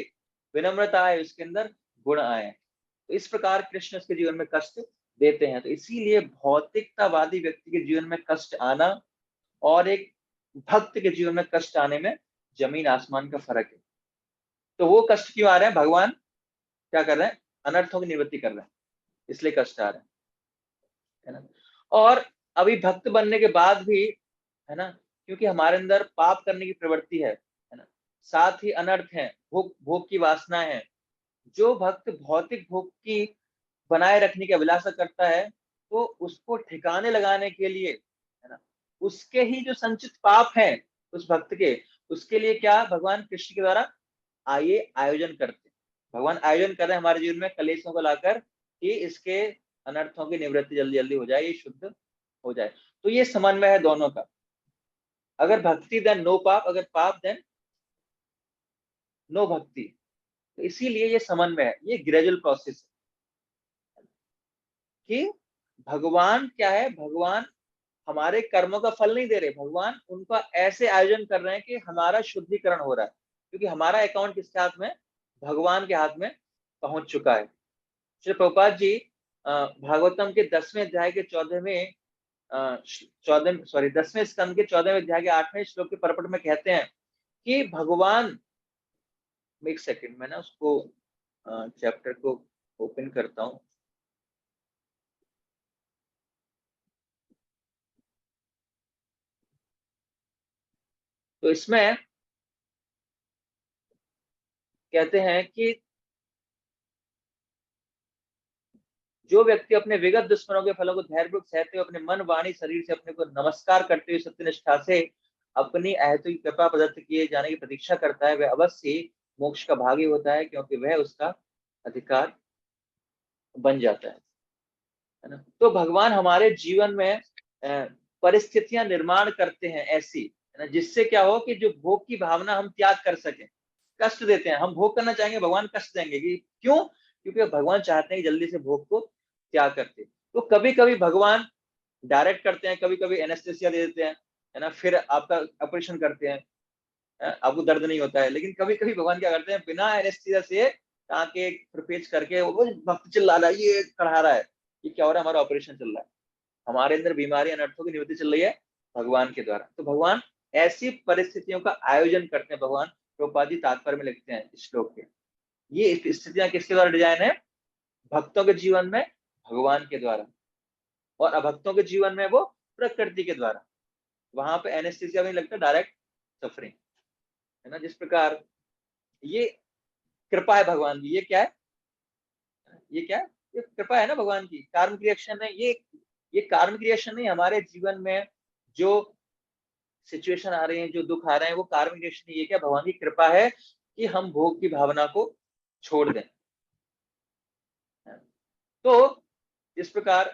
विनम्रता आए उसके अंदर, गुण आए। तो इस प्रकार कृष्ण उसके जीवन में कष्ट देते हैं। तो इसीलिए भौतिकतावादी व्यक्ति के जीवन में कष्ट आना और एक भक्त के जीवन में कष्ट आने में जमीन आसमान का फर्क है। तो वो कष्ट क्यों आ रहे हैं? भगवान क्या कर रहे हैं? अनर्थों की निवृत्ति कर रहे हैं, इसलिए कष्ट आ रहे हैं, है ना। और अभी भक्त बनने के बाद भी, है ना, क्योंकि हमारे अंदर पाप करने की प्रवृत्ति है ना, साथ ही अनर्थ है, भोग की वासना है। जो भक्त भौतिक भोग की बनाए रखने की अभिलाषा करता है, तो उसको ठिकाने लगाने के लिए, है ना, उसके ही जो संचित पाप हैं उस भक्त के, उसके लिए क्या भगवान कृष्ण के द्वारा आयोजन करते हैं। भगवान आयोजन कर रहे हैं हमारे जीवन में कलेशों को लाकर, कि इसके अनर्थों की निवृत्ति जल्दी जल्दी हो जाए, ये शुद्ध हो जाए। तो ये समन्वय है दोनों का। अगर भक्ति देन नो पाप, अगर पाप देन नो भक्ति। तो इसीलिए ये समन्वय है, ये ग्रेजुअल प्रोसेस है कि भगवान क्या है, भगवान हमारे कर्मों का फल नहीं दे रहे, भगवान उनका ऐसे आयोजन कर रहे हैं कि हमारा शुद्धिकरण हो रहा है, क्योंकि हमारा अकाउंट किसके हाथ में? भगवान के हाथ में पहुंच चुका है। श्री प्रभुपाद जी भागवतम के 10वें अध्याय के 10वें स्कंद के 14वें अध्याय के 8वें श्लोक के परपट में कहते हैं कि भगवान, एक सेकंड में ना उसको चैप्टर को ओपन करता हूं। तो इसमें कहते हैं कि जो व्यक्ति अपने विगत दुश्मनों के फलों को धैर्यपूर्वक सहते हुए अपने मन वाणी शरीर से अपने को नमस्कार करते हुए सत्यनिष्ठा से अपनी अहेतु की कृपा प्रदत्त किए जाने की प्रतीक्षा करता है, वह अवश्य ही मोक्ष का भागी होता है, क्योंकि वह उसका अधिकार बन जाता है ना। तो भगवान हमारे जीवन में परिस्थितियां निर्माण करते हैं ऐसी, है ना, जिससे क्या हो कि जो भोग की भावना हम त्याग कर सकें। कष्ट देते हैं, हम भोग करना चाहेंगे, भगवान कष्ट देंगे कि क्यों? क्योंकि भगवान चाहते हैं कि जल्दी से भोग को त्याग करते। तो कभी कभी भगवान डायरेक्ट करते हैं, कभी कभी एनेस्थेसिया दे देते हैं, है ना, फिर आपका ऑपरेशन करते हैं, आपको दर्द नहीं होता है। लेकिन कभी कभी भगवान क्या करते हैं, बिना एनेस्थेसिया से टाँके पेच करके, वो भक्त चिल्ला रहा है, ये कढ़ा रहा है, ये क्या हो रहा है? हमारा ऑपरेशन चल रहा है, हमारे अंदर बीमारी अनर्थों की निवृत्ति चल रही है भगवान के द्वारा। तो भगवान ऐसी परिस्थितियों का आयोजन करते हैं। भगवान प्रभुपाद जी तात्पर्य में लिखते हैं श्लोक के, ये स्थितियां किसके द्वारा डिजाइन है? भक्तों के जीवन में भगवान के द्वारा, और अभक्तों के जीवन में वो प्रकृति के द्वारा। वहां पे एनेस्थेसिया भी लगता है, डायरेक्ट सफरिंग, है ना। जिस प्रकार ये कृपा है भगवान की, ये क्या है? ये क्या है? ये कृपा है ना भगवान की, कार्म क्रिएशन है ये कार्म क्रिएशन नहीं। हमारे जीवन में जो सिचुएशन आ रहे हैं, जो दुख आ रहे हैं, वो कार्म क्रिएशन। ये क्या? भगवान की कृपा है कि हम भोग की भावना को छोड़ दें। तो इस प्रकार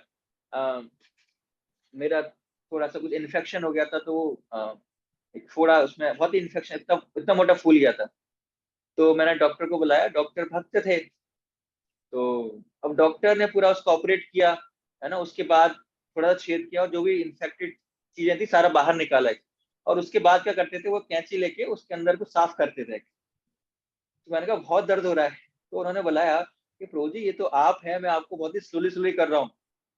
मेरा थोड़ा सा कुछ इन्फेक्शन हो गया था, तो एक फोड़ा, उसमें बहुत ही इन्फेक्शन, इतना इतना मोटा फूल गया था। तो मैंने डॉक्टर को बुलाया, डॉक्टर भक्त थे। तो अब डॉक्टर ने पूरा उसको ऑपरेट किया, है ना। उसके बाद थोड़ा सा छेद किया और जो भी इंफेक्टेड चीजें थी सारा बाहर निकाला। और उसके बाद क्या करते थे, वो कैंची लेके उसके अंदर को साफ करते थे। तो मैंने कहा बहुत दर्द हो रहा है। तो उन्होंने बुलाया कि प्रभु जी, ये तो आप हैं, मैं आपको बहुत ही स्लोली स्लोली कर रहा हूँ।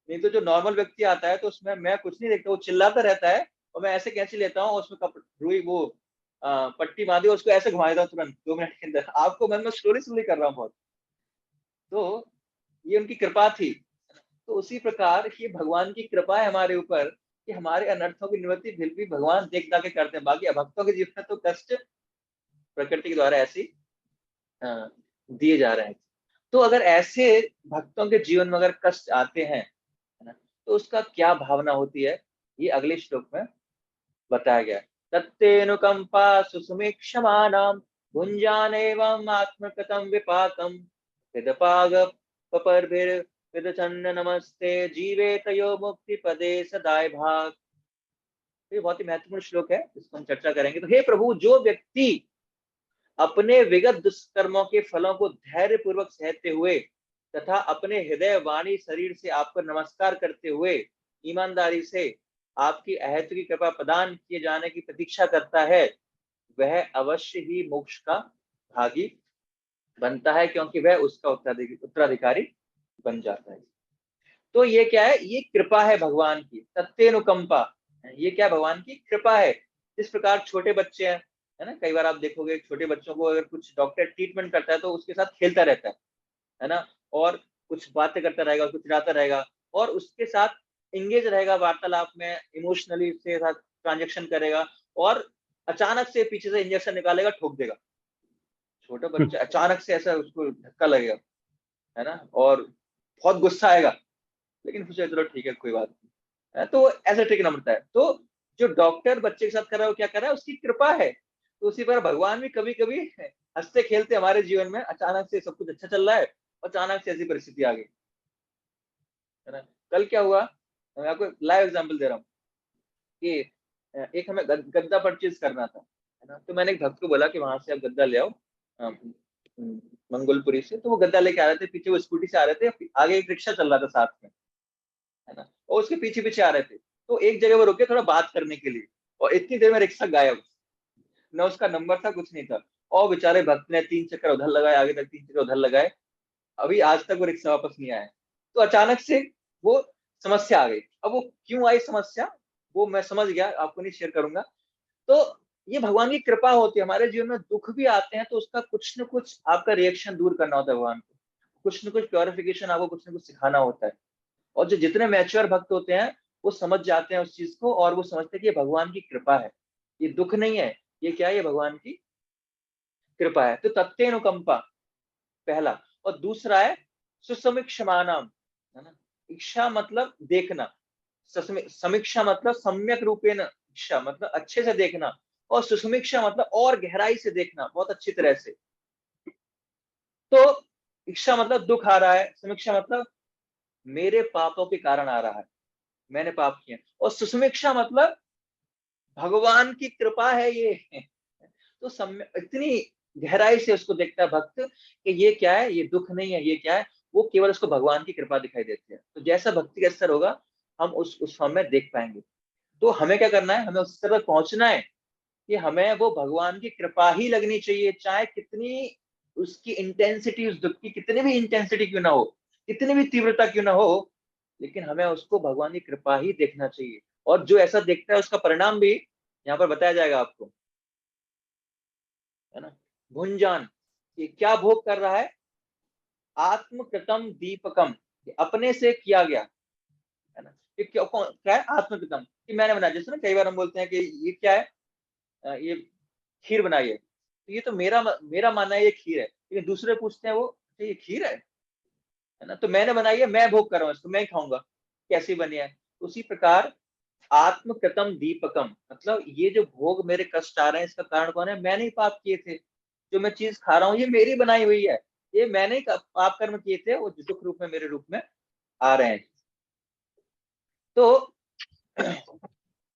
नहीं तो जो नॉर्मल व्यक्ति आता है तो उसमें मैं कुछ नहीं देखता, वो चिल्लाता रहता है और मैं ऐसे कैंची लेता हूँ, उसमें रुई वो पट्टी बांधी, उसको ऐसे घुमा देता हूँ तुरंत 2 मिनट के अंदर। आपको मैं स्लोली स्लोली कर रहा हूँ बहुत। तो ये उनकी कृपा थी। तो उसी प्रकार ये भगवान की कृपा है हमारे ऊपर कि हमारे अनर्थों की निवृत्ति फिर भी भगवान देख दाख के करते हैं। बाकी अभक्तों के जीवन में तो कष्ट प्रकृति के द्वारा ऐसी दिए जा रहे हैं। तो अगर ऐसे भक्तों के जीवन में अगर कष्ट आते हैं, है ना, तो उसका क्या भावना होती है, ये अगले श्लोक में बताया गया। तत्तेनुकंपा सुसुमीक्षमाणां भुञ्जानेवम् आत्मकृतं विपाकं विदपाग पपर्भिर विदचन्न नमस्ते जीवे तयो मुक्ति पदे सदाय भाग। ये बहुत ही महत्वपूर्ण श्लोक है, इसको हम चर्चा करेंगे। तो हे प्रभु, जो व्यक्ति अपने विगत दुष्कर्मों के फलों को धैर्य पूर्वक सहते हुए तथा अपने हृदय वाणी शरीर से आपको नमस्कार करते हुए ईमानदारी से आपकी अहेतु की कृपा प्रदान किए जाने की प्रतीक्षा करता है, वह अवश्य ही मोक्ष का भागी बनता है, क्योंकि वह उसका उत्तराधिकारी बन जाता है। तो ये क्या है, ये कृपा है भगवान की, तत्तेनुकंपा। ये क्या, भगवान की कृपा है। जिस प्रकार छोटे बच्चे हैं, है ना, कई बार आप देखोगे छोटे बच्चों को अगर कुछ डॉक्टर ट्रीटमेंट करता है तो उसके साथ खेलता रहता है ना, और कुछ बातें करता रहेगा, कुछ चिल्लाता रहेगा और उसके साथ इंगेज रहेगा वार्तालाप में, इमोशनली उसके साथ ट्रांजेक्शन करेगा। और अचानक से पीछे से इंजेक्शन निकालेगा, ठोक देगा। छोटा बच्चा अचानक से ऐसा उसको धक्का लगेगा, है ना, और बहुत गुस्सा आएगा, लेकिन सोचा चलो ठीक है कोई बात नहीं, तो ऐसे ट्रिगनर मिलता है। तो जो डॉक्टर बच्चे के साथ कर रहा है वो क्या कर रहा है, उसकी कृपा है। तो उसी पर भगवान भी कभी कभी हंसते खेलते हमारे जीवन में, अचानक से सब कुछ अच्छा चल रहा है, अचानक से ऐसी परिस्थिति आ गई, है ना। कल क्या हुआ, मैं आपको लाइव एग्जांपल दे रहा हूँ कि एक हमें गद्दा परचेज करना था, है ना। तो मैंने एक भक्त को बोला कि वहां से आप गद्दा ले आओ, मंगोलपुरी से। तो वो गद्दा लेके आ रहे थे, पीछे वो स्कूटी से आ रहे थे, आगे एक रिक्शा चल रहा था साथ में, है ना, और उसके पीछे पीछे आ रहे थे। तो एक जगह वो रुके थोड़ा बात करने के लिए, और इतनी देर में रिक्शा गायब, न उसका नंबर था, कुछ नहीं था। और बेचारे भक्त ने 3 चक्कर उधर लगाए, आगे तक 3 चक्कर उधर लगाए, अभी आज तक वो रिक्शा वापस नहीं आया। तो अचानक से वो समस्या आ गई। अब वो क्यों आई समस्या, वो मैं समझ गया, आपको नहीं शेयर करूंगा। तो ये भगवान की कृपा होती है, हमारे जीवन में दुख भी आते हैं तो उसका कुछ न कुछ आपका रिएक्शन दूर करना होता है भगवान को, कुछ न कुछ प्योरिफिकेशन आपको कुछ न कुछ सिखाना होता है। और जो जितने मैच्योर भक्त होते हैं वो समझ जाते हैं उस चीज को, और वो समझते हैं कि ये भगवान की कृपा है, ये दुख नहीं है, ये क्या है, ये भगवान की कृपा है। तो तत्तेनुकंपा पहला, और दूसरा है सुसमीक्षमानाम, है ना। इच्छा मतलब देखना, समीक्षा मतलब सम्यक रूपेण इच्छा मतलब अच्छे से देखना, और सुसमीक्षा मतलब और गहराई से देखना, बहुत अच्छी तरह से। तो इच्छा मतलब दुख आ रहा है, समीक्षा मतलब मेरे पापों के कारण आ रहा है, मैंने पाप किए। और सुसमीक्षा मतलब भगवान की कृपा है ये। तो इतनी गहराई से उसको देखता है भक्त कि ये क्या है, ये दुख नहीं है, ये क्या है, वो केवल उसको भगवान की कृपा दिखाई देती है। तो जैसा भक्ति का स्तर होगा हम उस फॉर्म में देख पाएंगे। तो हमें क्या करना है, हमें उस स्तर तक पहुंचना है कि हमें वो भगवान की कृपा ही लगनी चाहिए, चाहे कितनी उसकी इंटेंसिटी, उस दुख की कितनी भी इंटेंसिटी क्यों ना हो, कितनी भी तीव्रता क्यों ना हो, लेकिन हमें उसको भगवान की कृपा ही देखना चाहिए। और जो ऐसा देखता है उसका परिणाम भी यहाँ पर बताया जाएगा आपको, है ना। भुंजान, ये क्या भोग कर रहा है, आत्मकृतम दीपकम, अपने से किया गया, है ना। ये क्या है, आत्मकृतम, कि मैंने बनाया। जैसे ना कई बार हम बोलते हैं कि ये क्या है, ये खीर बनाई है, तो ये तो मेरा मानना है ये खीर है, लेकिन दूसरे पूछते हैं वो "अच्छा, ये खीर है ना, तो मैंने बनाई है, मैं भोग कर रहा हूँ इसको, मैं ही खाऊंगा, कैसी बनी है। उसी प्रकार आत्मकृतम दीपकम मतलब ये जो भोग मेरे कष्ट आ रहे हैं इसका कारण कौन है, मैंने ही पाप किए थे, जो मैं चीज खा रहा हूँ ये मेरी बनाई हुई है, ये मैंने ही पाप कर्म किए थे, वो दुख रूप में मेरे रूप में आ रहे हैं। तो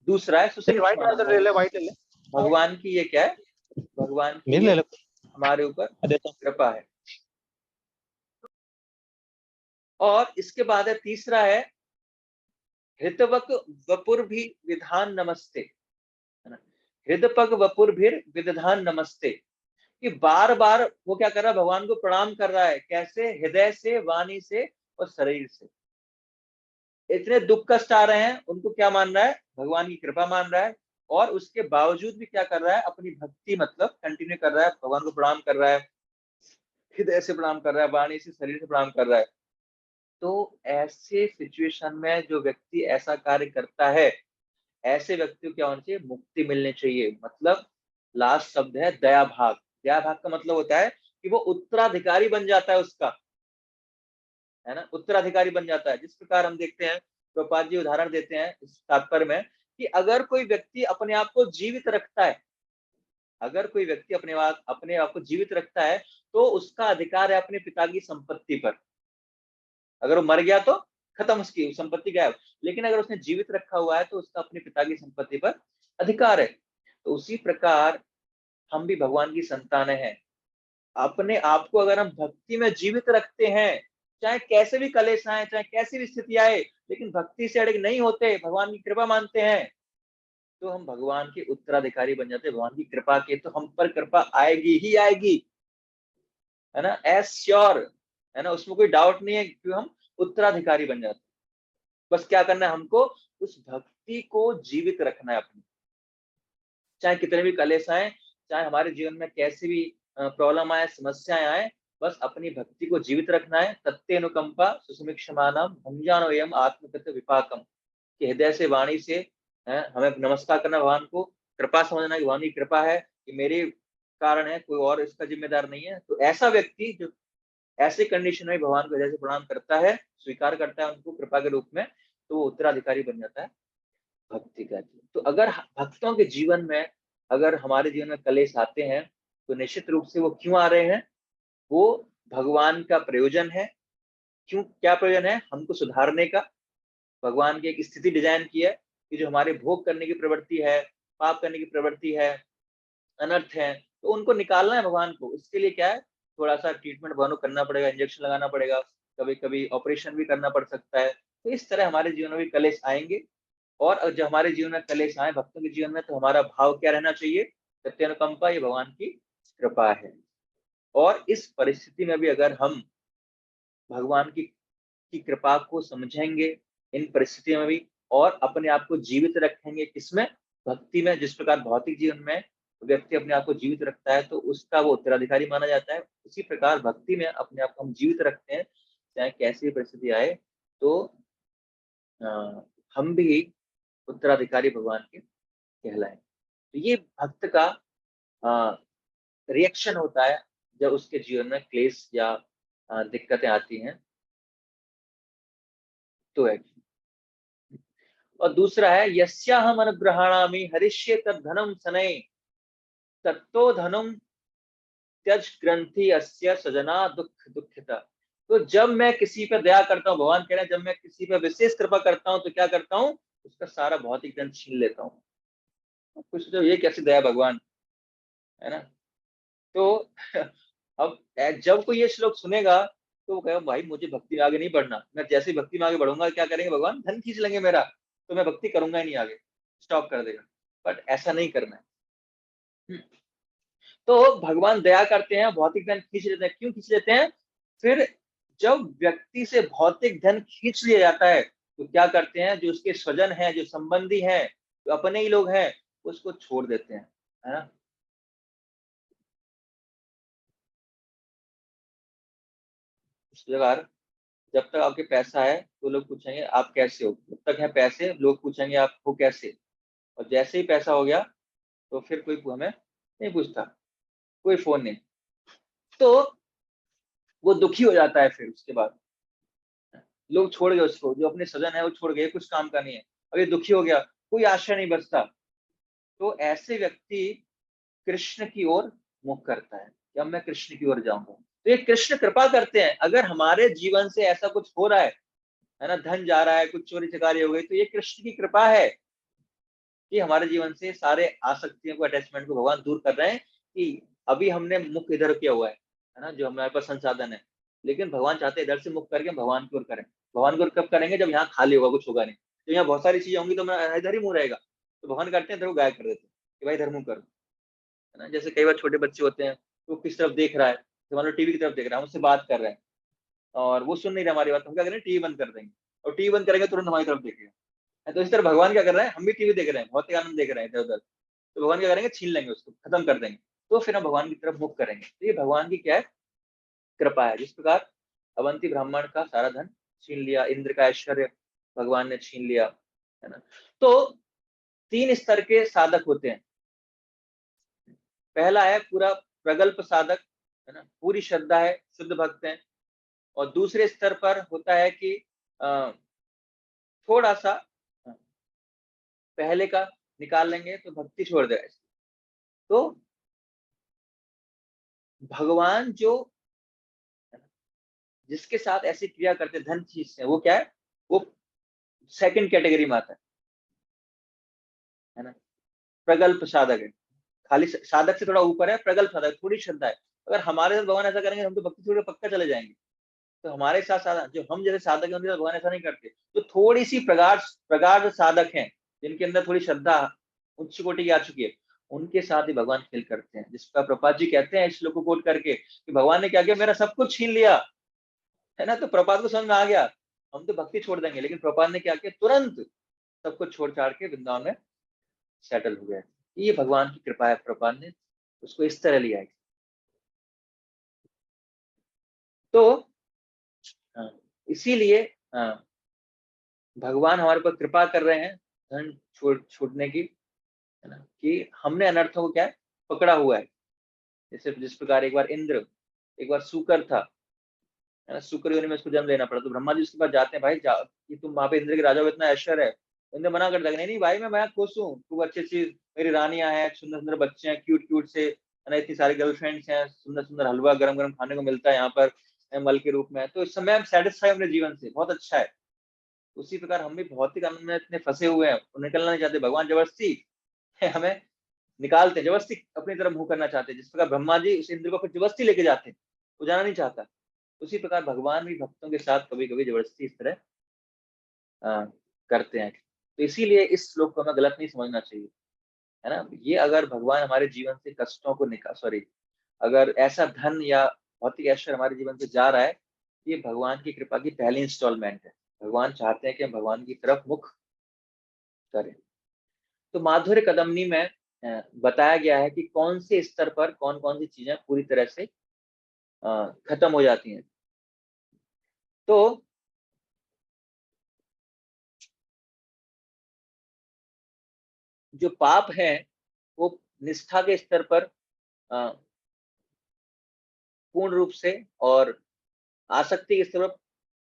दूसरा है व्हाइट ले ले, व्हाइट ले ले, भगवान की ये क्या है, भगवान की मेरे ले ये ले, हमारे ऊपर देता हूं। कृपा है। और इसके बाद है तीसरा है हृतवक वपुर भी विधान नमस्ते, है ना, हृदपग वपुर भी विधान नमस्ते, कि बार बार वो क्या कर रहा है, भगवान को प्रणाम कर रहा है, कैसे, हृदय से, वाणी से और शरीर से। इतने दुख कष्ट आ रहे हैं, उनको क्या मान रहा है, भगवान की कृपा मान रहा है, और उसके बावजूद भी क्या कर रहा है, अपनी भक्ति मतलब कंटिन्यू कर रहा है, भगवान को प्रणाम कर रहा है, हृदय से प्रणाम कर रहा है, वाणी से, शरीर से प्रणाम कर रहा है। तो ऐसे सिचुएशन में जो व्यक्ति ऐसा कार्य करता है, ऐसे व्यक्ति को क्या होना चाहिए, मुक्ति मिलनी चाहिए। मतलब लास्ट शब्द है दया भाग। दया भाग का मतलब होता है कि वो उत्तराधिकारी बन जाता है उसका, है ना, उत्तराधिकारी बन जाता है। जिस प्रकार हम देखते हैं, प्रभुपाद जी उदाहरण देते हैं इस तात्पर्य में, कि अगर कोई व्यक्ति अपने आप को जीवित रखता है, अगर कोई व्यक्ति अपने आप को जीवित रखता है, तो उसका अधिकार है अपने पिता की संपत्ति पर। अगर वो मर गया तो खत्म, उसकी संपत्ति गायब, लेकिन अगर उसने जीवित रखा हुआ है तो उसका अपने पिता की संपत्ति पर अधिकार है। तो उसी प्रकार हम भी भगवान की संतानें हैं। अपने आप को अगर हम भक्ति में जीवित रखते हैं, चाहे कैसे भी कलेश आए, चाहे कैसी भी स्थिति आए, लेकिन भक्ति से अड़िग नहीं होते, भगवान की कृपा मानते हैं, तो हम भगवान के उत्तराधिकारी बन जाते हैं। भगवान की कृपा के तो हम पर कृपा आएगी ही आएगी, है ना, एज श्योर, है ना, उसमें कोई डाउट नहीं है, क्यों हम उत्तराधिकारी बन जाते हैं। बस क्या करना है, हमको उस भक्ति को जीवित रखना है अपनी, चाहे कितने भी कलेश आए, चाहे हमारे जीवन में कैसी भी प्रॉब्लम आए, समस्याएं आए, बस अपनी भक्ति को जीवित रखना है। तत्ते अनुकंपा सुसमीक्षमानम भंजानो एवं आत्मकृत विपाकम, कि हृदय से, वाणी से हमें नमस्कार करना भगवान को, कृपा समझना कि भगवान की कृपा है, कि मेरे कारण है, कोई और इसका जिम्मेदार नहीं है। तो ऐसा व्यक्ति जो ऐसे कंडीशन में भगवान को हृदय से प्रणाम करता है, स्वीकार करता है उनको कृपा के रूप में, तो वो उत्तराधिकारी बन जाता है भक्ति का। तो अगर भक्तों के जीवन में, अगर हमारे जीवन में कलेश आते हैं, तो निश्चित रूप से वो क्यों आ रहे हैं, वो भगवान का प्रयोजन है। क्यों, क्या प्रयोजन है, हमको सुधारने का। भगवान की एक स्थिति डिजाइन की है कि जो हमारे भोग करने की प्रवृत्ति है, पाप करने की प्रवृत्ति है, अनर्थ है, तो उनको निकालना है भगवान को। इसके लिए क्या है, थोड़ा सा ट्रीटमेंट भगवान को करना पड़ेगा, इंजेक्शन लगाना पड़ेगा, कभी कभी ऑपरेशन भी करना पड़ सकता है। तो इस तरह हमारे जीवन में भी कलेश आएंगे। और जब हमारे जीवन में कलेश आए भक्तों के जीवन में, तो हमारा भाव क्या रहना चाहिए, सत्यानुकंपा, ये भगवान की कृपा है। और इस परिस्थिति में भी अगर हम भगवान की कृपा को समझेंगे इन परिस्थितियों में भी, और अपने आप को जीवित रखेंगे किसमें, भक्ति में। जिस प्रकार भौतिक जीवन में व्यक्ति अपने आप को जीवित रखता है, तो उसका वो उत्तराधिकारी माना जाता है, उसी प्रकार भक्ति में अपने आप को हम जीवित रखते हैं, चाहे कैसी परिस्थिति आए, तो हम भी उत्तराधिकारी भगवान के कहलाए। तो ये भक्त का रिएक्शन होता है जब उसके जीवन में क्लेश या दिक्कतें आती हैं, तो है। और दूसरा है यस्याहम अनुग्रहाणामि हरिष्ये तद्धनम सनय तत्तो धनम त्यज ग्रंथि अस्य सजना दुख दुखिता। तो जब मैं किसी पर दया करता हूँ, भगवान कह रहे हैं, जब मैं किसी पर विशेष कृपा करता हूँ, तो क्या करता हूँ, उसका सारा भौतिक धन छीन लेता हूँ। कुछ तो ये कैसी दया भगवान, है ना। तो अब जब कोई ये श्लोक सुनेगा, तो वो कहेगा भाई मुझे भक्ति में आगे नहीं बढ़ना, मैं जैसे ही भक्ति में आगे बढ़ूंगा, क्या करेंगे भगवान, धन खींच लेंगे मेरा, तो मैं भक्ति करूंगा ही नहीं, आगे स्टॉप कर देगा। बट ऐसा नहीं करना है। तो भगवान दया करते हैं, भौतिक धन खींच लेते हैं। क्यों खींच लेते हैं, फिर जब व्यक्ति से भौतिक धन खींच लिया जाता है, तो क्या करते हैं, जो उसके स्वजन हैं, जो संबंधी हैं, जो अपने ही लोग हैं, उसको छोड़ देते हैं, है ना। इस प्रकार जब तक आपके पैसा है, तो लोग पूछेंगे आप कैसे हो, जब तक है पैसे, लोग पूछेंगे आप हो कैसे, और जैसे ही पैसा हो गया, तो फिर कोई हमें नहीं पूछता, कोई फोन नहीं। तो वो दुखी हो जाता है। फिर उसके बाद लोग छोड़ गए उसको, जो अपने सजन है वो छोड़ गए, कुछ काम का नहीं है, अब ये दुखी हो गया, कोई आशा नहीं बचता। तो ऐसे व्यक्ति कृष्ण की ओर मुख करता है, कि अब मैं कृष्ण की ओर जाऊंगा। तो ये कृष्ण कृपा करते हैं। अगर हमारे जीवन से ऐसा कुछ हो रहा है ना, धन जा रहा है, कुछ चोरी चकारी हो गई, तो ये कृष्ण की कृपा है कि हमारे जीवन से सारे आसक्तियों को, अटैचमेंट को भगवान दूर कर रहे हैं कि अभी हमने मुख इधर किया हुआ है ना, जो हमारे पास संसाधन है, लेकिन भगवान चाहते हैं इधर से मुख करके भगवान की ओर करें। भगवान की ओर कब करेंगे? जब यहाँ खाली होगा, कुछ होगा नहीं। तो यहाँ बहुत सारी चीजें होंगी तो मैं इधर ही मुंह रहेगा, तो भगवान करते हैं इधर को गायब कर देते हैं कि भाई इधर मुंह करो, है ना। जैसे कई बार छोटे बच्चे होते हैं, तो किस तरफ देख रहा है, तो मान लो टीवी की तरफ देख रहा है, हम उससे बात कर रहे हैं और वो सुन नहीं रहा हमारी बात, हम क्या करें, टीवी बंद कर देंगे, और टीवी बंद करेंगे तुरंत हमारी तरफ देखेगा। तो इस तरह भगवान क्या कर रहे हैं, हम भी टीवी देख रहे हैं, भौतिक आनंद देख रहे हैं इधर उधर, तो भगवान क्या करेंगे, छीन लेंगे उसको, खत्म कर देंगे, तो फिर हम भगवान की तरफ मुख करेंगे। तो ये भगवान की क्या है, कृपा है। जिस प्रकार अवंती ब्राह्मण का सारा धन छीन लिया, इंद्र का ऐश्वर्य भगवान ने छीन लिया, है ना। तो 3 स्तर के साधक होते हैं। पहला है पूरा प्रगल्भ साधक, है ना, पूरी श्रद्धा है, शुद्ध भक्त हैं। और दूसरे स्तर पर होता है कि थोड़ा सा पहले का निकाल लेंगे तो भक्ति छोड़ देगा। तो भगवान जो जिसके साथ ऐसी क्रिया करते धन चीज से, वो क्या है, वो सेकंड कैटेगरी में आता है ना। प्रगल्भ साधक है, खाली साधक से थोड़ा ऊपर है, प्रगल्भ साधक, थोड़ी श्रद्धा है। अगर हमारे साथ भगवान ऐसा करेंगे हम तो भक्ति थोड़ी पक्का चले जाएंगे। तो हमारे साथ साधक, जो हम जैसे साधक है उनके साथ भगवान ऐसा नहीं करते। तो थोड़ी सी प्रगाढ़ साधक हैं, जिनके अंदर थोड़ी श्रद्धा उच्च कोटि की आ चुकी है, उनके साथ ही भगवान खेल करते हैं। जिसका प्रपात जी कहते हैं इस श्लोक को कोट करके कि भगवान ने क्या किया, मेरा सब कुछ छीन लिया, है ना। तो प्रपात को समझ में आ गया, हम तो भक्ति छोड़ देंगे, लेकिन प्रपात ने क्या किया, तुरंत सब कुछ छोड़ छाड़ के वृंदावन में सेटल हो गया। ये भगवान की कृपा है, प्रपात ने उसको इस तरह लिया है। तो इसीलिए भगवान हमारे ऊपर कृपा कर रहे हैं धन छूटने की, है ना, कि हमने अनर्थों को क्या है, पकड़ा हुआ है। जैसे जिस प्रकार एक बार इंद्र, एक बार सूकर था, है ना, शुक्र योनि में उसको जन्म लेना पड़ा, तो ब्रह्मा जी उसके पास जाते हैं, भाई कि तुम वहां पे इंद्र के राजा हो, इतना ऐश्वर्य है। इंद्र मना कर देगा, नहीं नहीं भाई, मैं खुश हूँ, खूब अच्छी अच्छी मेरी रानियां हैं, सुंदर सुंदर बच्चे हैं, क्यूट क्यूट से, है ना, इतनी सारी गर्लफ्रेंड्स हैं, सुंदर सुंदर हलवा गरम गरम खाने को मिलता है यहाँ पर मल के रूप में, तो इस समय हम सेटिस्फाई अपने जीवन से, बहुत अच्छा है। उसी प्रकार हम भी भौतिक आनंद में इतने फंसे हुए हैं, निकलना नहीं चाहते, भगवान जबरदस्ती हमें निकालते, जबरदस्ती अपनी तरफ मुंह करना चाहते हैं। जिस प्रकार ब्रह्मा जी उस इंद्र को फिर जबरदस्ती लेके जाते हैं, वो जाना नहीं चाहता। उसी प्रकार भगवान भी भक्तों के साथ कभी कभी जबरदस्ती इस तरह करते हैं। तो इसीलिए इस श्लोक को हमें गलत नहीं समझना चाहिए, है ना। ये अगर भगवान हमारे जीवन से कष्टों को अगर ऐसा धन या भौतिक ऐश्वर्य हमारे जीवन से जा रहा है, ये भगवान की कृपा की पहली इंस्टॉलमेंट है। भगवान चाहते हैं कि हम भगवान की तरफ मुख करें। तो माधुर्य कदमनी में बताया गया है कि कौन से स्तर पर कौन कौन सी चीजें पूरी तरह से खत्म हो जाती हैं। तो जो पाप है वो निष्ठा के स्तर पर पूर्ण रूप से, और आसक्ति के स्तर पर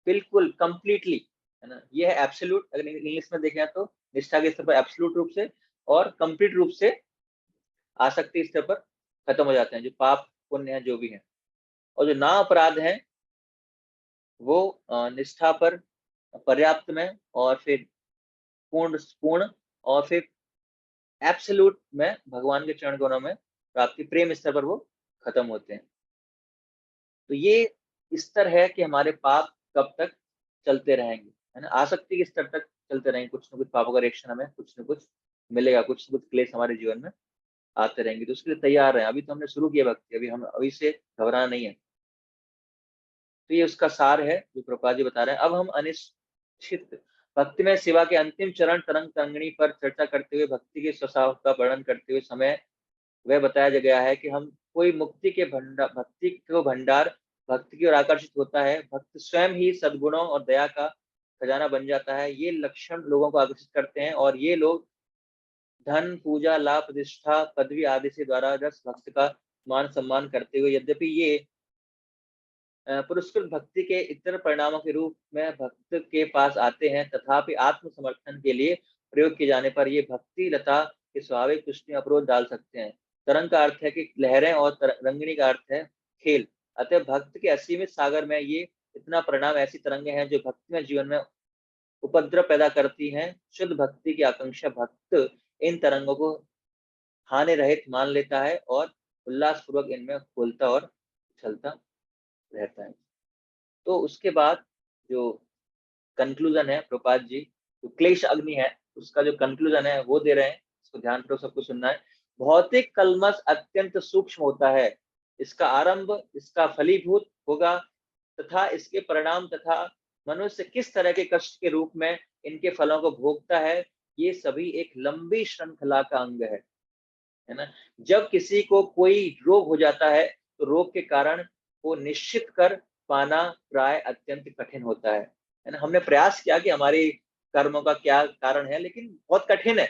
बिल्कुल कंप्लीटली, है ना, ये है एब्सोल्यूट। अगर इंग्लिश में देखें तो निष्ठा के स्तर पर एब्सोल्यूट रूप से और कंप्लीट रूप से आसक्ति स्तर पर खत्म हो जाते हैं, जो पाप पुण्य है जो भी है। और जो ना अपराध है वो निष्ठा पर पर्याप्त में, और फिर पूर्ण पूर्ण, और फिर एब्सोल्यूट में भगवान के चरण कमलों में प्राप्ति, प्रेम स्तर पर वो खत्म होते हैं। तो ये स्तर है कि हमारे पाप कब तक चलते रहेंगे, है ना, आसक्ति के स्तर तक चलते रहेंगे। कुछ ना कुछ पापों का रिएक्शन हमें कुछ न कुछ मिलेगा, कुछ न कुछ क्लेश हमारे जीवन में आते रहेंगे। तो उसके लिए तैयार रहें। अभी तो हमने शुरू किया भक्ति, अभी हम अभी से घबराना नहीं है। तो ये उसका सार है जो प्रभुपाद जी बता रहे हैं। अब हम अनिश्चित भक्ति में सेवा के अंतिम चरण तरंग तरंगिणी पर चर्चा करते हुए भक्ति के स्वभाव का वर्णन करते हुए समय वह बताया गया है कि हम कोई मुक्ति के भंडार, भक्ति को भंडार भक्ति की ओर आकर्षित होता है। भक्त स्वयं ही सद्गुणों और दया का खजाना बन जाता है। ये लक्षण लोगों को आकर्षित करते हैं, और ये लोग धन, पूजा, लाभ, प्रतिष्ठा, पदवी आदि से द्वारा रस भक्त का मान सम्मान करते हुए, यद्यपि ये पुरस्कृत भक्ति के इतर परिणामों के रूप में भक्त के पास आते हैं, तथापि आत्म समर्थन के लिए प्रयोग किए जाने पर ये भक्ति लता के स्वाभाविक पुष्टि अवरोध डाल सकते हैं। तरंग का अर्थ है कि लहरें, और रंगिणी का अर्थ है खेल। अतः भक्त के असीमित सागर में ये इतना परिणाम ऐसी तरंगे हैं जो भक्तिमय जीवन में उपद्रव पैदा करती हैं। शुद्ध भक्ति की आकांक्षा भक्त इन तरंगों को हानि रहित मान लेता है और उल्लास पूर्वक इनमें खोलता और उछलता रहता है। तो उसके बाद जो कंक्लूजन है, प्रभुपाद जी जो क्लेश अग्नि है उसका जो कंक्लूजन है वो दे रहे हैं, इसको ध्यान पूर्वक सबको सुनना है। भौतिक कलमश अत्यंत सूक्ष्म होता है, इसका आरंभ इसका फलीभूत होगा तथा इसके परिणाम तथा मनुष्य किस तरह के कष्ट के रूप में इनके फलों को भोगता है, ये सभी एक लंबी श्रृंखला का अंग है ना। जब किसी को कोई रोग हो जाता है तो रोग के कारण वो निश्चित कर पाना प्राय अत्यंत कठिन होता है ना। हमने प्रयास किया कि हमारे कर्मों का क्या कारण है, लेकिन बहुत कठिन है।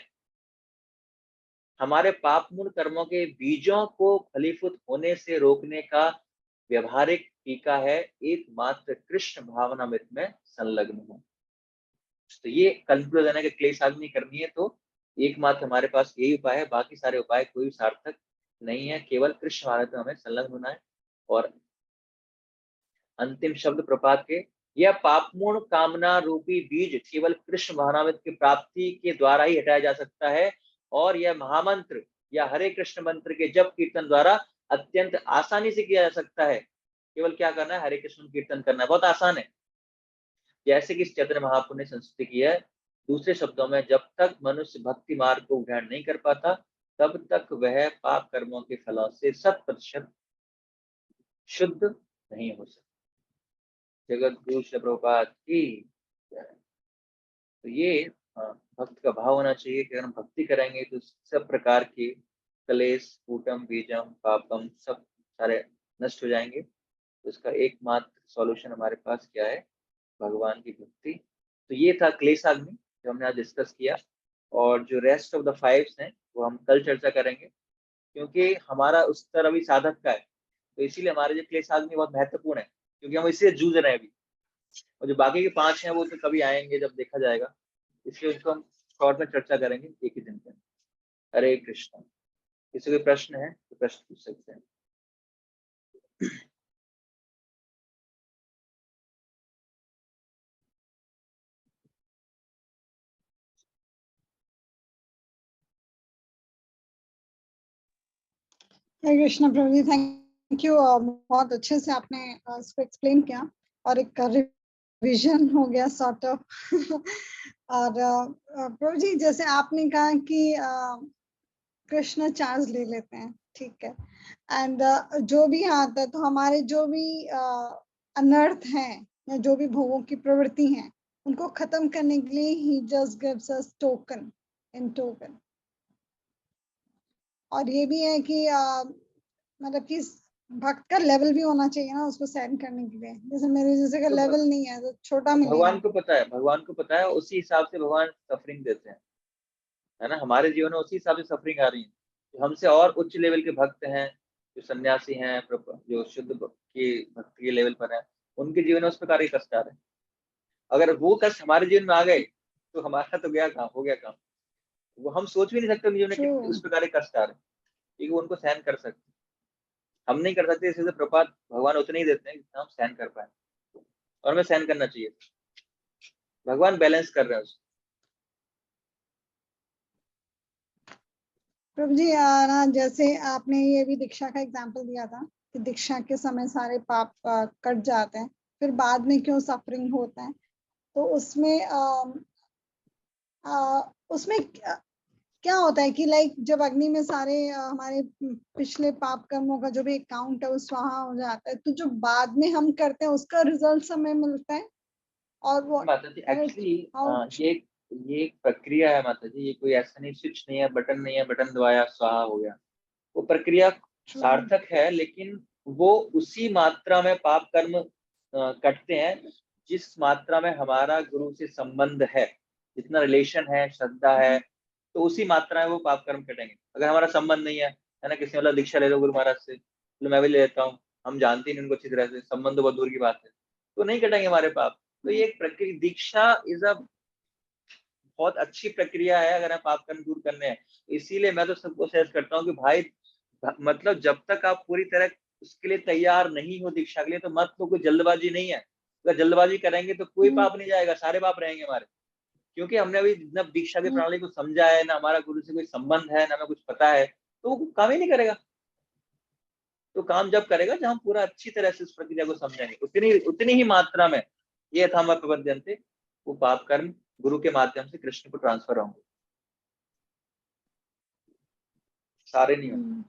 हमारे पापमूल कर्मों के बीजों को फलीभूत होने से रोकने का व्यवहारिक टीका है एकमात्र कृष्ण भावनामृत में संलग्न हो। तो ये कंक्लूजन है कि क्लेशाग्नि करनी है तो एकमात्र हमारे पास यही उपाय है, बाकी सारे उपाय कोई सार्थक नहीं है, केवल कृष्ण भावना में हमें संलग्न होना है। और अंतिम शब्द प्रपात के, यह पापमूल कामना रूपी बीज केवल कृष्ण भावनामृत की प्राप्ति के द्वारा ही हटाया जा सकता है, और यह महामंत्र या हरे कृष्ण मंत्र के जप कीर्तन द्वारा अत्यंत आसानी से किया जा सकता है। केवल क्या करना है, हरे कृष्ण कीर्तन करना है, बहुत आसान है। जैसे कि चैतन्य महाप्रभु ने संस्तुति की है, दूसरे शब्दों में जब तक मनुष्य भक्ति मार्ग को ग्रहण नहीं कर पाता तब तक वह पाप कर्मों के फलों से 100% शुद्ध नहीं हो सकता। जगत गुरु श्री प्रभुपाद की जय। तो ये भक्त का भाव होना चाहिए कि अगर हम भक्ति करेंगे तो सब प्रकार के कलेश कूटम बीजम पापम सब सारे नष्ट हो जाएंगे। तो इसका एकमात्र सॉल्यूशन हमारे पास क्या है, भगवान की भक्ति। तो ये था क्लेशाग्नि जो हमने आज डिस्कस किया, और जो रेस्ट ऑफ द फाइव्स हैं वो हम कल चर्चा करेंगे, क्योंकि हमारा उत्तर अभी साधक का है। तो इसीलिए हमारे जो क्लेशाग्नि बहुत महत्वपूर्ण है, क्योंकि हम इससे जूझ रहे हैं अभी, और जो बाकी के 5 हैं वो तो कभी आएंगे जब देखा जाएगा, इसलिए उनको हम शॉर्ट में चर्चा करेंगे एक ही दिन पे। हरे कृष्ण। किसी कोई प्रश्न है तो प्रश्न पूछ सकते हैं। हरे कृष्णा प्रभु जी, थैंक यू। बहुत अच्छे से आपने इसको एक्सप्लेन किया और एक रिवीजन हो गया सॉर्ट ऑफ। और प्रभु जी जैसे आपने कहा कि कृष्ण चार्ज ले लेते हैं, ठीक है, एंड जो भी आता है तो हमारे जो भी अनर्थ हैं या जो भी भोगों की प्रवृत्ति हैं उनको खत्म करने के लिए ही जस्ट गिव्स अस टोकन इन टोकन। और ये भी है कि मतलब कि भक्त का लेवल भी होना चाहिए ना उसको सहन करने के लिए। जैसे मेरे जैसे का तो लेवल नहीं है तो छोटा मिलेगा। भगवान को पता है, भगवान को पता है, उसी हिसाब से भगवान सफरिंग देते हैं, है ना। हमारे जीवन में उसी हिसाब से सफरिंग आ रही है। जो हमसे और उच्च लेवल के भक्त हैं, जो सन्यासी हैं, जो शुद्ध की भक्ति के लेवल पर है, उनके जीवन में उस प्रकार के कष्ट आ रहे हैं। अगर वो कष्ट हमारे जीवन में आ गए तो हमारा तो गया काम, हो गया काम। वो हम सोच भी नहीं सकते उनके जीवन में True. कि उस प्रकार के कष्ट आ रहे हैं, क्योंकि वो उनको सहन कर सकते, हम नहीं कर सकते। इसलिए प्रपात भगवान उतने ही देते हैं जितना हम सहन कर पाए, और हमें सहन करना चाहिए। भगवान बैलेंस कर रहे हैं उसको। प्रभु जी ना जैसे आपने ये भी दीक्षा का एग्जांपल दिया था कि दीक्षा के समय सारे पाप कट जाते हैं, फिर बाद में क्यों सफरिंग होता है। तो उसमें उसमें क्या होता है कि लाइक जब अग्नि में सारे हमारे पिछले पाप कर्मों का जो भी काउंट है वो स्वाहा हो जाता है, तो जो बाद में हम करते हैं उसका रिजल्ट समय मिलता है। और वो माता जी एक्चुअली ये एक प्रक्रिया है माता जी, ये कोई ऐसा नहीं स्विच नहीं है, बटन नहीं है, बटन दबाया स्वाहा हो गया। वो प्रक्रिया सार्थक है, लेकिन वो उसी मात्रा में पाप कर्म कटते हैं जिस मात्रा में हमारा गुरु से संबंध है, जितना रिलेशन है, श्रद्धा है, तो उसी मात्रा में वो पाप कर्म कटेंगे। अगर हमारा संबंध नहीं है ना, किसी मतलब दीक्षा ले लो गुरु महाराज से, तो मैं भी ले लेता हूँ, हम जानते नहीं उनको अच्छी तरह से, संबंध बहुत दूर की बात है, तो नहीं कटेंगे हमारे पाप। तो ये एक प्रक्रिया, दीक्षा इज अ बहुत अच्छी प्रक्रिया है अगर हम पाप कर्म दूर करने हैं। इसीलिए मैं तो सबको सजेस्ट करता हूँ कि भाई मतलब जब तक आप पूरी तरह उसके लिए तैयार नहीं हो दीक्षा के लिए, तो मत लो, कोई जल्दबाजी नहीं है। अगर जल्दबाजी करेंगे तो कोई पाप नहीं जाएगा, सारे पाप रहेंगे हमारे, क्योंकि हमने अभी जितना दीक्षा की प्रणाली को समझा है, ना हमारा गुरु से कोई संबंध है, ना हमें कुछ पता है, तो वो काम ही नहीं करेगा। तो काम जब करेगा जब हम पूरा अच्छी तरह से उस प्रक्रिया को समझेंगे, उतनी ही मात्रा में ये था हमारे प्रबंधन, वो पाप कर्म गुरु के माध्यम से कृष्ण को ट्रांसफर होंगे, सारे नहीं होंगे।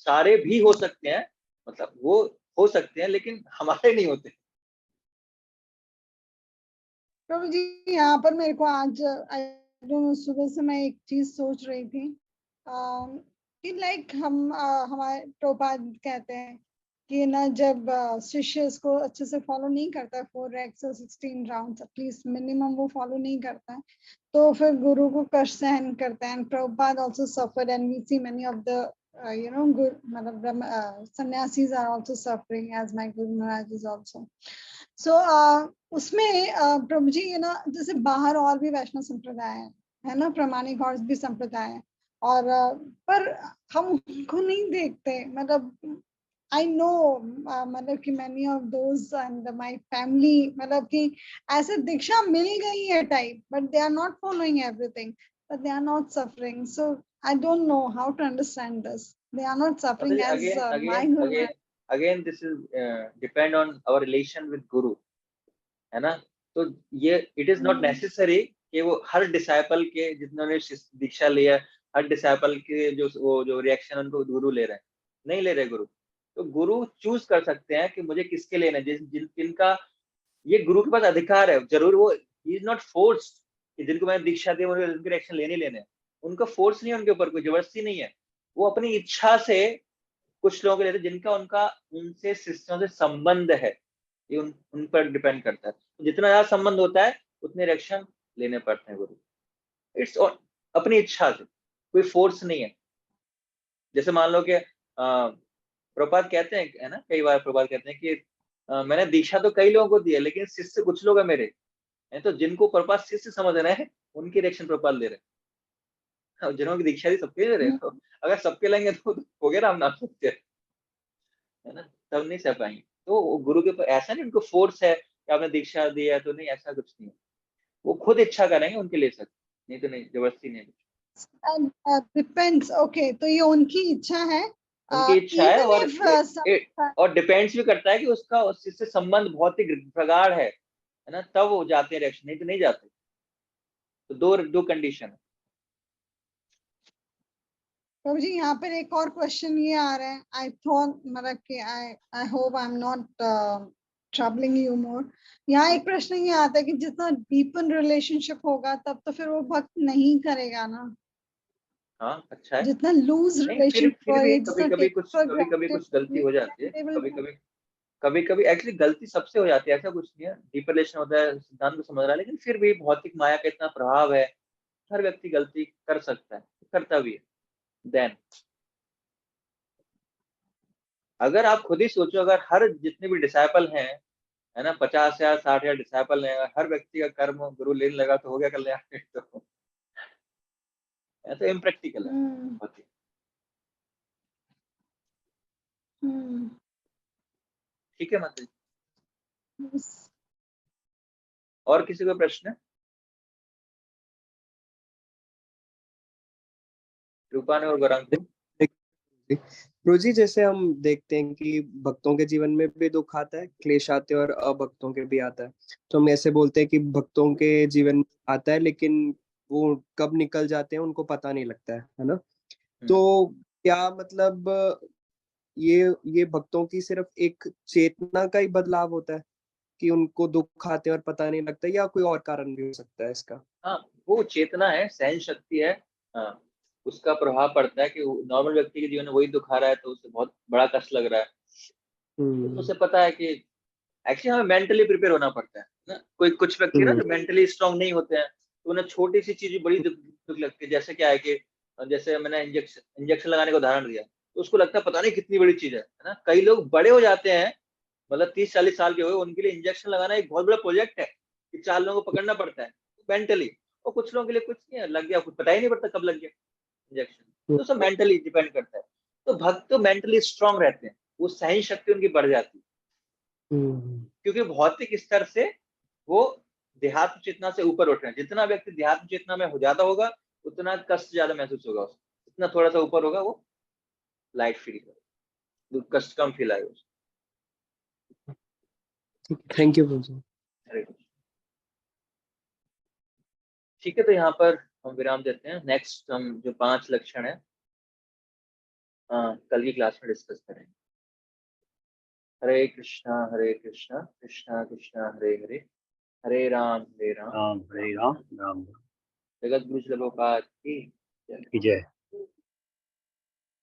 सारे भी हो सकते हैं, मतलब वो हो सकते हैं, लेकिन हमारे नहीं होते। प्रभु जी यहाँ पर मेरे को आज सुबह से मैं एक चीज सोच रही थी कि लाइक हम हमारे प्रभुपाद कहते हैं कि ना जब शिष्य इसको अच्छे से फॉलो नहीं करता है 4 एक्स और 16 राउंड्स एटलीस्ट मिनिमम वो फॉलो नहीं करता है, तो फिर गुरु को कष्ट सहन करता है। And Prabhupada also suffered and we see many of the मतलब sannyasis are also suffering as my Guru Maharaj is also. So उसमें प्रभु जी ये ना जैसे बाहर और भी वैष्णव संप्रदाय है ना, प्रामाणिक और भी संप्रदाय है, और पर हम उनको नहीं देखते। मतलब आई नो मतलब कि many of those and my family मतलब कि ऐसे दीक्षा मिल गई है type, but they are not following everything, but they are not suffering. So I don't know how to understand this. They are not suffering as my Guru. Again, this is depend on our relation with Guru, है ना। तो ये it is not necessary कि वो हर डिसाइपल के जिन्होंने दीक्षा लिया, हर डिसाइपल के जो रिएक्शन उनको गुरु ले रहे हैं, नहीं ले रहे गुरु। तो गुरु चूज कर सकते हैं कि मुझे किसके लेना है, जिनका ये गुरु के पास अधिकार है। जरूर वो इज नॉट फोर्स्ड कि जिनको मैंने दीक्षा दी उनके उनके रिएक्शन लेने हैं, उनका फोर्स नहीं है उनके ऊपर, कोई जबरदस्ती नहीं है। वो अपनी इच्छा से कुछ लोगों के लेते जिनका उनका उनसे शिष्यों से संबंध है, ये उन पर डिपेंड करता है। तो जितना ज्यादा संबंध होता है उतने रिएक्शन लेने पड़ते हैं गुरु। इट्स अपनी इच्छा से, कोई फोर्स नहीं है। जैसे मान लो कि प्रभुपाद कहते हैं, है ना, कई बार प्रभुपाद कहते हैं कि मैंने दीक्षा तो कई लोगों को दी है, लेकिन शिष्य कुछ लोग है मेरे, है तो जिनको प्रभुपाद शिष्य समझ रहे हैं उनकी रिएक्शन प्रभुपाद ले रहे हैं। जिन्हों की दीक्षा दी सबके ले रहे हैं, तो अगर सबके लेंगे तो हो गया राम नाम सत्य, है ना, तब नहीं सह पाएंगे। तो गुरु के ऊपर ऐसा नहीं उनको फोर्स है कि आपने दीक्षा दी है तो नहीं, ऐसा कुछ नहीं है। वो खुद इच्छा करेंगे उनके ले सकते, नहीं तो नहीं, जबरदस्ती नहीं। डिपेंड्स, ओके, तो ये उनकी इच्छा है, उनकी इच्छा है, और डिपेंड्स भी करता है कि उसका उससे संबंध बहुत ही प्रगाढ़ है ना, तब वो जाते हैं रिएक्शन, नहीं तो नहीं जाते। तो दो कंडीशन है। प्रभु जी यहाँ पर एक और क्वेश्चन ये आ रहा है, आई थॉट मतलब कि I hope I am not troubling you more. यहाँ एक प्रश्न ये आता है कि जितना डीपन रिलेशनशिप होगा तब तो फिर वो भक्त नहीं करेगा ना। हाँ, अच्छा है। जितना लूज रिलेशनशिप कभी कभी कुछ गलती हो जाती है, कभी कभी एक्चुअली गलती सबसे हो जाती है, ऐसा कुछ नहीं है। डीप रिलेशन होता है, सिद्धांत को समझ रहा है, लेकिन फिर भी भौतिक माया का इतना प्रभाव है, हर व्यक्ति गलती कर सकता है, करता भी है। देन अगर आप खुद ही सोचो, अगर हर जितने भी डिसाइपल हैं, है ना, 50,000 60,000 डिसाइपल हैं, हर व्यक्ति का कर्म गुरु लेने लगा तो हो गया कल्याण। तो ऐसा इम्प्रैक्टिकल है बहुत ही। ठीक है माता जी। और किसी को प्रश्न है? रूपान और गौरांग रोजी, जैसे हम देखते हैं कि भक्तों के जीवन में भी दुख आता है, क्लेश आते हैं, और अभक्तों के भी आता है। तो हम ऐसे बोलते हैं कि भक्तों के जीवन में आता है, लेकिन वो कब निकल जाते हैं उनको पता नहीं लगता है ना। तो क्या मतलब ये भक्तों की सिर्फ एक चेतना का ही बदलाव होता है कि उनको दुख आते हैं और पता नहीं लगता, या कोई और कारण भी हो सकता है इसका? हाँ, वो चेतना है, सहन शक्ति है। हाँ, उसका प्रभाव पड़ता है कि नॉर्मल व्यक्ति के जीवन में वही दुख आ रहा है तो उसे बहुत बड़ा कष्ट लग रहा है। तो उसे पता है कि एक्चुअली हमें मेंटली प्रिपेयर होना पड़ता है ना। कुछ व्यक्ति ना जो मेंटली स्ट्रांग नहीं होते हैं, तो उन्हें छोटी सी चीज भी बड़ी दुख लगती है। जैसे क्या है कि जैसे मैंने इंजेक्शन लगाने का उदाहरण दिया, तो उसको लगता है पता नहीं कितनी बड़ी चीज है ना। कई लोग बड़े हो जाते हैं, मतलब 30-40 साल के हुए, उनके लिए इंजेक्शन लगाना एक बहुत बड़ा प्रोजेक्ट है कि 4 लोगों को पकड़ना पड़ता है मेंटली। और कुछ लोगों के लिए कुछ नहीं है, लग गया कुछ पता ही नहीं पड़ता कब लग गया इंजेक्शन। तो सब मेंटली डिपेंड करता है। तो भक्त तो मेंटली स्ट्रांग रहते हैं, वो सहन शक्ति उनकी बढ़ जाती है, क्योंकि भौतिक स्तर से वो देहात्म चेतना से ऊपर उठ रहे हैं। जितना व्यक्ति देहात्म चेतना में हो ज्यादा होगा उतना कष्ट ज्यादा महसूस होगा उसको, जितना थोड़ा सा ऊपर होगा वो लाइट फील करेगा, कष्ट कम फील आएगा उसको। थैंक यू प्रभु जी। हरे कृष्ण। ठीक है, तो यहाँ पर हम विराम देते हैं। नेक्स्ट हम जो 5 लक्षण है कल की क्लास में डिस्कस करेंगे। हरे कृष्णा कृष्णा कृष्णा हरे हरे, हरे राम राम हरे राम, राम जगत गुरु प्रभुपाद की जय। की जय।